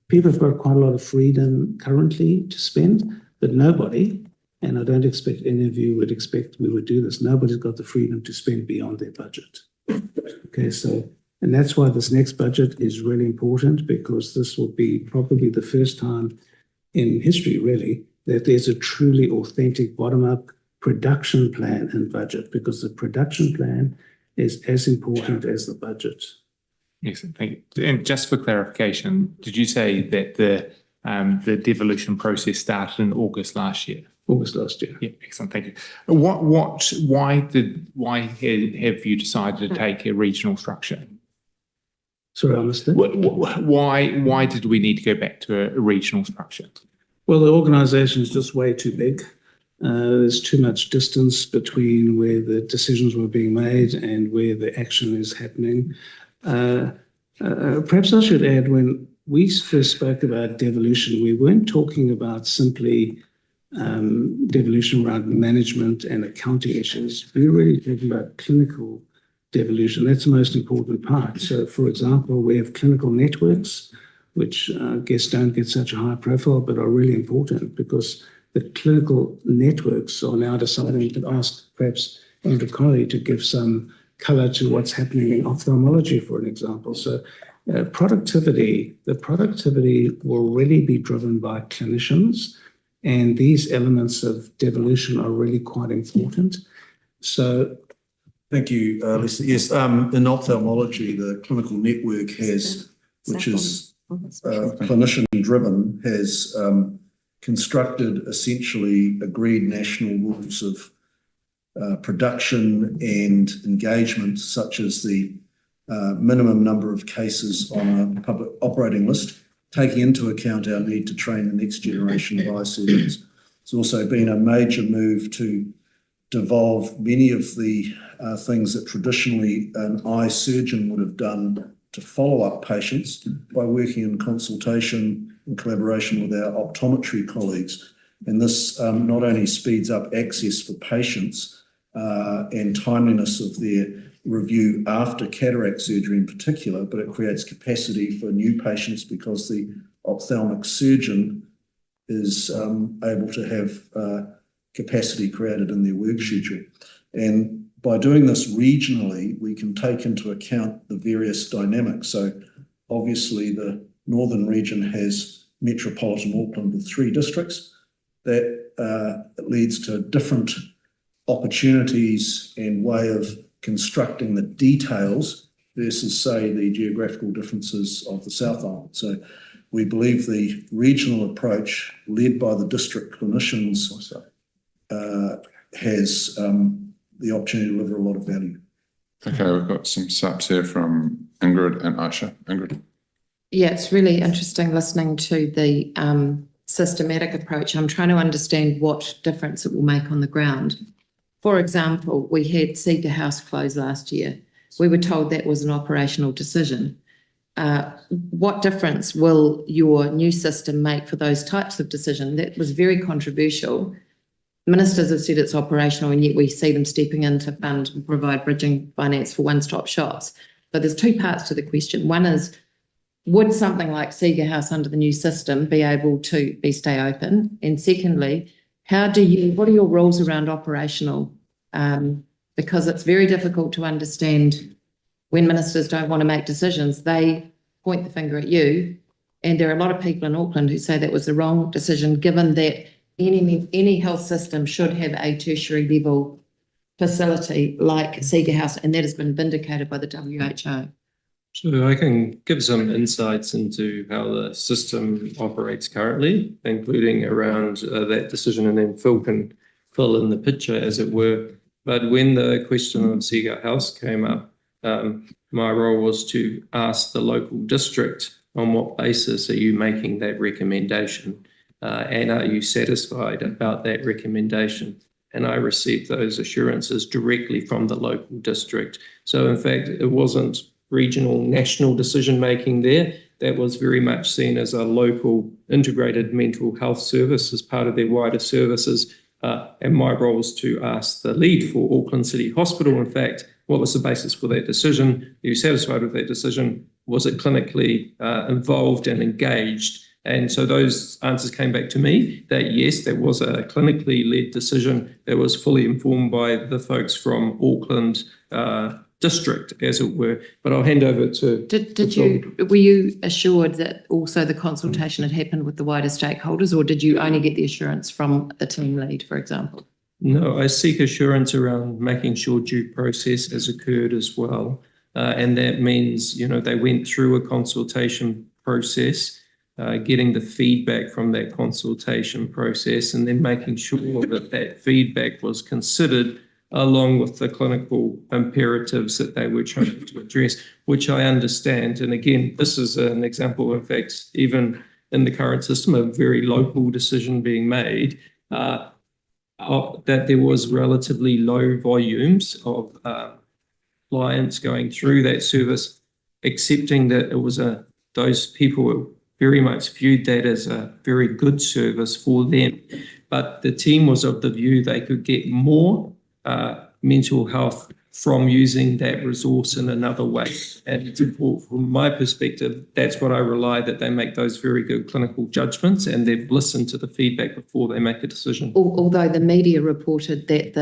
people have got quite a lot of freedom currently to spend, but nobody, and I don't expect any of you would expect we would do this, nobody's got the freedom to spend beyond their budget. Okay, so, and that's why this next budget is really important, because this will be probably the first time in history, really, that there's a truly authentic bottom-up production plan and budget, because the production plan is as important as the budget. Excellent, thank you. And just for clarification, did you say that the devolution process started in August last year? August last year. Yeah, excellent, thank you. Why have you decided to take a regional structure? Sorry, I missed that. Why did we need to go back to a regional structure? Well, the organisation is just way too big. There's too much distance between where the decisions were being made and where the action is happening. Perhaps I should add, when we first spoke about devolution, we weren't talking about simply devolution around management and accounting issues. We were really talking about clinical devolution. That's the most important part. So, for example, we have clinical networks, which I guess don't get such a high profile, but are really important, because the clinical networks are now deciding to ask perhaps Andrew Connolly to give some colour to what's happening in ophthalmology, for an example. So the productivity will really be driven by clinicians, and these elements of devolution are really quite important. So thank you, Lisa. Yes, in ophthalmology, the clinical network has, which is clinician driven, has constructed essentially agreed national rules of production and engagement, such as the minimum number of cases on a public operating list, taking into account our need to train the next generation of eye surgeons. It's also been a major move to devolve many of the things that traditionally an eye surgeon would have done to follow up patients by working in consultation and collaboration with our optometry colleagues. And this not only speeds up access for patients and timeliness of their review after cataract surgery in particular, but it creates capacity for new patients, because the ophthalmic surgeon is able to have capacity created in their work schedule. And by doing this regionally, we can take into account the various dynamics. So obviously the Northern region has Metropolitan Auckland with 3 districts. That leads to different opportunities and way of constructing the details versus, say, the geographical differences of the South Island. So we believe the regional approach led by the district clinicians has the opportunity to deliver a lot of value. Okay, we've got some subs here from Ingrid and Aisha. Ingrid. Yeah, it's really interesting listening to the systematic approach. I'm trying to understand what difference it will make on the ground. For example, we had Seeker House close last year. We were told that was an operational decision. What difference will your new system make for those types of decisions? That was very controversial. Ministers have said it's operational, and yet we see them stepping in to fund and provide bridging finance for one-stop shops. But there's 2 parts to the question. One is, would something like Seeker House under the new system be able to stay open? And secondly, what are your rules around operational? Because it's very difficult to understand when ministers don't want to make decisions, they point the finger at you. And there are a lot of people in Auckland who say that was the wrong decision, given that any health system should have a tertiary level facility like Seeger House, and that has been vindicated by the WHO. So I can give some insights into how the system operates currently, including around that decision, and then Phil can fill in the picture, as it were. But when the question of Seeger House came up, my role was to ask the local district, on what basis are you making that recommendation? And are you satisfied about that recommendation? And I received those assurances directly from the local district. So in fact, it wasn't regional, national decision-making there. That was very much seen as a local integrated mental health service as part of their wider services. And my role was to ask the lead for Auckland City Hospital, in fact, what was the basis for that decision? Are you satisfied with that decision? Was it clinically involved and engaged? And so those answers came back to me that yes, that was a clinically led decision that was fully informed by the folks from Auckland district, as it were. But I'll hand over to Were you assured that also the consultation had happened with the wider stakeholders, or did you only get the assurance from the team lead, for example? No, I seek assurance around making sure due process has occurred as well. And that means, they went through a consultation process, getting the feedback from that consultation process, and then making sure that that feedback was considered along with the clinical imperatives that they were trying to address, which I understand. And again, this is an example, in fact, even in the current system, a very local decision being made, that there was relatively low volumes of clients going through that service, accepting that it was those people were very much viewed that as a very good service for them. But the team was of the view they could get more mental health from using that resource in another way. And it's important from my perspective, that's what I rely, that they make those very good clinical judgments and they've listened to the feedback before they make a decision. Although the media reported that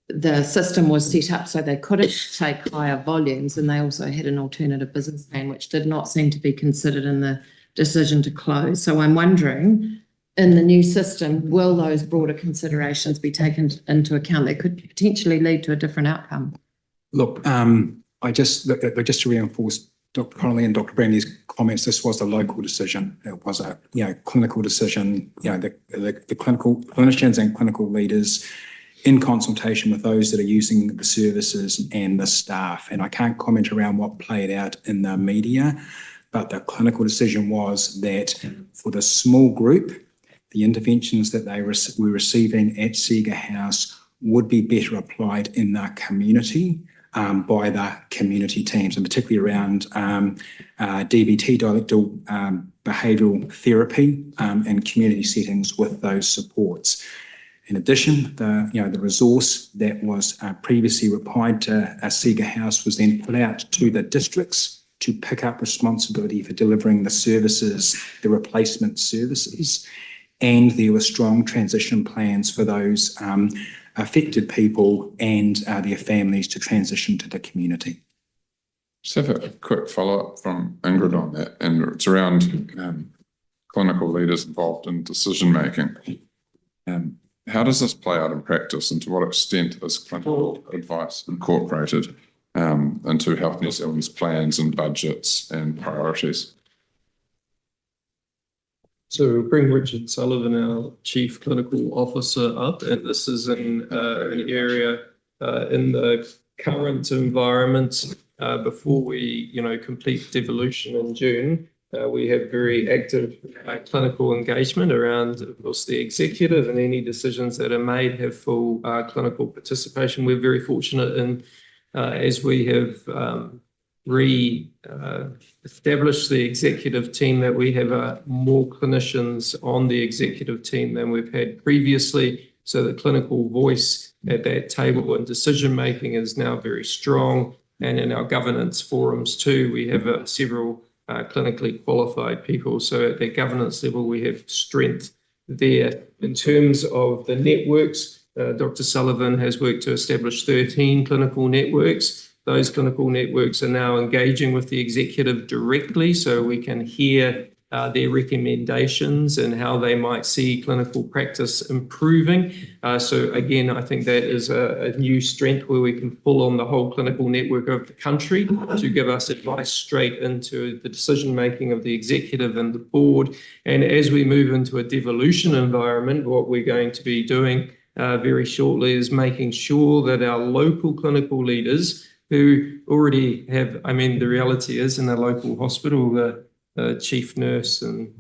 the system was set up so they couldn't take higher volumes, and they also had an alternative business plan, which did not seem to be considered in the decision to close. So I'm wondering, in the new system, will those broader considerations be taken into account that could potentially lead to a different outcome? Look, just to reinforce Dr. Connolly and Dr. Bramley's comments, this was a local decision. It was a clinical decision. The clinical clinicians and clinical leaders in consultation with those that are using the services and the staff. And I can't comment around what played out in the media, but the clinical decision was that for the small group, the interventions that they were receiving at Seeger House would be better applied in their community by the community teams, and particularly around DBT, dialectical behavioural therapy, and community settings with those supports. In addition, the resource that was previously applied to Seeger House was then put out to the districts to pick up responsibility for delivering the services, the replacement services, and there were strong transition plans for those affected people and their families to transition to the community. Just have a quick follow-up from Ingrid on that, and it's around clinical leaders involved in decision-making. How does this play out in practice, and to what extent is clinical advice incorporated into Health New Zealand's plans and budgets and priorities? So we'll bring Richard Sullivan, our Chief Clinical Officer, up, and this is in an area in the current environment before we, complete devolution in June. We have very active clinical engagement around, of course, the executive, and any decisions that are made have full clinical participation. We're very fortunate in, as we have established the executive team, that we have more clinicians on the executive team than we've had previously. So the clinical voice at that table and decision-making is now very strong. And in our governance forums too, we have several clinically qualified people. So at that governance level, we have strength there. In terms of the networks, Dr. Sullivan has worked to establish 13 clinical networks. Those clinical networks are now engaging with the executive directly, so we can hear their recommendations and how they might see clinical practice improving. So again, I think that is a new strength where we can pull on the whole clinical network of the country to give us advice straight into the decision-making of the executive and the board. And as we move into a devolution environment, what we're going to be doing very shortly is making sure that our local clinical leaders who already have, I mean, the reality is in the local hospital, the chief nurse and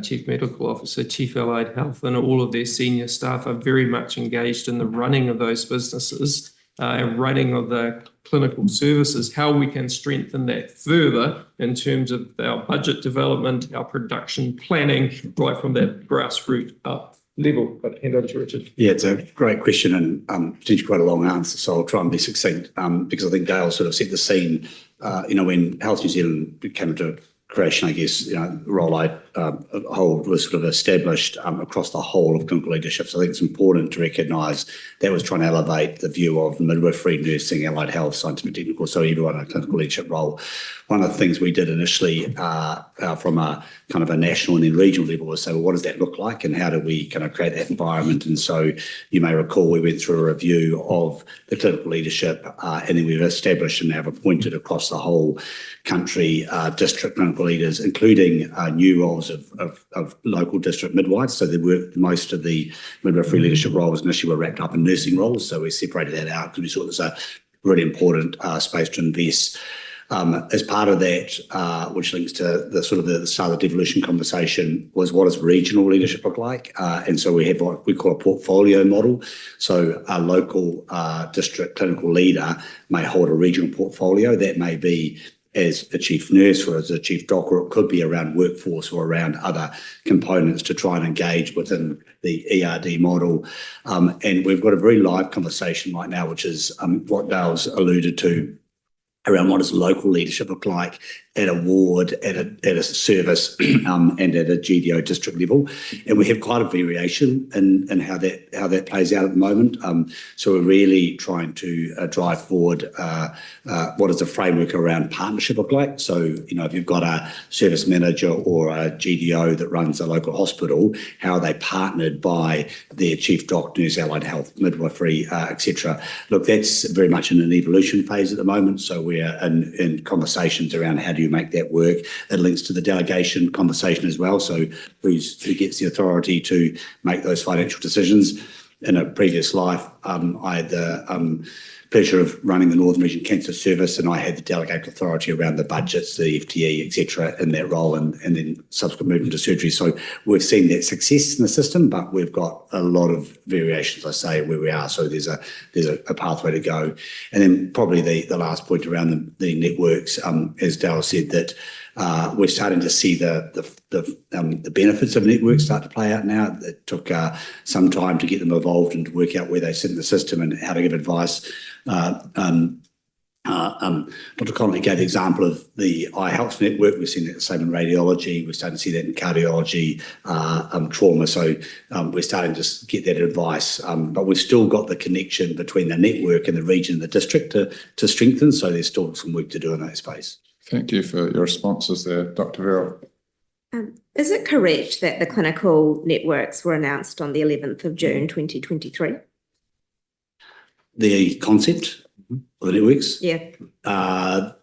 chief medical officer, chief allied health, and all of their senior staff are very much engaged in the running of those businesses and running of the clinical services, how we can strengthen that further in terms of our budget development, our production planning, right from that grassroots up level. But hand over to Richard. Yeah, it's a great question and potentially quite a long answer, so I'll try and be succinct because I think Dale sort of set the scene, when Health New Zealand came into creation, I guess, the role I hold was sort of established across the whole of clinical leadership. So I think it's important to recognise that was trying to elevate the view of midwifery, nursing, allied health, scientific, technical, so everyone in a clinical leadership role. One of the things we did initially from a kind of a national and then regional level was say, well, what does that look like and how do we kind of create that environment? And so you may recall we went through a review of the clinical leadership and then we've established and have appointed across the whole country district clinical leaders, including new roles of local district midwives. So most of the midwifery leadership roles initially were wrapped up in nursing roles. So we separated that out because we saw there's a really important space to invest. As part of that, which links to the sort of the start of the devolution conversation, was what does regional leadership look like? And so we have what we call a portfolio model. So a local district clinical leader may hold a regional portfolio that may be as a chief nurse or as a chief doctor, or it could be around workforce or around other components to try and engage within the ERD model. And we've got a very live conversation right now, which is what Dale's alluded to, around what does local leadership look like at a ward, at a service, and at a GDO district level. And we have quite a variation in how that plays out at the moment. So we're really trying to drive forward what does a framework around partnership look like. So, if you've got a service manager or a GDO that runs a local hospital, how are they partnered by their chief doctor, nurse, allied health, midwifery, etc. Look, that's very much in an evolution phase at the moment. So we're in conversations around how do you make that work. It links to the delegation conversation as well. So who gets the authority to make those financial decisions? In a previous life, I had the pleasure of running the Northern Region Cancer Service, and I had the delegated authority around the budgets, the FTE, etc., in that role, and then subsequent movement to surgery. So we've seen that success in the system, but we've got a lot of variations, I say, where we are. So there's a pathway to go. And then probably the last point around the networks, as Dale said, that we're starting to see the benefits of networks start to play out now. It took some time to get them evolved and to work out where they sit in the system and how to give advice. Dr. Connolly gave the example of the iHealth network. We've seen that the same in radiology. We're starting to see that in cardiology, trauma. So we're starting to get that advice. But we've still got the connection between the network and the region and the district to strengthen. So there's still some work to do in that space. Thank you for your responses there, Dr. Verrill. Is it correct that the clinical networks were announced on the 11th of June 2023? The concept of the networks? Yeah. I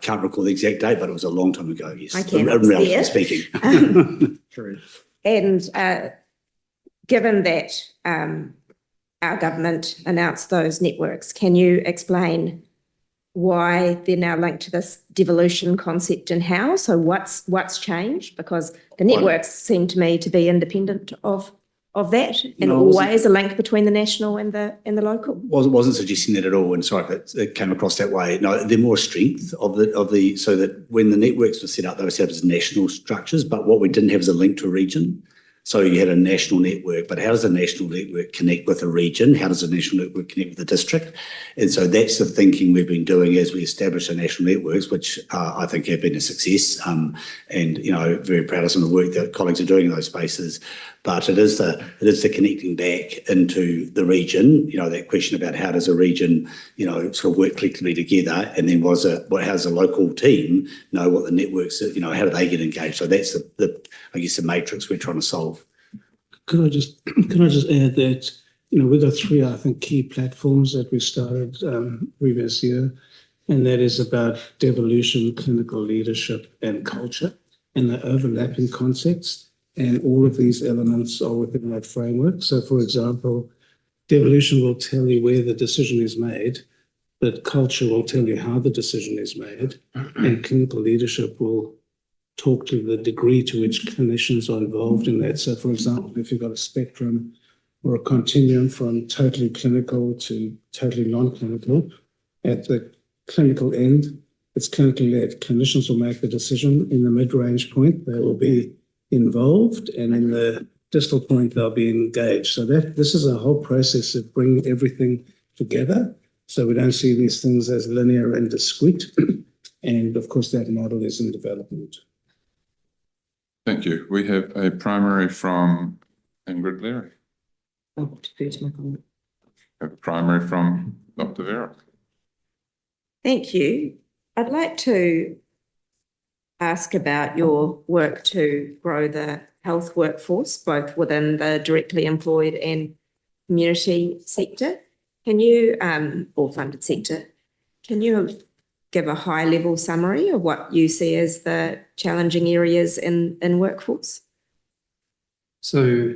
can't recall the exact date, but it was a long time ago, yes. I can. Relatively speaking. True. And given that our government announced those networks, can you explain why they're now linked to this devolution concept and how? So what's changed? Because the networks seem to me to be independent of that, and always a link between the national and the local. Wasn't suggesting that at all, and sorry if it came across that way. No, they're more strength of the so that when the networks were set up, they were set up as national structures, but what we didn't have is a link to a region. So you had a national network, but how does a national network connect with a region? How does a national network connect with a district? And so that's the thinking we've been doing as we establish our national networks, which I think have been a success. And, very proud of some of the work that colleagues are doing in those spaces. But it is the connecting back into the region, that question about how does a region, sort of work collectively together, and then how does a local team know what the networks, how do they get engaged? So that's the matrix we're trying to solve. Could I just add that, we've got three, I think, key platforms that we started previous year, and that is about devolution, clinical leadership, and culture, and the overlapping concepts. And all of these elements are within that framework. So, for example, devolution will tell you where the decision is made, but culture will tell you how the decision is made, and clinical leadership will talk to the degree to which clinicians are involved in that. So, for example, if you've got a spectrum or a continuum from totally clinical to totally non-clinical, at the clinical end, it's clinically led. Clinicians will make the decision. In the mid-range point, they will be involved, and in the distal point, they'll be engaged. So this is a whole process of bringing everything together. So we don't see these things as linear and discrete. And of course, that model is in development. Thank you. We have a primary from Ingrid Leary. Oh, defer to my comment. We have a primary from Dr. Vera. Thank you. I'd like to ask about your work to grow the health workforce, both within the directly employed and community sector. Can you, or funded sector, can you give a high-level summary of what you see as the challenging areas in workforce? So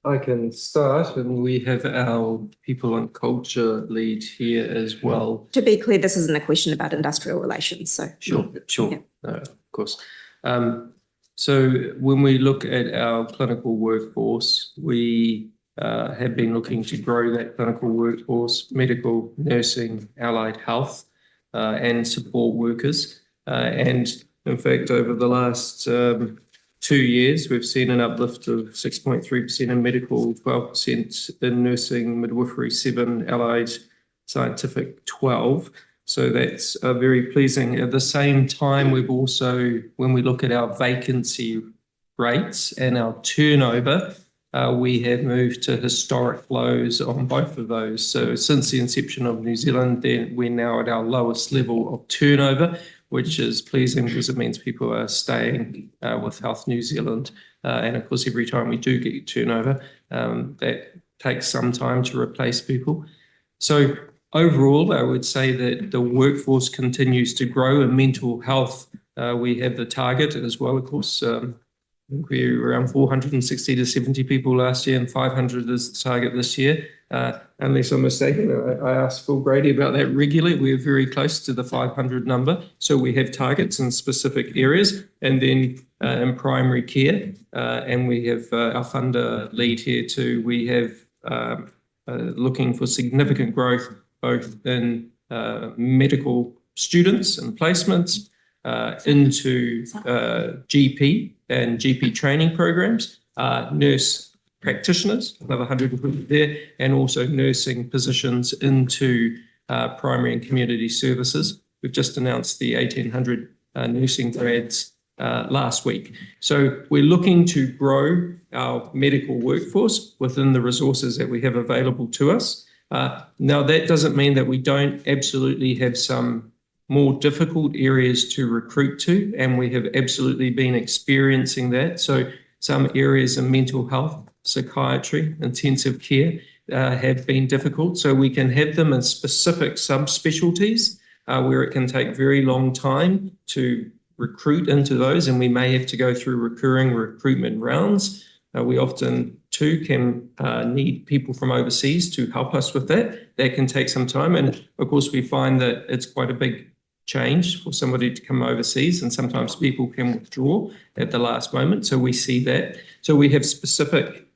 I can start, and we have our people and culture lead here as well. To be clear, this isn't a question about industrial relations, so. Sure. Yeah. Of course. So when we look at our clinical workforce, we have been looking to grow that clinical workforce, medical, nursing, allied health, and support workers. And in fact, over the last 2 years, we've seen an uplift of 6.3% in medical, 12% in nursing, midwifery, 7%, allied scientific, 12%. So that's very pleasing. At the same time, we've also, when we look at our vacancy rates and our turnover, we have moved to historic lows on both of those. So since the inception of New Zealand, we're now at our lowest level of turnover, which is pleasing because it means people are staying with Health New Zealand. And of course, every time we do get turnover, that takes some time to replace people. So overall, I would say that the workforce continues to grow. In mental health, we have the target as well, of course. I think we're around 460 to 70 people last year, and 500 is the target this year. Unless I'm mistaken, I ask Phil Grady about that regularly. We're very close to the 500 number. So we have targets in specific areas, and then in primary care, and we have our funder lead here too. We have looking for significant growth both in medical students and placements into GP and GP training programs, nurse practitioners, another 100 there, and also nursing positions into primary and community services. We've just announced the 1,800 nursing grads last week. So we're looking to grow our medical workforce within the resources that we have available to us. Now, that doesn't mean that we don't absolutely have some more difficult areas to recruit to, and we have absolutely been experiencing that. So some areas in mental health, psychiatry, intensive care have been difficult. So we can have them in specific subspecialties where it can take very long time to recruit into those, and we may have to go through recurring recruitment rounds. We often too can need people from overseas to help us with that. That can take some time, and of course we find that it's quite a big change for somebody to come overseas, and sometimes people can withdraw at the last moment. So we see that. So we have specific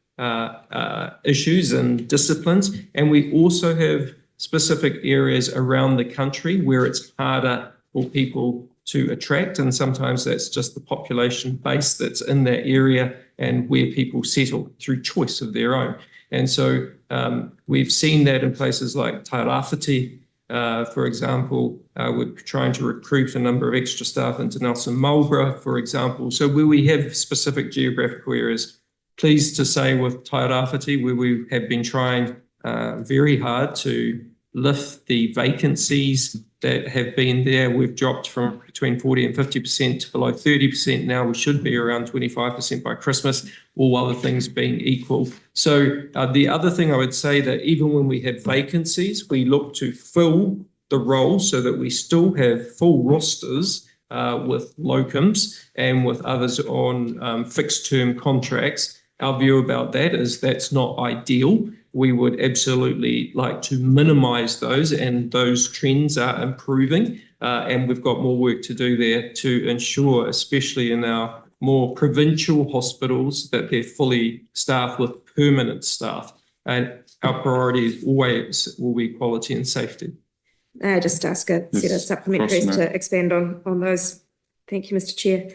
issues and disciplines, and we also have specific areas around the country where it's harder for people to attract, and sometimes that's just the population base that's in that area and where people settle through choice of their own. And so we've seen that in places like Tairawhiti, for example. We're trying to recruit a number of extra staff into Nelson Marlborough, for example. So where we have specific geographical areas, pleased to say with Tairawhiti, where we have been trying very hard to lift the vacancies that have been there. We've dropped from between 40 and 50% to below 30% now. We should be around 25% by Christmas, all other things being equal. So the other thing I would say that even when we have vacancies, we look to fill the role so that we still have full rosters with locums and with others on fixed term contracts. Our view about that is that's not ideal. We would absolutely like to minimise those, and those trends are improving. And we've got more work to do there to ensure, especially in our more provincial hospitals, that they're fully staffed with permanent staff. And our priority always will be quality and safety. I just ask a set of supplementaries to expand on those. Thank you, Mr. Chair.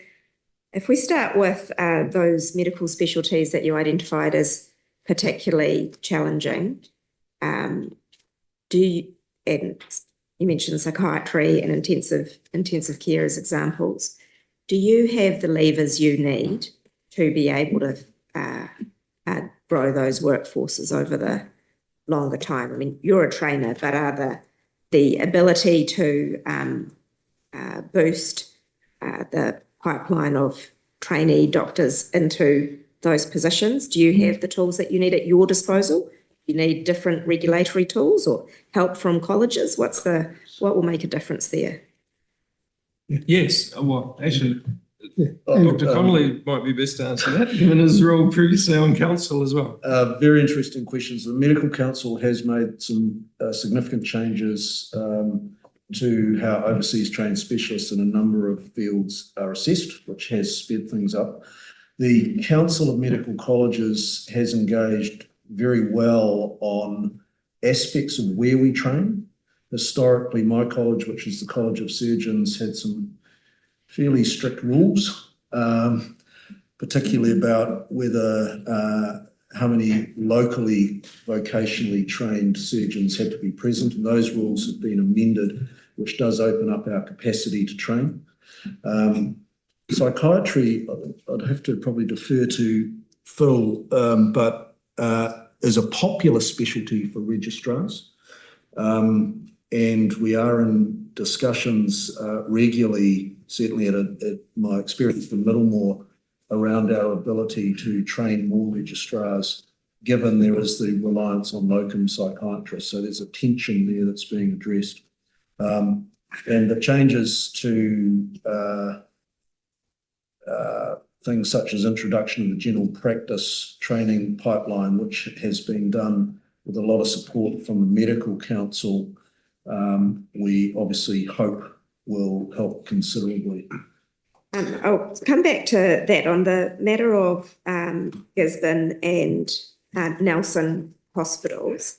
If we start with those medical specialties that you identified as particularly challenging, and you mentioned psychiatry and intensive care as examples, do you have the levers you need to be able to grow those workforces over the longer time? I mean, you're a trainer, but are the ability to boost the pipeline of trainee doctors into those positions? Do you have the tools that you need at your disposal? You need different regulatory tools or help from colleges? What will make a difference there? Yes, well, actually, Dr. Connolly might be best to answer that, given his role previously on council as well. Very interesting questions. The Medical Council has made some significant changes to how overseas trained specialists in a number of fields are assessed, which has sped things up. The Council of Medical Colleges has engaged very well on aspects of where we train. Historically, my college, which is the College of Surgeons, had some fairly strict rules, particularly about whether how many locally vocationally trained surgeons had to be present, and those rules have been amended, which does open up our capacity to train. Psychiatry, I'd have to probably defer to Phil, but is a popular specialty for registrars. And we are in discussions regularly, certainly at my experience in Middlemore, around our ability to train more registrars, given there is the reliance on locum psychiatrists. So there's a tension there that's being addressed. And the changes to things such as introduction of the general practice training pipeline, which has been done with a lot of support from the Medical Council, we obviously hope will help considerably. I'll come back to that on the matter of Gisborne and Nelson hospitals.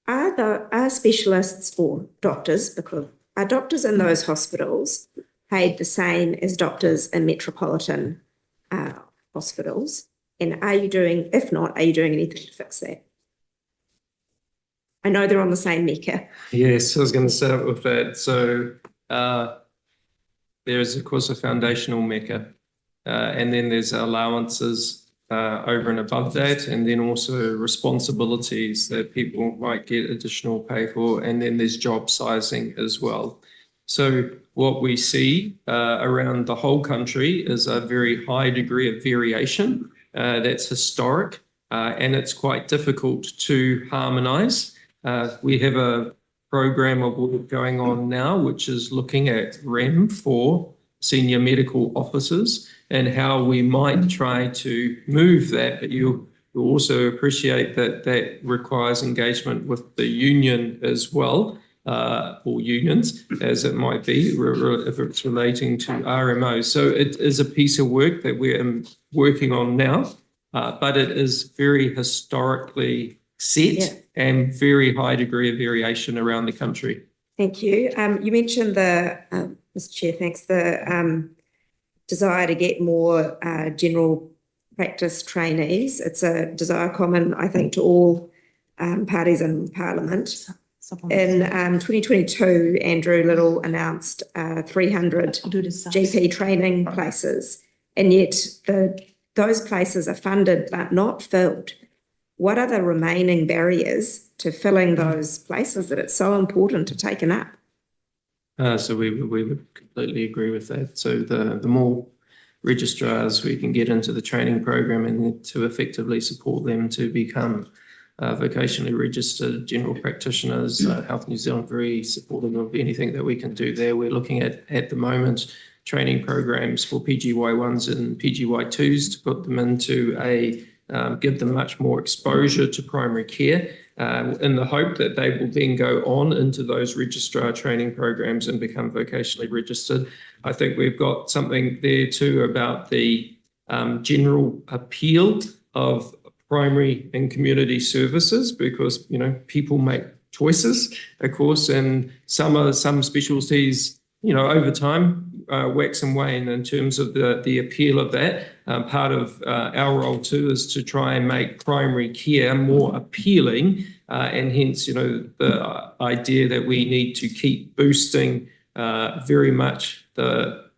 Are specialists or doctors, because are doctors in those hospitals paid the same as doctors in metropolitan hospitals? And are you doing, if not, are you doing anything to fix that? I know they're on the same mecca. Yes, I was going to start with that. So there is, of course, a foundational mecca, and then there's allowances over and above that, and then also responsibilities that people might get additional pay for, and then there's job sizing as well. So what we see around the whole country is a very high degree of variation. That's historic, and it's quite difficult to harmonise. We have a program of work going on now, which is looking at REM for senior medical officers and how we might try to move that. But you also appreciate that that requires engagement with the union as well, or unions, as it might be, if it's relating to RMO. So it is a piece of work that we're working on now, but it is very historically set and very high degree of variation around the country. Thank you. You mentioned the Mr. Chair, thanks. The desire to get more general practice trainees, it's a desire common, I think, to all parties in Parliament. In 2022, Andrew Little announced 300 GP training places, and yet those places are funded but not filled. What are the remaining barriers to filling those places that it's so important to take up? So we would completely agree with that. So the more registrars we can get into the training program and to effectively support them to become vocationally registered general practitioners, Health New Zealand very supportive of anything that we can do there. We're looking at the moment training programs for PGY1s and PGY2s to put them into give them much more exposure to primary care in the hope that they will then go on into those registrar training programs and become vocationally registered. I think we've got something there too about the general appeal of primary and community services, because, you know, people make choices, of course, and some specialties, you know, over time wax and wane in terms of the appeal of that. Part of our role too is to try and make primary care more appealing, and hence, you know, the idea that we need to keep boosting very much the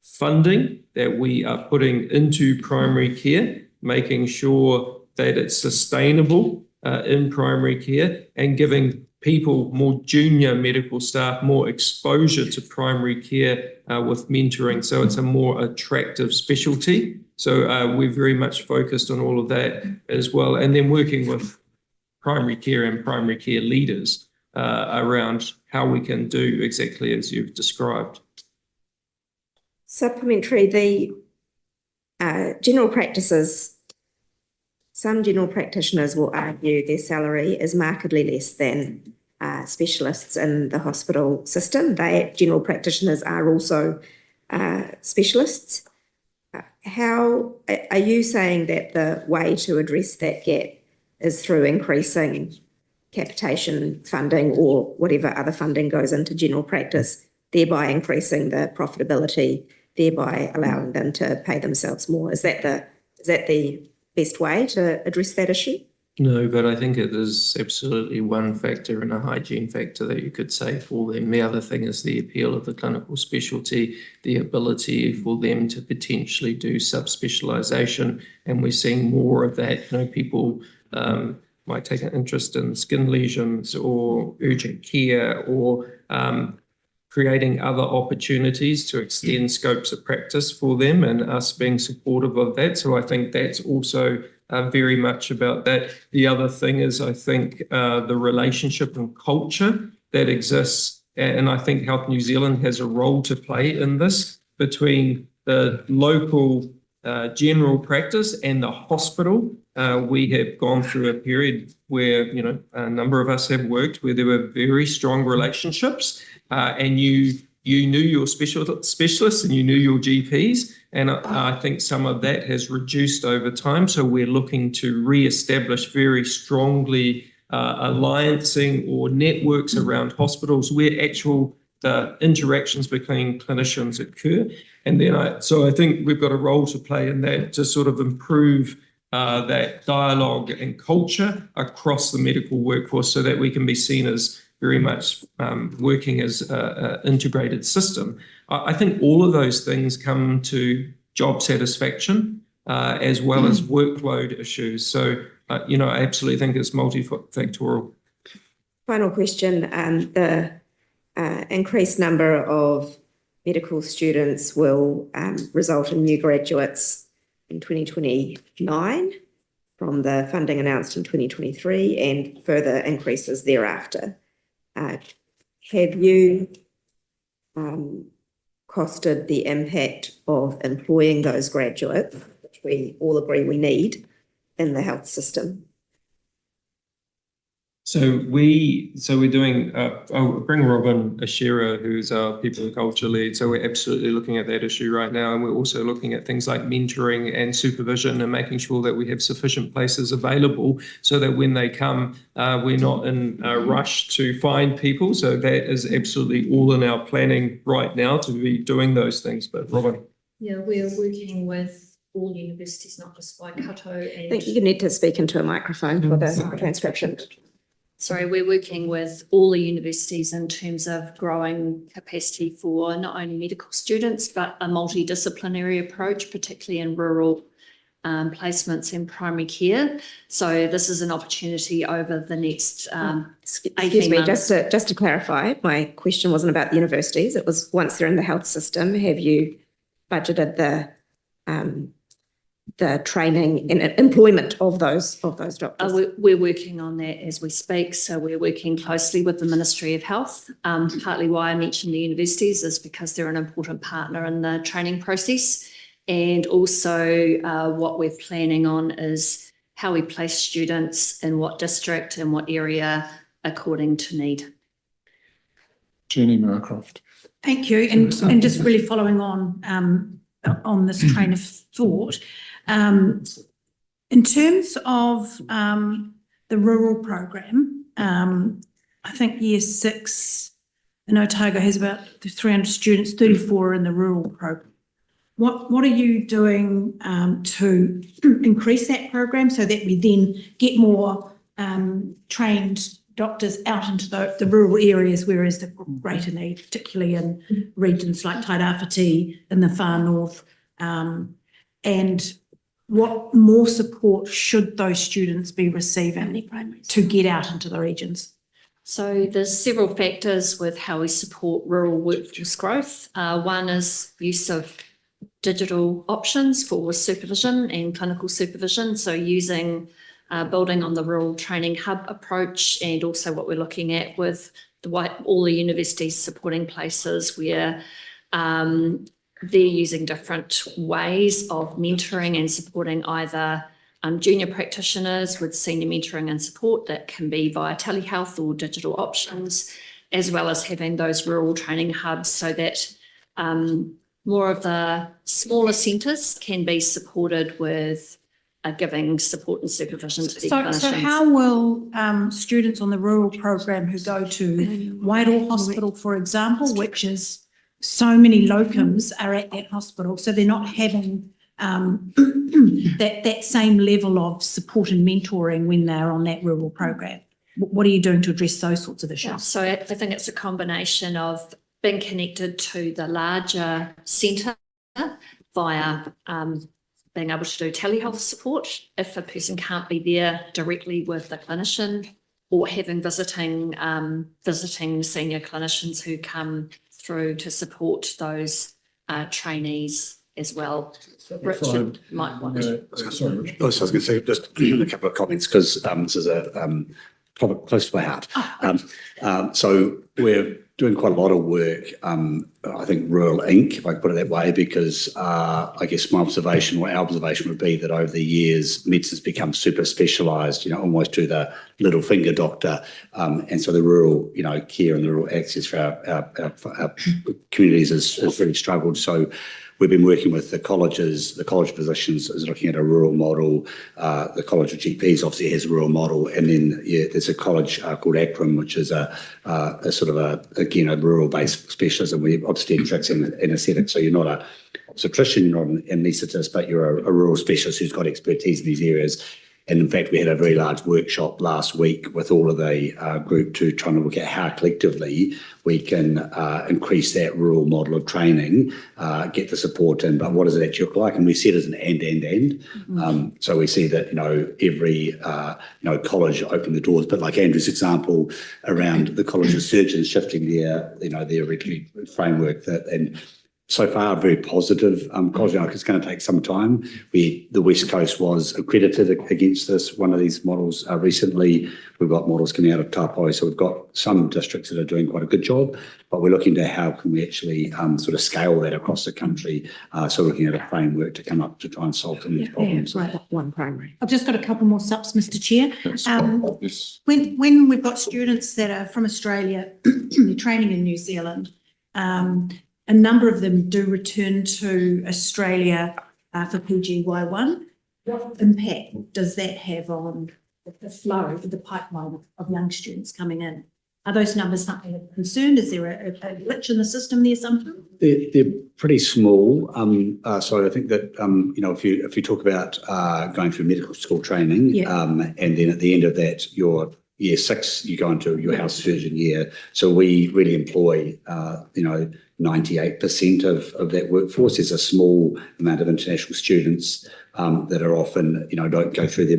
funding that we are putting into primary care, making sure that it's sustainable in primary care, and giving people, more junior medical staff, more exposure to primary care with mentoring, so it's a more attractive specialty. So we're very much focused on all of that as well, and then working with primary care and primary care leaders around how we can do exactly as you've described. Supplementary, the general practices, some general practitioners will argue their salary is markedly less than specialists in the hospital system. General practitioners are also specialists. How are you saying that the way to address that gap is through increasing capitation funding or whatever other funding goes into general practice, thereby increasing the profitability, thereby allowing them to pay themselves more? Is that the best way to address that issue? No, but I think it is absolutely one factor and a hygiene factor that you could say for them. The other thing is the appeal of the clinical specialty, the ability for them to potentially do subspecialisation, and we're seeing more of that. You know, people might take an interest in skin lesions or urgent care, or creating other opportunities to extend scopes of practice for them, and us being supportive of that. So I think that's also very much about that. The other thing is, I think, the relationship and culture that exists, and I think Health New Zealand has a role to play in this, between the local general practice and the hospital. We have gone through a period where, you know, a number of us have worked where there were very strong relationships, and you knew your specialists and you knew your GPs, and I think some of that has reduced over time. So we're looking to re-establish very strongly alliancing or networks around hospitals where the interactions between clinicians occur. And then so I think we've got a role to play in that, to sort of improve that dialogue and culture across the medical workforce, so that we can be seen as very much working as an integrated system. I think all of those things come to job satisfaction as well as workload issues. So, you know, I absolutely think it's multifactorial. Final question. The increased number of medical students will result in new graduates in 2029 from the funding announced in 2023, and further increases thereafter. Have you costed the impact of employing those graduates, which we all agree we need, in the health system? So we're doing, I'll bring Robin Ashira, who's our people and culture lead. So we're absolutely looking at that issue right now. And we're also looking at things like mentoring and supervision and making sure that we have sufficient places available so that when they come, we're not in a rush to find people. So that is absolutely all in our planning right now to be doing those things. But Robin. Yeah, we're working with all universities, not just Waikato. I think you need to speak into a microphone for the transcription. Sorry, we're working with all the universities in terms of growing capacity for not only medical students, but a multidisciplinary approach, particularly in rural placements in primary care. So this is an opportunity over the next 18 Excuse me, months. just to clarify, my question wasn't about the universities. It was once they're in the health system, have you budgeted the training and employment of those doctors? We're working on that as we speak. So we're working closely with the Ministry of Health. Partly why I mentioned the universities is because they're an important partner in the training process. And also what we're planning on is how we place students in what district and what area according to need. Jenny Moorcroft. Thank you. And just really following on this train of thought, in terms of the rural program, I think year 6 in Otago has about 300 students, 34 are in the rural program. What are you doing to increase that program so that we then get more trained doctors out into the rural areas where is the greater need, particularly in regions like Tairāwhiti in the far north, and what more support should those students be receiving to get out into the regions? So there's several factors with how we support rural workforce growth. One is use of digital options for supervision and clinical supervision. So using building on the rural training hub approach, and also what we're looking at with all the universities supporting places where they're using different ways of mentoring and supporting either junior practitioners with senior mentoring and support that can be via telehealth or digital options, as well as having those rural training hubs so that more of the smaller centres can be supported with giving support and supervision to their clinicians. So how will students on the rural program who go to Whatu Ora Hospital, for example, which is so many locums are at that hospital, so they're not having that same level of support and mentoring when they're on that rural program? What are you doing to address those sorts of issues? Yeah, so I think it's a combination of being connected to the larger centre via being able to do telehealth support if a person can't be there directly with the clinician, or having visiting senior clinicians who come through to support those trainees as well. Richard might want to. Sorry, Richard. I was going to say just a couple of comments because this is a topic close to my heart. So we're doing quite a lot of work, I think Rural Inc., if I can put it that way, because I guess my observation or our observation would be that over the years, medicine's become super specialised, almost to the little finger doctor. And so the rural, care and the rural access for our communities has really struggled. So we've been working with the colleges, the college physicians is looking at a rural model. The College of GPs obviously has a rural model. And then there's a college called ACRIM, which is a sort of a rural-based specialism with obstetrics and anaesthetics. So you're not a obstetrician, you're not an anaesthetist, but you're a rural specialist who's got expertise in these areas. And in fact, we had a very large workshop last week with all of the group to try and look at how collectively we can increase that rural model of training, get the support in, but what does it actually look like? And we see it as an and. Mm-hmm. So we see that, every, college opened the doors, but like Andrew's example around the College of Surgeons shifting their regulatory framework and so far very positive. It's going to take some time. The West Coast was accredited against this. One of these models recently, we've got models coming out of Tapai. So we've got some districts that are doing quite a good job, but we're looking to how can we actually sort of scale that across the country. So we're looking at a framework to come up to try and solve some of these problems. Right, one primary. I've just got a couple more subs, Mr. Chair. Yes. When we've got students that are from Australia, they're training in New Zealand, a number of them do return to Australia for PGY1. What impact does that have on the flow, the pipeline of young students coming in? Are those numbers something of concern? Is there a glitch in the system there sometimes? They're pretty small. So I think that, if you talk about going through medical school training, and then at the end of that, your year 6, you go into your house surgeon year. So we really employ, 98% of that workforce. There's a small amount of international students that are often, don't go through the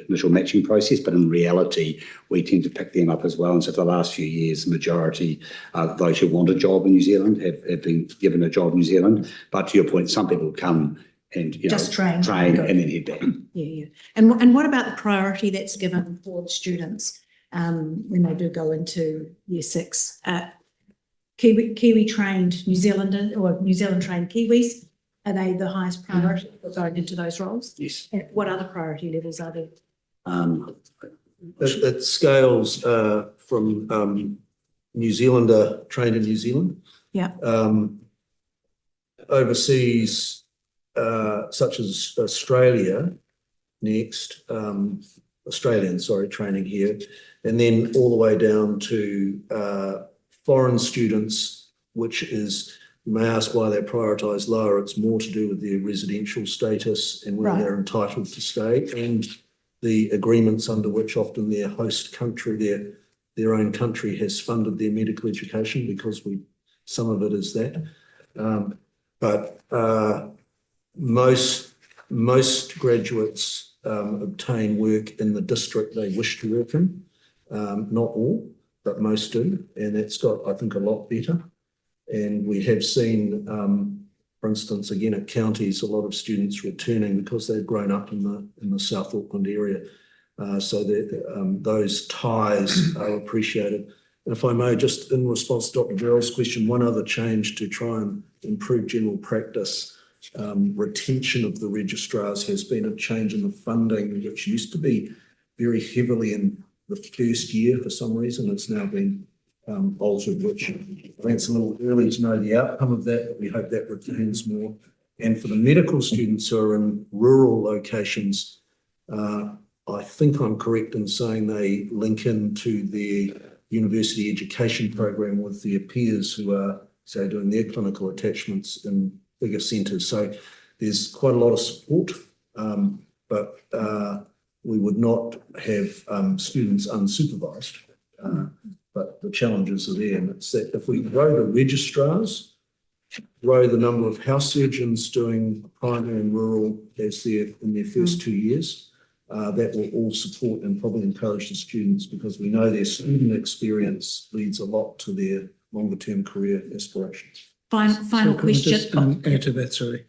initial matching process, but in reality, we tend to pick them up as well. And so for the last few years, the majority of those who want a job in New Zealand have been given a job in New Zealand. But to your point, some people come and Just train and then head back. Yeah. And what about the priority that's given for the students when they do go into year 6? Kiwi trained New Zealander or New Zealand trained Kiwis, are they the highest priority for going into those roles? Yes. And what other priority levels are there? It scales from New Zealander trained in New Zealand. Yeah. Overseas, such as Australia, next, training here, and then all the way down to foreign students, which is, you may ask why they're prioritised lower. It's more to do with their residential status and whether they're entitled to stay, and the agreements under which often their host country, their own country, has funded their medical education, because some of it is that. But most graduates obtain work in the district they wish to work in. Not all, but most do, and that's got, I think, a lot better. And we have seen, for instance, again at counties, a lot of students returning because they've grown up in the South Auckland area. So that those ties are appreciated. And if I may, just in response to Dr. Verrill's question, one other change to try and improve general practice retention of the registrars has been a change in the funding, which used to be very heavily in the first year. For some reason, it's now been altered, which I think it's a little early to know the outcome of that, but we hope that retains more. And for the medical students who are in rural locations, I think I'm correct in saying they link into their university education program with their peers who are, say, doing their clinical attachments in bigger centres. So there's quite a lot of support, but we would not have students unsupervised. But the challenges are there, and it's that if we grow the registrars, grow the number of house surgeons doing primary and rural as in their first 2 years, that will all support and probably encourage the students, because we know their student experience leads a lot to their longer term career aspirations. Final question. Just add to that, sorry.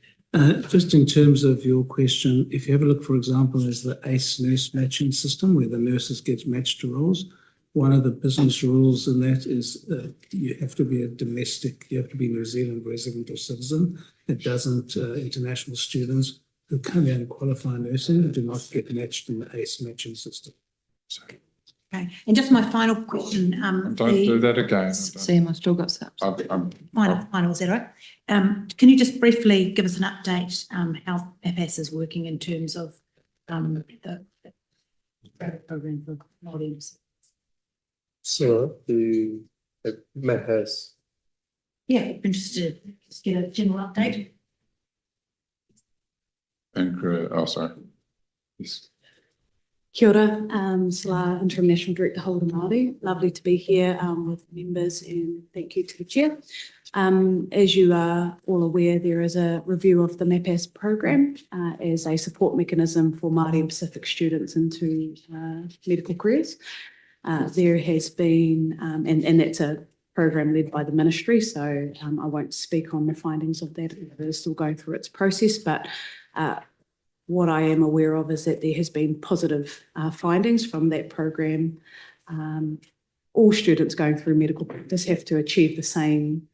Just in terms of your question, if you have a look, for example, there's the ACE nurse matching system where the nurses get matched to roles. One of the business rules in that is you have to be a domestic, you have to be New Zealand resident or citizen. It doesn't, international students who come in and qualify nursing do not get matched in the ACE matching system. Okay, and just my final question. Don't do that again. Sam, I've still got subs. Final, is that right? Can you just briefly give us an update how MAPAS is working in terms of the program for Māori? So the MAPAS. Yeah, I'm interested to just get a general update. Sorry. Yes. Kia ora, Sala, Interim National Director Holder Māori. Lovely to be here with members, and thank you to the Chair. As you are all aware, there is a review of the MAPAS program as a support mechanism for Māori and Pacific students into medical careers. There has been, and that's a program led by the ministry, so I won't speak on the findings of that. It is still going through its process, but what I am aware of is that there has been positive findings from that program. All students going through medical practice have to achieve the same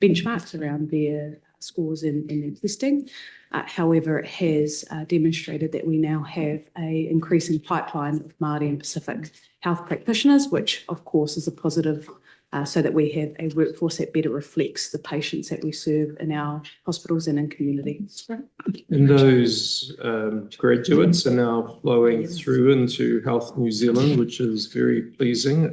benchmarks around their scores in their testing. However, it has demonstrated that we now have an increasing pipeline of Māori and Pacific health practitioners, which of course is a positive, so that we have a workforce that better reflects the patients that we serve in our hospitals and in community. And those graduates are now flowing through into Health New Zealand, which is very pleasing.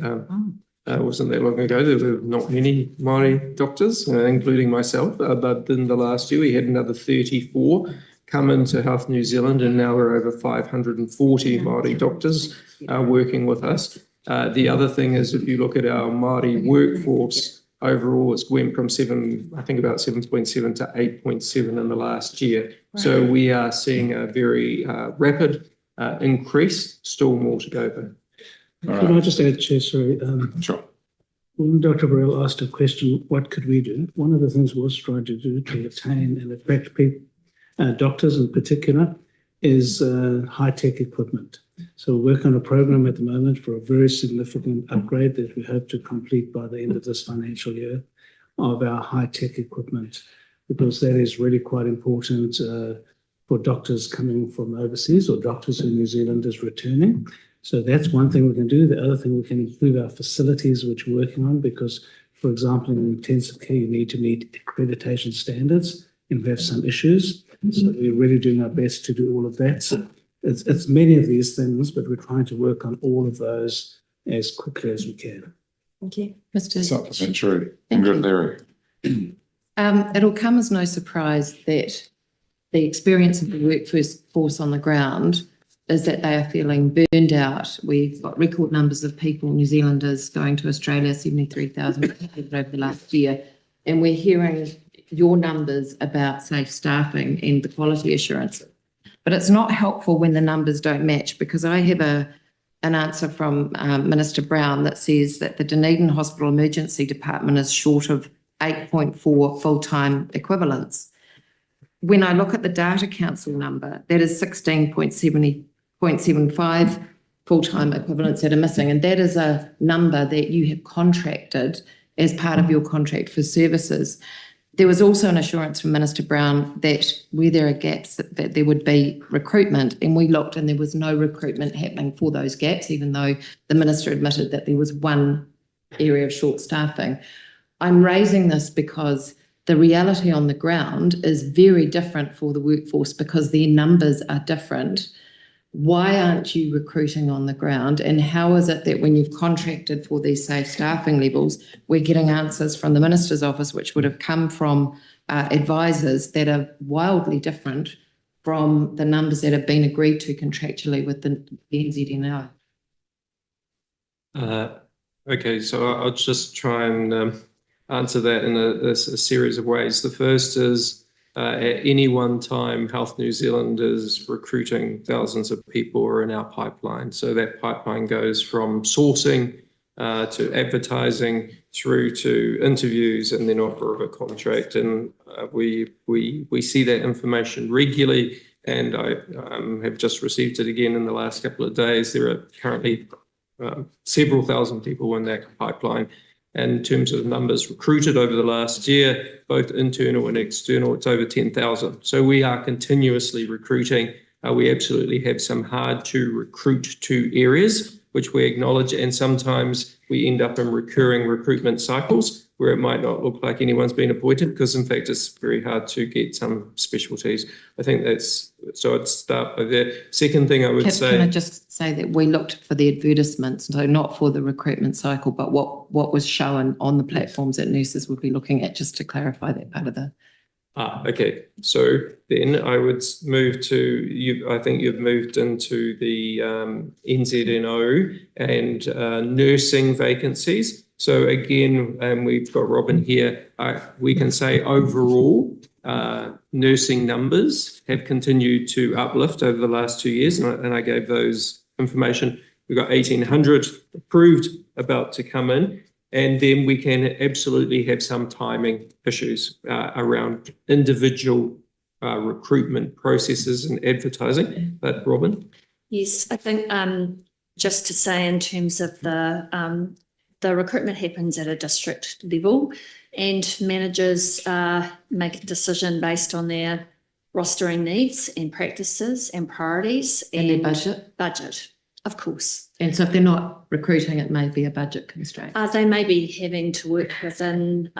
Wasn't that long ago, there were not many Māori doctors, including myself, but in the last year we had another 34 come into Health New Zealand, and now we're over 540 Māori doctors working with us. The other thing is, if you look at our Māori workforce overall, it's went from about 7.7 to 8.7 in the last year. So we are seeing a very rapid increase, still more to go though. Can I just add, Chair, sorry? Sure. When Dr. Burrell asked a question, what could we do? One of the things we're trying to do to retain and attract people, doctors in particular, is high-tech equipment. So we're working on a program at the moment for a very significant upgrade that we hope to complete by the end of this financial year of our high-tech equipment, because that is really quite important for doctors coming from overseas or doctors who New Zealand is returning. So that's one thing we can do. The other thing, we can improve our facilities, which we're working on, because, for example, in intensive care, you need to meet accreditation standards, and we have some issues. So we're really doing our best to do all of that. So it's many of these things, but we're trying to work on all of those as quickly as we can. Thank you. Mr. Supplementary. Ingrid Leary. It'll come as no surprise that the experience of the workforce on the ground is that they are feeling burned out. We've got record numbers of people, New Zealanders, going to Australia, 73,000 people over the last year. And we're hearing your numbers about safe staffing and the quality assurance. But it's not helpful when the numbers don't match, because I have an answer from Minister Brown that says that the Dunedin Hospital Emergency Department is short of 8.4 full-time equivalents. When I look at the Data Council number, that is 16.75 full-time equivalents that are missing. And that is a number that you have contracted as part of your contract for services. There was also an assurance from Minister Brown that where there are gaps, that there would be recruitment, and we looked and there was no recruitment happening for those gaps, even though the Minister admitted that there was one area of short staffing. I'm raising this because the reality on the ground is very different for the workforce, because their numbers are different. Why aren't you recruiting on the ground? And how is it that when you've contracted for these safe staffing levels, we're getting answers from the Minister's office, which would have come from advisors that are wildly different from the numbers that have been agreed to contractually with the NZNO? Okay, so I'll just try and answer that in a series of ways. The first is, at any one time, Health New Zealand is recruiting thousands of people who are in our pipeline. So that pipeline goes from sourcing to advertising through to interviews and then offer of a contract. And we see that information regularly, and I have just received it again in the last couple of days. There are currently several thousand people in that pipeline. And in terms of numbers recruited over the last year, both internal and external, it's over 10,000. So we are continuously recruiting. We absolutely have some hard to recruit to areas, which we acknowledge. And sometimes we end up in recurring recruitment cycles where it might not look like anyone's been appointed, because in fact, it's very hard to get some specialties. I think so I'd start with that. Second thing I would say. Can I just say that we looked for the advertisements, so not for the recruitment cycle, but what was shown on the platforms that nurses would be looking at, just to clarify that part of the. Okay. So then I would move to you. I think you've moved into the NZNO and nursing vacancies. So again, we've got Robin here. We can say overall, nursing numbers have continued to uplift over the last 2 years, and I gave those information. We've got 1,800 approved, about to come in. And then we can absolutely have some timing issues around individual recruitment processes and advertising. But Robin? Yes, I think just to say in terms of the recruitment happens at a district level and managers make a decision based on their rostering needs and practices and priorities And their budget. Budget, of course. And so if they're not recruiting, it may be a budget constraint. They may be having to work within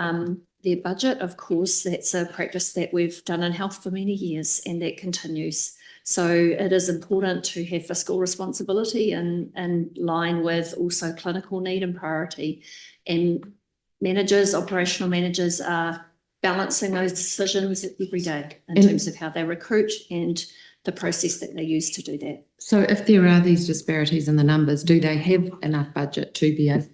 their budget. Of course, that's a practice that we've done in health for many years and that continues. So it is important to have fiscal responsibility in line with also clinical need and priority. And managers, operational managers are balancing those decisions every day in terms of how they recruit and the process that they use to do that. So if there are these disparities in the numbers, do they have enough budget to be able?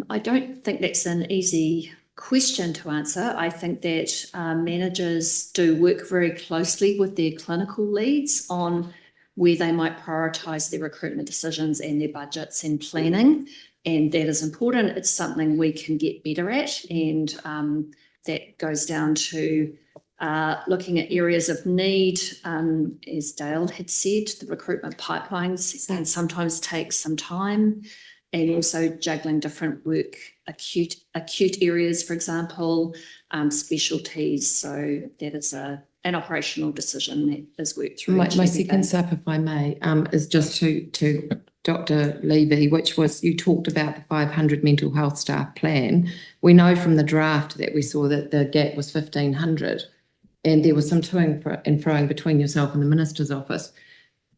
I don't think that's an easy question to answer. I think that managers do work very closely with their clinical leads on where they might prioritise their recruitment decisions and their budgets and planning. And that is important. It's something we can get better at. And that goes down to looking at areas of need. As Dale had said, the recruitment pipelines can sometimes take some time, and also juggling different work, acute areas, for example, specialties. So that is an operational decision that is worked through. My second sup, if I may, is just to Dr. Levy, which was, you talked about the 500 mental health staff plan. We know from the draft that we saw that the gap was 1,500, and there was some toing and froing between yourself and the Minister's office.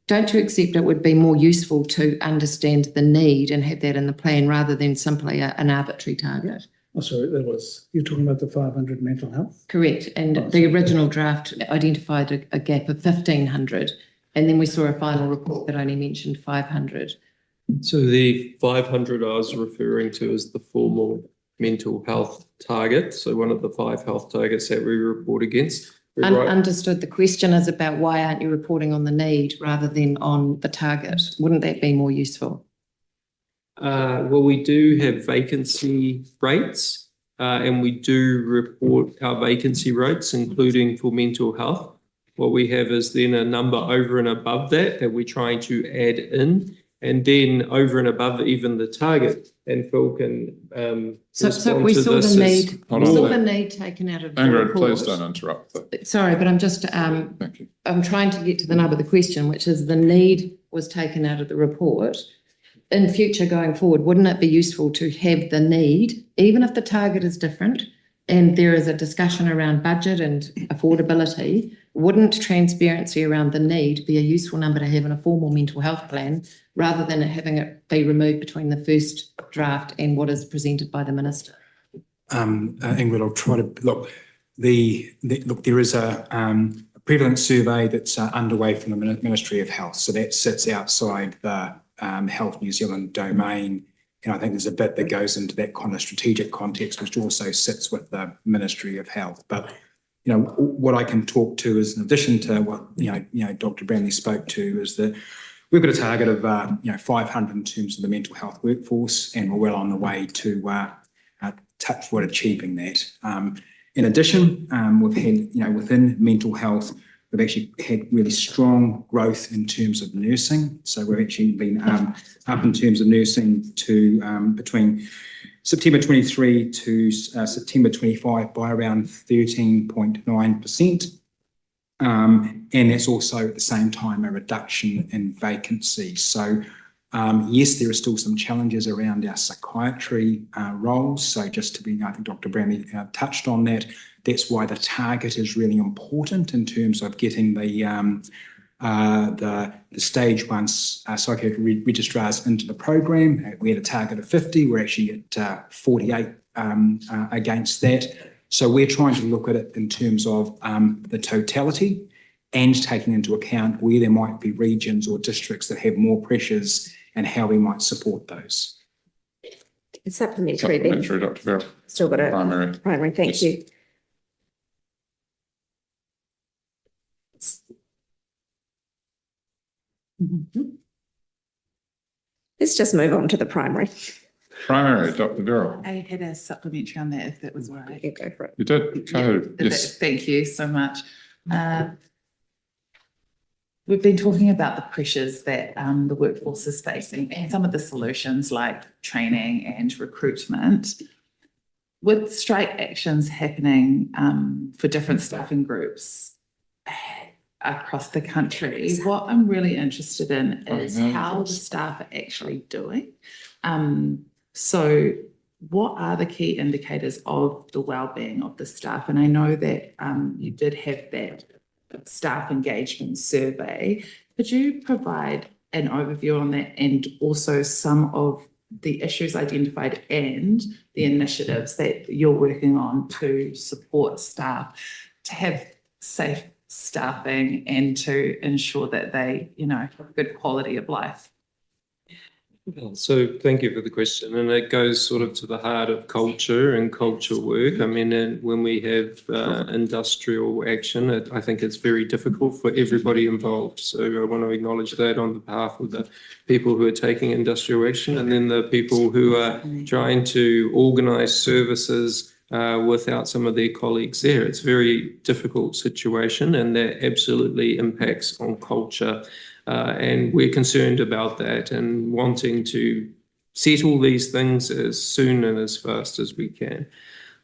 Don't you accept it would be more useful to understand the need and have that in the plan rather than simply an arbitrary target? Oh, sorry, you're talking about the 500 mental health? Correct. And the original draft identified a gap of 1,500. And then we saw a final report that only mentioned 500. So the 500 I was referring to is the formal mental health target. So one of the 5 health targets that we report against. Understood. The question is about why aren't you reporting on the need rather than on the target? Wouldn't that be more useful? Well, we do have vacancy rates and we do report our vacancy rates, including for mental health. What we have is then a number over and above that we're trying to add in, and then over and above even the target. And Phil can So we saw the need. We saw the need taken out of the Ingrid, report. please don't interrupt. Sorry, but I'm just Thank you. I'm trying to get to the nub of the question, which is the need was taken out of the report. In future going forward, wouldn't it be useful to have the need, even if the target is different and there is a discussion around budget and affordability, wouldn't transparency around the need be a useful number to have in a formal mental health plan rather than having it be removed between the first draft and what is presented by the Minister? Ingrid, I'll try to look. There is a prevalence survey that's underway from the Ministry of Health, so that sits outside the Health New Zealand domain, and I think there's a bit that goes into that kind of strategic context, which also sits with the Ministry of Health. But what I can talk to is, in addition to what Dr. Bramley spoke to, is that we've got a target of 500 in terms of the mental health workforce, and we're well on the way to touch wood achieving that. In addition, we've had within mental health, we've actually had really strong growth in terms of nursing. So we've actually been up in terms of nursing to between September 23 to September 25 by around 13.9%. And that's also at the same time a reduction in vacancy. So yes, there are still some challenges around our psychiatry roles. So just to be, I think Dr. Bramley touched on that. That's why the target is really important in terms of getting the stage 1 psychiatry registrars into the program. We had a target of 50. We're actually at 48 against that. So we're trying to look at it in terms of the totality and taking into account where there might be regions or districts that have more pressures and how we might support those. Supplementary, Dr. Farrell. Still got a primary. Thank Yes. you. Let's just move on to the primary. Primary, Dr. Birrell. I had a supplementary on that, if that was all right. Yeah, go for it. You did, go, yes. Thank you so much. We've been talking about the pressures that the workforce is facing and some of the solutions like training and recruitment. With strike actions happening for different staffing groups across the country, what I'm really interested in is how the staff are actually doing. So what are the key indicators of the well-being of the staff? And I know that you did have that staff engagement survey. Could you provide an overview on that and also some of the issues identified and the initiatives that you're working on to support staff to have safe staffing and to ensure that they, have good quality of life? So thank you for the question, and it goes sort of to the heart of culture and culture work. I mean, and when we have industrial action, I think it's very difficult for everybody involved. So I want to acknowledge that on behalf of the people who are taking industrial action, and then the people who are trying to organise services without some of their colleagues there. It's a very difficult situation, and that absolutely impacts on culture. And we're concerned about that and wanting to settle these things as soon and as fast as we can.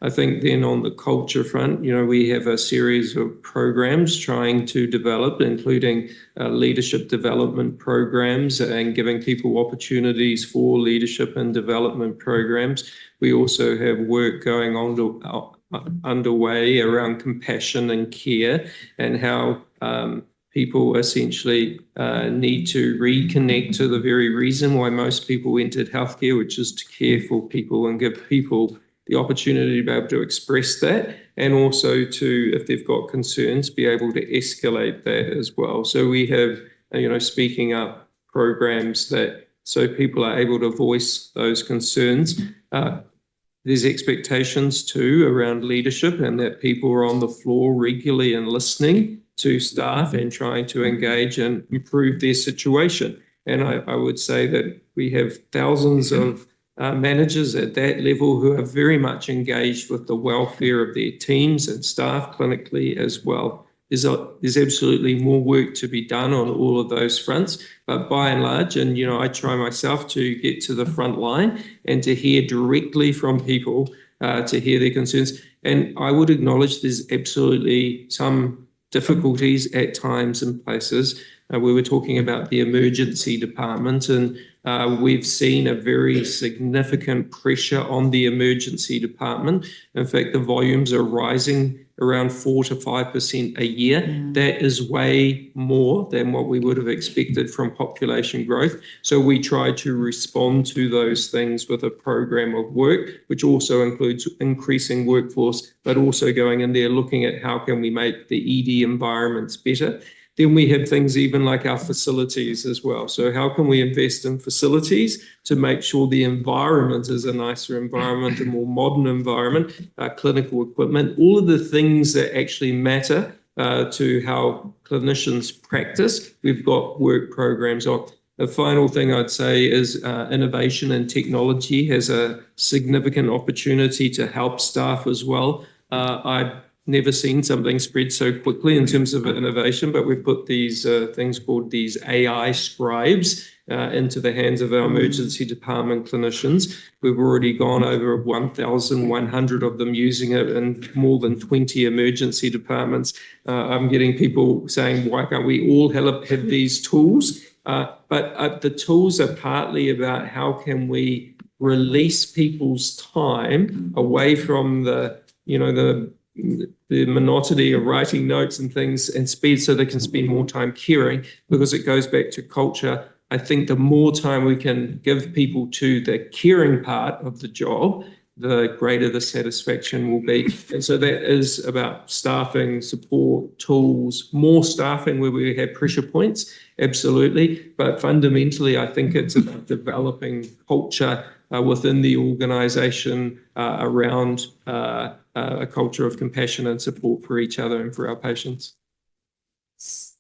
I think then on the culture front, we have a series of programs trying to develop, including leadership development programs and giving people opportunities for leadership and development programs. We also have work going on underway around compassion and care and how people essentially need to reconnect to the very reason why most people entered healthcare, which is to care for people and give people the opportunity to be able to express that, and also to, if they've got concerns, be able to escalate that as well. So we have, speaking up programs so people are able to voice those concerns. There's expectations too around leadership and that people are on the floor regularly and listening to staff and trying to engage and improve their situation. And I would say that we have thousands of managers at that level who are very much engaged with the welfare of their teams and staff clinically as well. There's absolutely more work to be done on all of those fronts, but by and large, and I try myself to get to the front line and to hear directly from people, to hear their concerns. And I would acknowledge there's absolutely some difficulties at times and places. We were talking about the emergency department, and we've seen a very significant pressure on the emergency department. In fact, the volumes are rising around 4 to 5% a year. That is way more than what we would have expected from population growth. So we try to respond to those things with a program of work, which also includes increasing workforce, but also going in there looking at how can we make the ED environments better. Then we have things even like our facilities as well. So how can we invest in facilities to make sure the environment is a nicer environment, a more modern environment, clinical equipment, all of the things that actually matter to how clinicians practice. We've got work programs on. The final thing I'd say is innovation and technology has a significant opportunity to help staff as well. I've never seen something spread so quickly in terms of innovation, but we've put these things called these AI scribes into the hands of our emergency department clinicians. We've already gone over 1,100 of them using it in more than 20 emergency departments. I'm getting people saying, why can't we all have these tools? But the tools are partly about how can we release people's time away from the monotony of writing notes and things and speed so they can spend more time caring, because it goes back to culture. I think the more time we can give people to the caring part of the job, the greater the satisfaction will be. And so that is about staffing, support, tools, more staffing where we have pressure points, absolutely. But fundamentally, I think it's about developing culture within the organisation around a culture of compassion and support for each other and for our patients.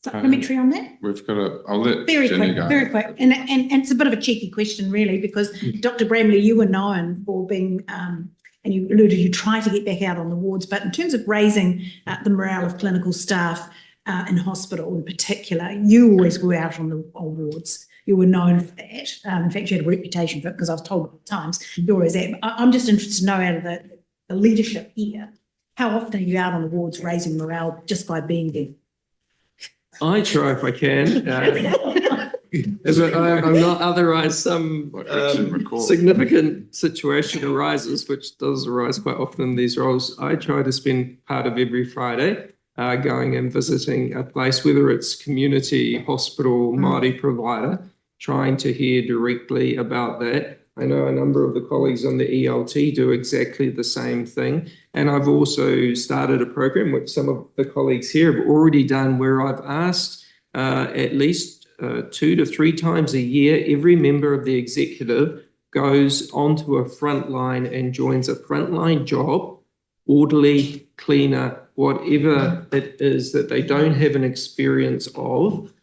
supplementary on that? We've got a, I'll let Very Jenny quick, go. very quick. And it's a bit of a cheeky question really, because Dr. Bramley, you were known for being, and you alluded, you try to get back out on the wards, but in terms of raising the morale of clinical staff in hospital in particular, you always were out on the wards. You were known for that. In fact, you had a reputation for it because I was told at times you're always there. I'm just interested to know out of the leadership here, how often are you out on the wards raising morale just by being there? I try if I can. As I'm not, otherwise some significant situation arises, which does arise quite often in these roles. I try to spend part of every Friday going and visiting a place, whether it's community, hospital, Māori provider, trying to hear directly about that. I know a number of the colleagues on the ELT do exactly the same thing. And I've also started a program, which some of the colleagues here have already done, where I've asked at least 2 to 3 times a year, every member of the executive goes onto a frontline and joins a frontline job, orderly, cleaner, whatever it is that they don't have an experience of,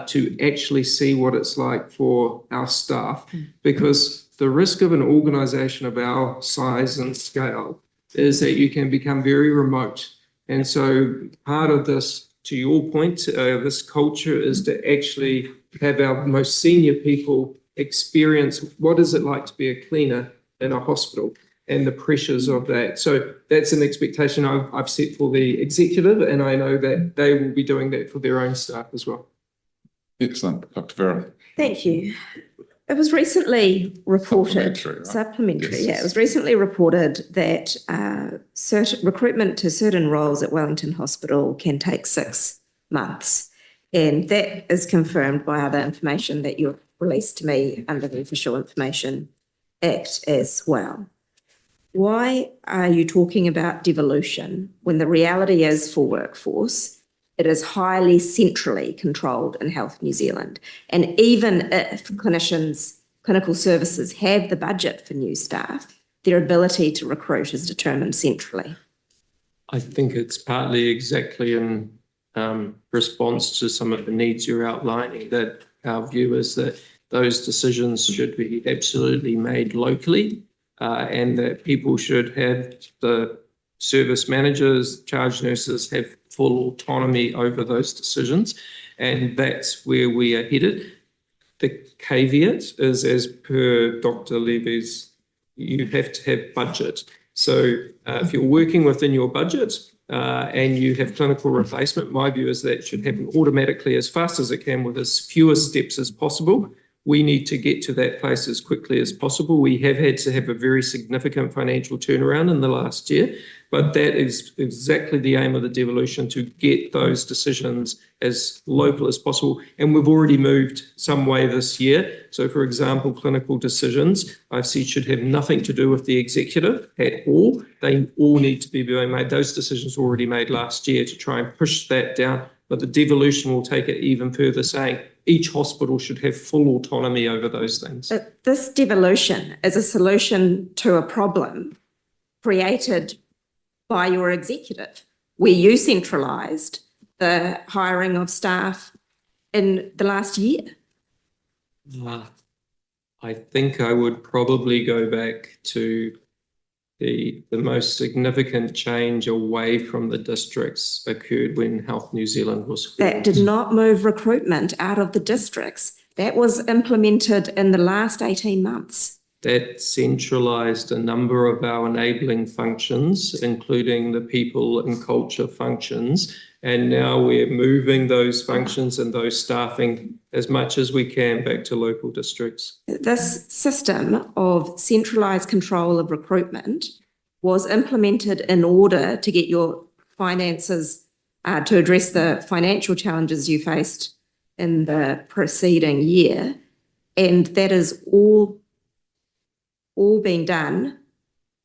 to actually see what it's like for our staff. Because the risk of an organisation of our size and scale is that you can become very remote. And so part of this, to your point, this culture is to actually have our most senior people experience what is it like to be a cleaner in a hospital and the pressures of that. So that's an expectation I've set for the executive, and I know that they will be doing that for their own staff as well. Excellent, Dr. Vera. Thank you. It was recently reported, Supplementary, right? yeah, it was recently reported that certain recruitment to certain roles at Wellington Hospital can take 6 months. And that is confirmed by other information that you've released to me under the Official Information Act as well. Why are you talking about devolution when the reality is for workforce, it is highly centrally controlled in Health New Zealand? And even if clinical services have the budget for new staff, their ability to recruit is determined centrally. I think it's partly exactly in response to some of the needs you're outlining, that our view is that those decisions should be absolutely made locally, and that people should have, the service managers, charge nurses have full autonomy over those decisions. And that's where we are headed. The caveat is, as per Dr. Levy's, you have to have budget. So if you're working within your budget and you have clinical replacement, my view is that should happen automatically as fast as it can with as few steps as possible. We need to get to that place as quickly as possible. We have had to have a very significant financial turnaround in the last year, but that is exactly the aim of the devolution, to get those decisions as local as possible. And we've already moved some way this year. So, for example, clinical decisions, I've said, should have nothing to do with the executive at all. They all need to be being made. Those decisions were already made last year to try and push that down. But the devolution will take it even further, saying each hospital should have full autonomy over those things. This devolution is a solution to a problem created by your executive, where you centralised the hiring of staff in the last year. I think I would probably go back to the most significant change away from the districts occurred when Health New Zealand was formed. That did not move recruitment out of the districts. That was implemented in the last 18 months. That centralised a number of our enabling functions, including the people and culture functions. And now we're moving those functions and those staffing as much as we can back to local districts. This system of centralised control of recruitment was implemented in order to get your finances, to address the financial challenges you faced in the preceding year. And that is all being done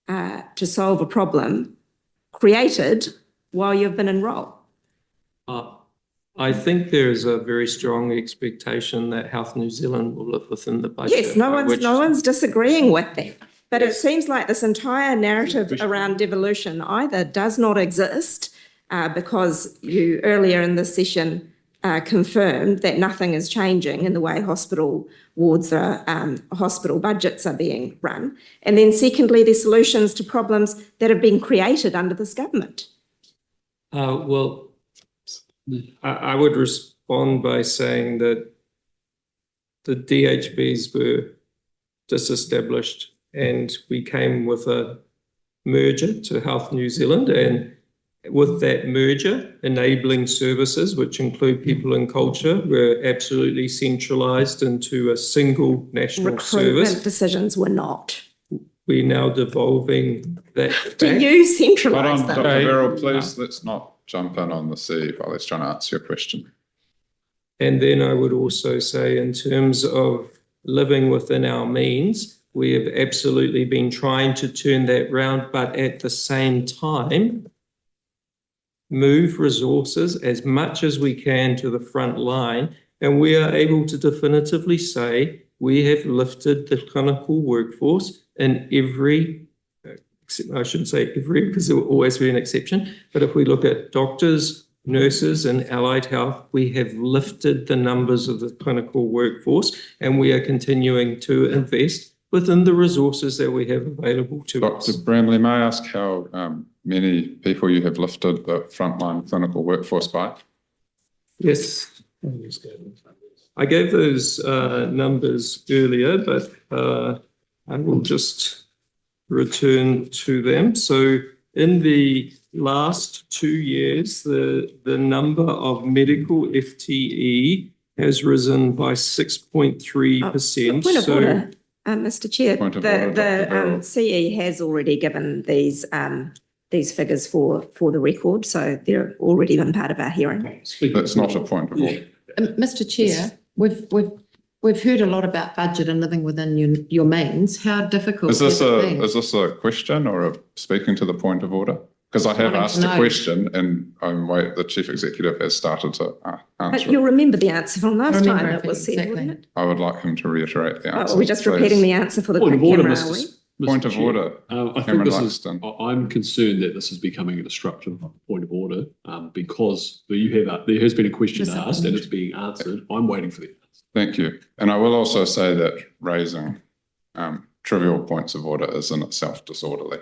to solve a problem created while you've been in role. I think there is a very strong expectation that Health New Zealand will live within the budget. Yes, no one's disagreeing with that. But it seems like this entire narrative around devolution either does not exist, because you earlier in this session confirmed that nothing is changing in the way hospital wards are, hospital budgets are being run. And then secondly, the solutions to problems that have been created under this government. Well, I would respond by saying that the DHBs were disestablished and we came with a merger to Health New Zealand, and with that merger, enabling services, which include people and culture, were absolutely centralised into a single national Recruitment service. decisions were not. We're now devolving that Do back. you Hold centralise on, them? Dr. Verrill, please, let's not jump in on the sea while he's trying to answer your question. And then I would also say, in terms of living within our means, we have absolutely been trying to turn that round, but at the same time, move resources as much as we can to the front line. And we are able to definitively say we have lifted the clinical workforce in every, I shouldn't say every because there will always be an exception, but if we look at doctors, nurses and allied health, we have lifted the numbers of the clinical workforce, and we are continuing to invest within the resources that we have available to us. Dr. Bramley, may I ask how many people you have lifted the frontline clinical workforce by? Yes. I gave those numbers earlier, but I will just return to them. So in the last 2 years, the number of medical FTE has risen by 6.3%. Point of order, Mr. Chair. Point of The order, Dr. Verrill. CE has already given these figures for the record, so they're already been part of our hearing. That's not a point of order. Mr. Chair, we've heard a lot about budget and living within your means. How difficult Is this has it been? is this a question or a speaking to the point of order? Because I have wanting to asked a know. question and the chief executive has started to But answer you'll it. remember the answer from last remember time it, it was said, exactly. wouldn't it? I would like him to reiterate the Oh, answer. are we just please. repeating the answer for the Point quick of order, camera, Mr. are we? Point of Chair. order. I think Cameron this is, Luxon. I'm concerned that this is becoming a disruptive point of order because there has been a question asked and it's being answered. I'm waiting for the answer. Thank you. And I will also say that raising trivial points of order is in itself disorderly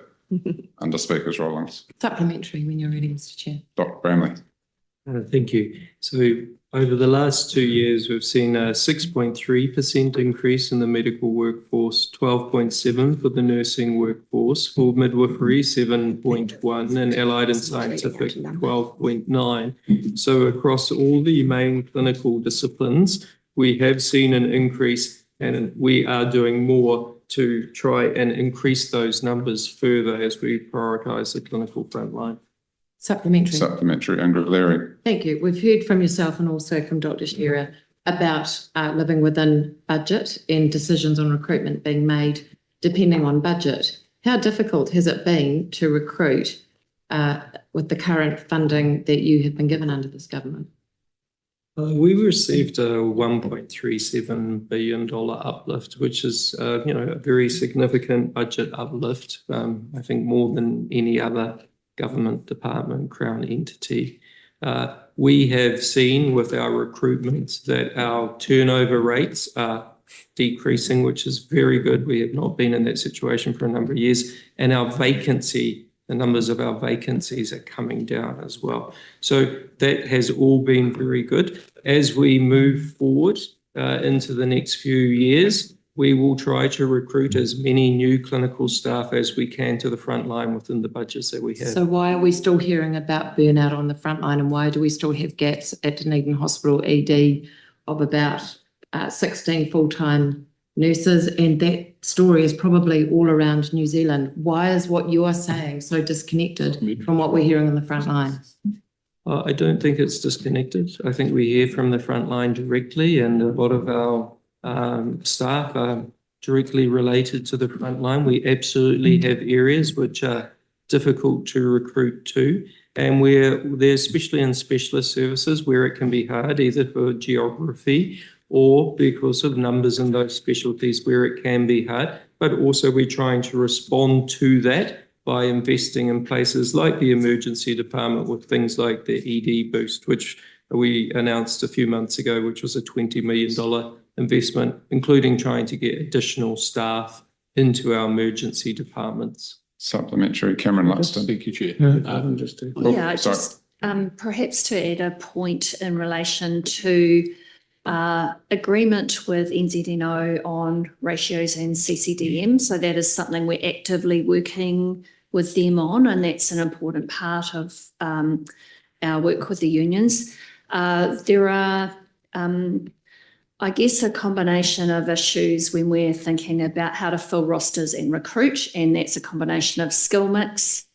under Speaker's rulings. Supplementary when you're ready, Mr. Chair. Dr. Bramley. Thank you. So over the last 2 years, we've seen a 6.3% increase in the medical workforce, 12.7% for the nursing workforce, for midwifery 7.1%, and allied and scientific 12.9%. So across all the main clinical disciplines, we have seen an increase, and we are doing more to try and increase those numbers further as we prioritise the clinical frontline. Supplementary. Supplementary, Ingrid Leary. Thank you. We've heard from yourself and also from Dr. Shearer about living within budget and decisions on recruitment being made depending on budget. How difficult has it been to recruit with the current funding that you have been given under this government? We received a $1.37 billion uplift, which is, a very significant budget uplift. I think more than any other government department, Crown entity. We have seen with our recruitment that our turnover rates are decreasing, which is very good. We have not been in that situation for a number of years, and the numbers of our vacancies are coming down as well. So that has all been very good. As we move forward into the next few years, we will try to recruit as many new clinical staff as we can to the front line within the budgets that we have. So why are we still hearing about burnout on the front line, and why do we still have gaps at Dunedin Hospital ED of about 16 full-time nurses? And that story is probably all around New Zealand. Why is what you are saying so disconnected from what we're hearing on the front line? I don't think it's disconnected. I think we hear from the front line directly, and a lot of our staff are directly related to the front line. We absolutely have areas which are difficult to recruit to, and where they're especially in specialist services where it can be hard, either for geography or because of numbers in those specialties where it can be hard. But also we're trying to respond to that by investing in places like the emergency department with things like the ED boost, which we announced a few months ago, which was a $20 million investment, including trying to get additional staff into our emergency departments. Supplementary, Cameron Luxon. Thank you, Chair. Yeah, sorry. just perhaps to add a point in relation to agreement with NZNO on ratios and CCDM. So that is something we're actively working with them on, and that's an important part of our work with the unions. There are, I guess, a combination of issues when we're thinking about how to fill rosters and recruit, and that's a combination of skill mix.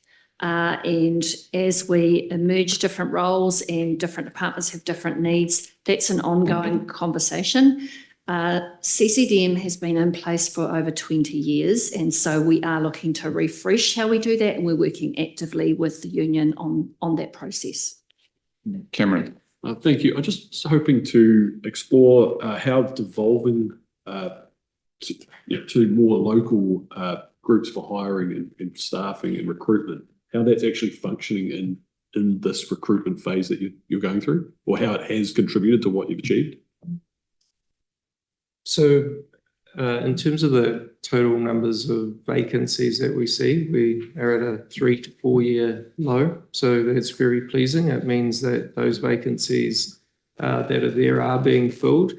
And as we emerge different roles and different departments have different needs, that's an ongoing conversation. CCDM has been in place for over 20 years, and so we are looking to refresh how we do that, and we're working actively with the union on that process. Cameron. Thank you. I'm just hoping to explore how devolving to more local groups for hiring and staffing and recruitment, how that's actually functioning in this recruitment phase that you're going through, or how it has contributed to what you've achieved. So in terms of the total numbers of vacancies that we see, we are at a 3 to 4 year low. So that's very pleasing. It means that those vacancies that are there are being filled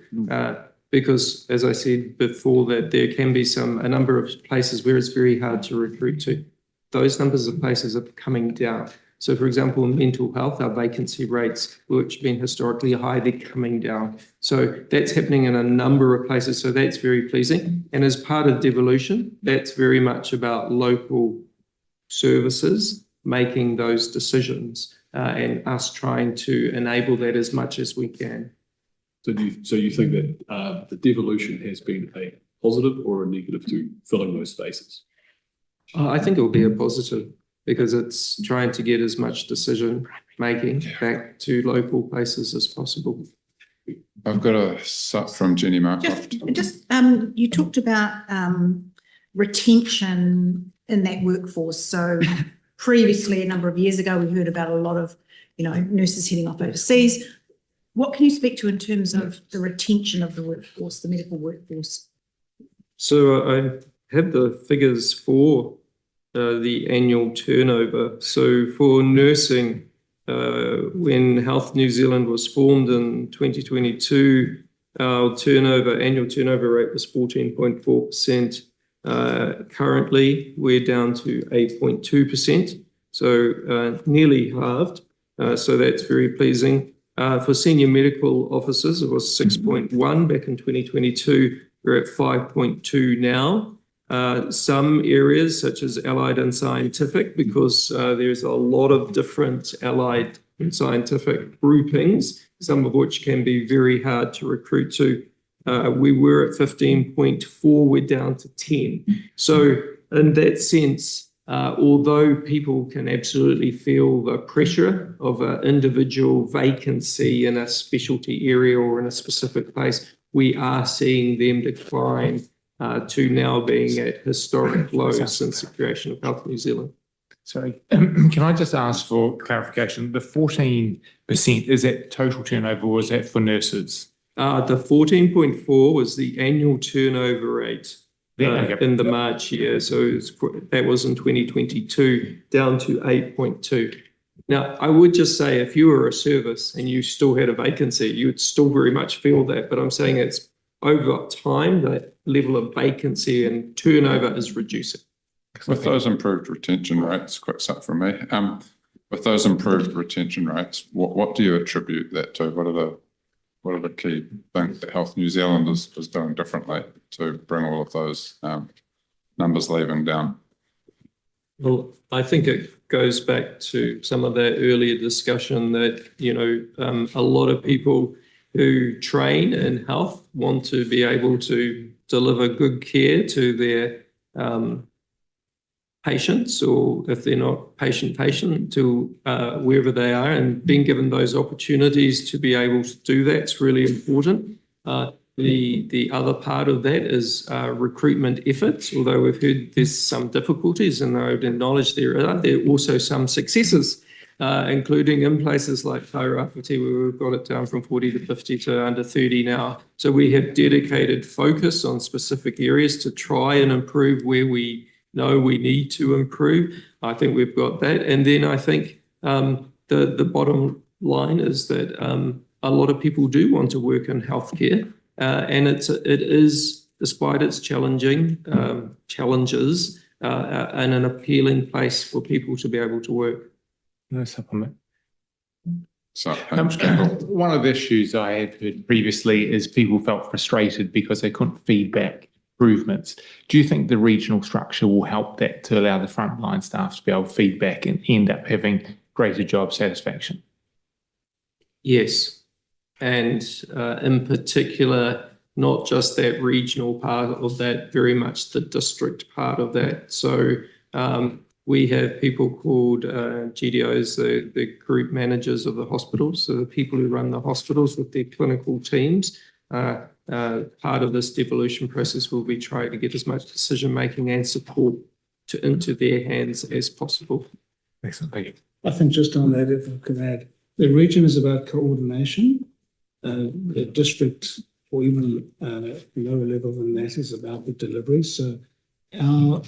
because, as I said before, that there can be a number of places where it's very hard to recruit to. Those numbers of places are coming down. So, for example, in mental health, our vacancy rates, which have been historically high, they're coming down. So that's happening in a number of places. So that's very pleasing. And as part of devolution, that's very much about local services making those decisions and us trying to enable that as much as we can. So you think that the devolution has been a positive or a negative to filling those spaces? I think it will be a positive, because it's trying to get as much decision making back to local places as possible. I've got a sup from Jenny Marcroft. You talked about retention in that workforce. So previously, a number of years ago, we heard about a lot of, nurses heading off overseas. What can you speak to in terms of the retention of the workforce, the medical workforce? So I have the figures for the annual turnover. So for nursing, when Health New Zealand was formed in 2022, our annual turnover rate was 14.4%. Currently, we're down to 8.2%, so nearly halved. So that's very pleasing. For senior medical officers, it was 6.1 back in 2022. We're at 5.2 now. Some areas such as allied and scientific, because there's a lot of different allied and scientific groupings, some of which can be very hard to recruit to. We were at 15.4, we're down to 10. So in that sense, although people can absolutely feel the pressure of an individual vacancy in a specialty area or in a specific place, we are seeing them decline to now being at historic lows since the creation of Health New Zealand. Sorry, can I just ask for clarification? The 14%, is that total turnover or is that for nurses? The 14.4 was the annual turnover rate in the March year. So that was in 2022, down to 8.2. Now, I would just say if you were a service and you still had a vacancy, you would still very much feel that. But I'm saying it's over time, that level of vacancy and turnover is reducing. With those improved retention rates, quick sup from me. With those improved retention rates, what do you attribute that to? What are the key things that Health New Zealand is doing differently to bring all of those numbers leaving down? Well, I think it goes back to some of that earlier discussion that, a lot of people who train in health want to be able to deliver good care to their patients, or if they're not patient to wherever they are, and being given those opportunities to be able to do that's really important. The other part of that is recruitment efforts, although we've heard there's some difficulties and I would acknowledge there are also some successes. including in places like Tairāwhiti, where we've got it down from 40 to 50 to under 30 now. So we have dedicated focus on specific areas to try and improve where we know we need to improve. I think we've got that. And then I think the bottom line is that a lot of people do want to work in healthcare, and it is, despite its challenges, and an appealing place for people to be able to work. No supplement. So, thanks, Campbell. One of the issues I have heard previously is people felt frustrated because they couldn't feed back improvements. Do you think the regional structure will help that to allow the frontline staff to be able to feed back and end up having greater job satisfaction? Yes, and in particular, not just that regional part of that, very much the district part of that. So we have people called GDOs, the group managers of the hospitals, so the people who run the hospitals with their clinical teams. Part of this devolution process will be trying to get as much decision-making and support into their hands as possible. Excellent, thank you. I think just on that, if I could add, the region is about coordination. The district, or even lower level than that, is about the delivery. So our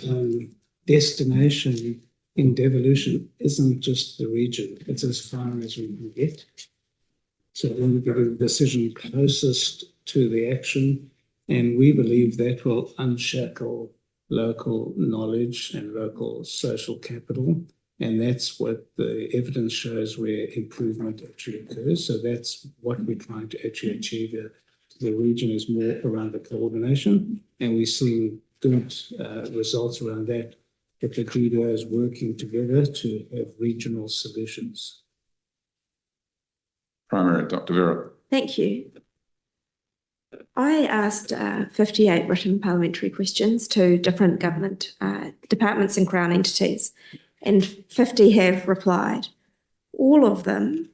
destination in devolution isn't just the region, it's as far as we can get. So when we get a decision closest to the action, and we believe that will unshackle local knowledge and local social capital. And that's what the evidence shows where improvement actually occurs. So that's what we're trying to actually achieve here. The region is more around the coordination, and we're seeing good results around that. But the GDO is working together to have regional solutions. Primary, Dr. Vera. Thank you. I asked 58 written parliamentary questions to different government departments and Crown entities, and 50 have replied. All of them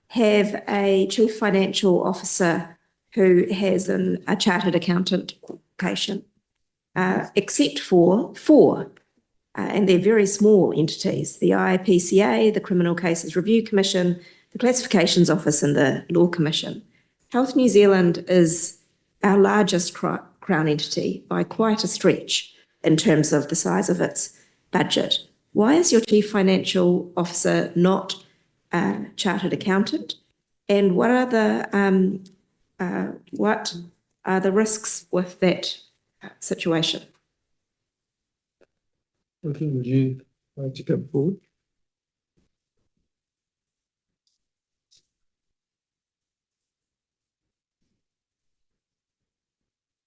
have a chief financial officer who has a chartered accountant qualification, except for 4, and they're very small entities: the IPCA, the Criminal Cases Review Commission, the Classifications Office, and the Law Commission. Health New Zealand is our largest Crown entity by quite a stretch in terms of the size of its budget. Why is your chief financial officer not a chartered accountant? And what are the risks with that situation? Okay, would you like to come forward?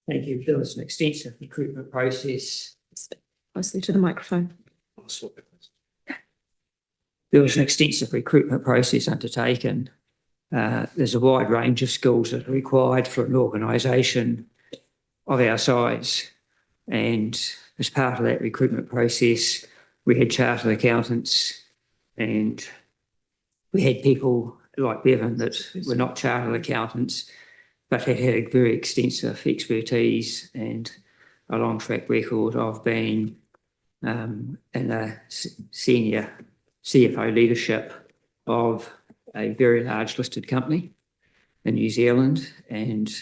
Thank you. There was an extensive recruitment process. Closely to the microphone. There was an extensive recruitment process undertaken. There's a wide range of skills that are required for an organisation of our size. And as part of that recruitment process, we had chartered accountants, and we had people like Bevan that were not chartered accountants, but had had very extensive expertise and a long track record of being in a senior CFO leadership of a very large listed company in New Zealand, and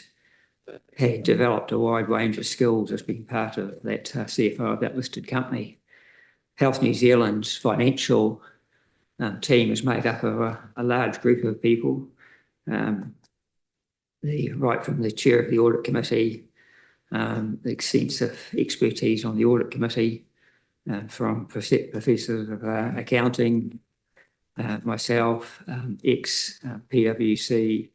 had developed a wide range of skills as being part of that CFO of that listed company. Health New Zealand's financial team is made up of a large group of people, right from the chair of the audit committee, the extensive expertise on the audit committee, from professors of accounting, myself, ex-PwC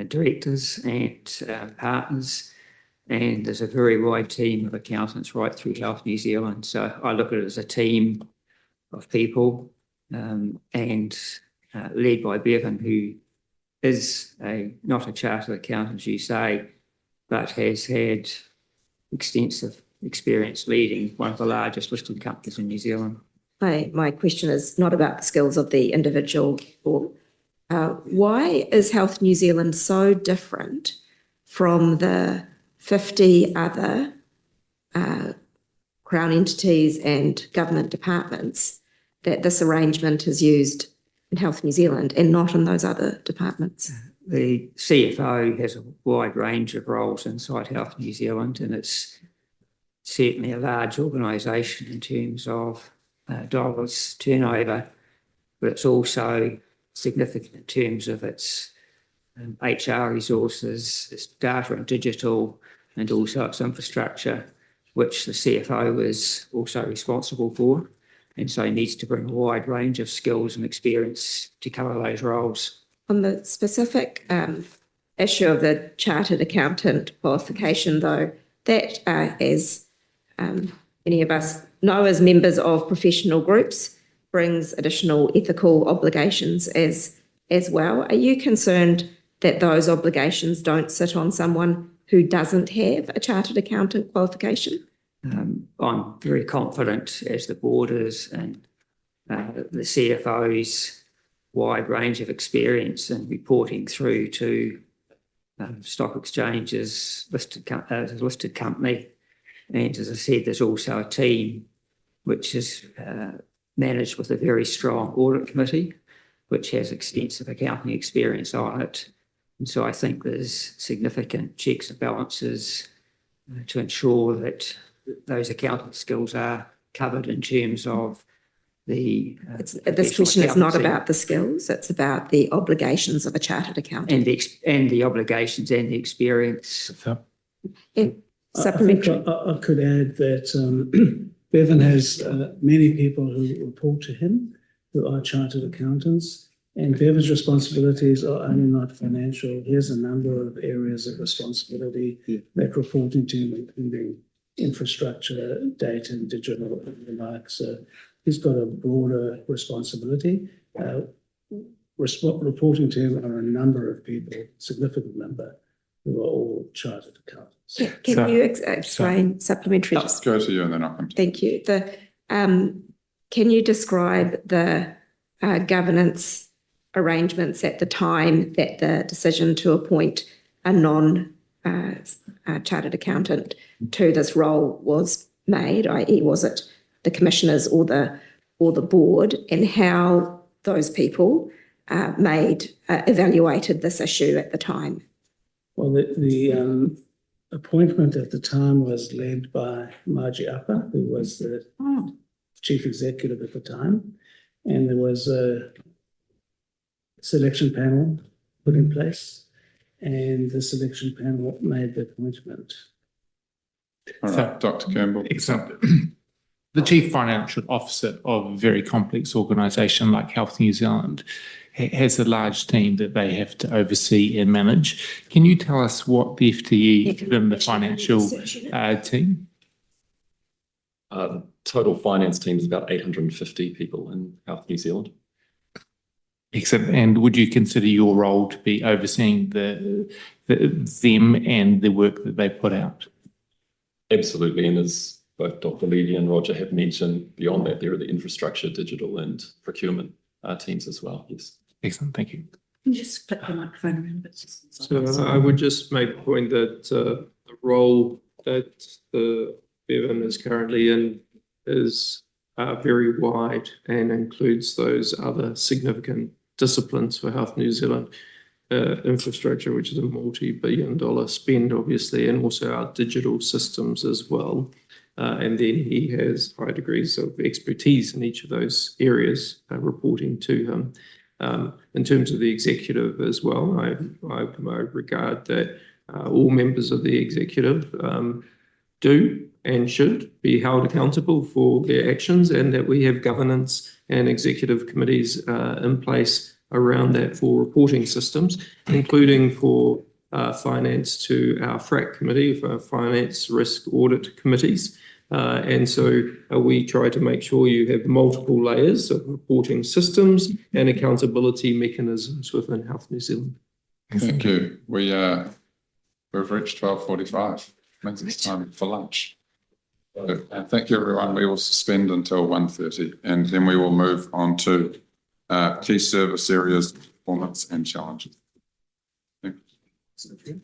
directors and partners, and there's a very wide team of accountants right through Health New Zealand. So I look at it as a team of people, and led by Bevan, who is not a chartered accountant, as you say, but has had extensive experience leading one of the largest listed companies in New Zealand. My question is not about the skills of the individual. Why is Health New Zealand so different from the 50 other Crown entities and government departments that this arrangement is used in Health New Zealand and not in those other departments? The CFO has a wide range of roles inside Health New Zealand, and it's certainly a large organisation in terms of dollars turnover, but it's also significant in terms of its HR resources, its data and digital, and also its infrastructure, which the CFO is also responsible for, and so he needs to bring a wide range of skills and experience to cover those roles. On the specific issue of the chartered accountant qualification, though, that as many of us know as members of professional groups, brings additional ethical obligations as well. Are you concerned that those obligations don't sit on someone who doesn't have a chartered accountant qualification? I'm very confident, as the board is, and the CFO's wide range of experience in reporting through to stock exchanges, listed company. And as I said, there's also a team which is managed with a very strong audit committee, which has extensive accounting experience on it. And so I think there's significant checks and balances to ensure that those accounting skills are covered in terms of the. This question is not about the skills, it's about the obligations of a chartered accountant. And the obligations and the experience. Supplementary. I could add that Bevan has many people who report to him who are chartered accountants, and Bevan's responsibilities are only not financial. He has a number of areas of responsibility that reporting to him, including infrastructure, data and digital and the like. So he's got a broader responsibility. Reporting to him are a number of people, significant number, who are all chartered accountants. Yeah, can you explain supplementary? Let's go to you and then I'll come to Thank you. Can you describe the governance arrangements at the time that the decision to appoint a non-chartered accountant to this role was made, i.e. was it the commissioners or the board, and how those people evaluated this issue at the time? Well, the appointment at the time was led by Margie Upper, who was the chief executive at the time, and there was a selection panel put in place, and the selection panel made the appointment. All right, Dr. Campbell. Excellent. The Chief Financial Officer of a very complex organisation like Health New Zealand has a large team that they have to oversee and manage. Can you tell us what the FTE within the financial team? Total finance team is about 850 people in Health New Zealand. Excellent. And would you consider your role to be overseeing them and the work that they put out? Absolutely. And as both Dr. Levy and Roger have mentioned, beyond that, there are the infrastructure, digital and procurement teams as well. Yes. Excellent. Thank you. Can you just flip the microphone around a bit? So I would just make a point that the role that the Bevan is currently in is very wide and includes those other significant disciplines for Health New Zealand. Infrastructure, which is a multi-billion-dollar spend, obviously, and also our digital systems as well. And then he has high degrees of expertise in each of those areas reporting to him. In terms of the executive as well, I regard that all members of the executive do and should be held accountable for their actions, and that we have governance and executive committees in place around that for reporting systems, including for finance to our FRAC committee, for finance risk audit committees. And so we try to make sure you have multiple layers of reporting systems and accountability mechanisms within Health New Zealand. Thank you. We've reached 12:45. Means it's time for lunch. So, thank you, everyone. We will suspend until 1:30, and then we will move on to key service areas, performance and challenges. Thank you.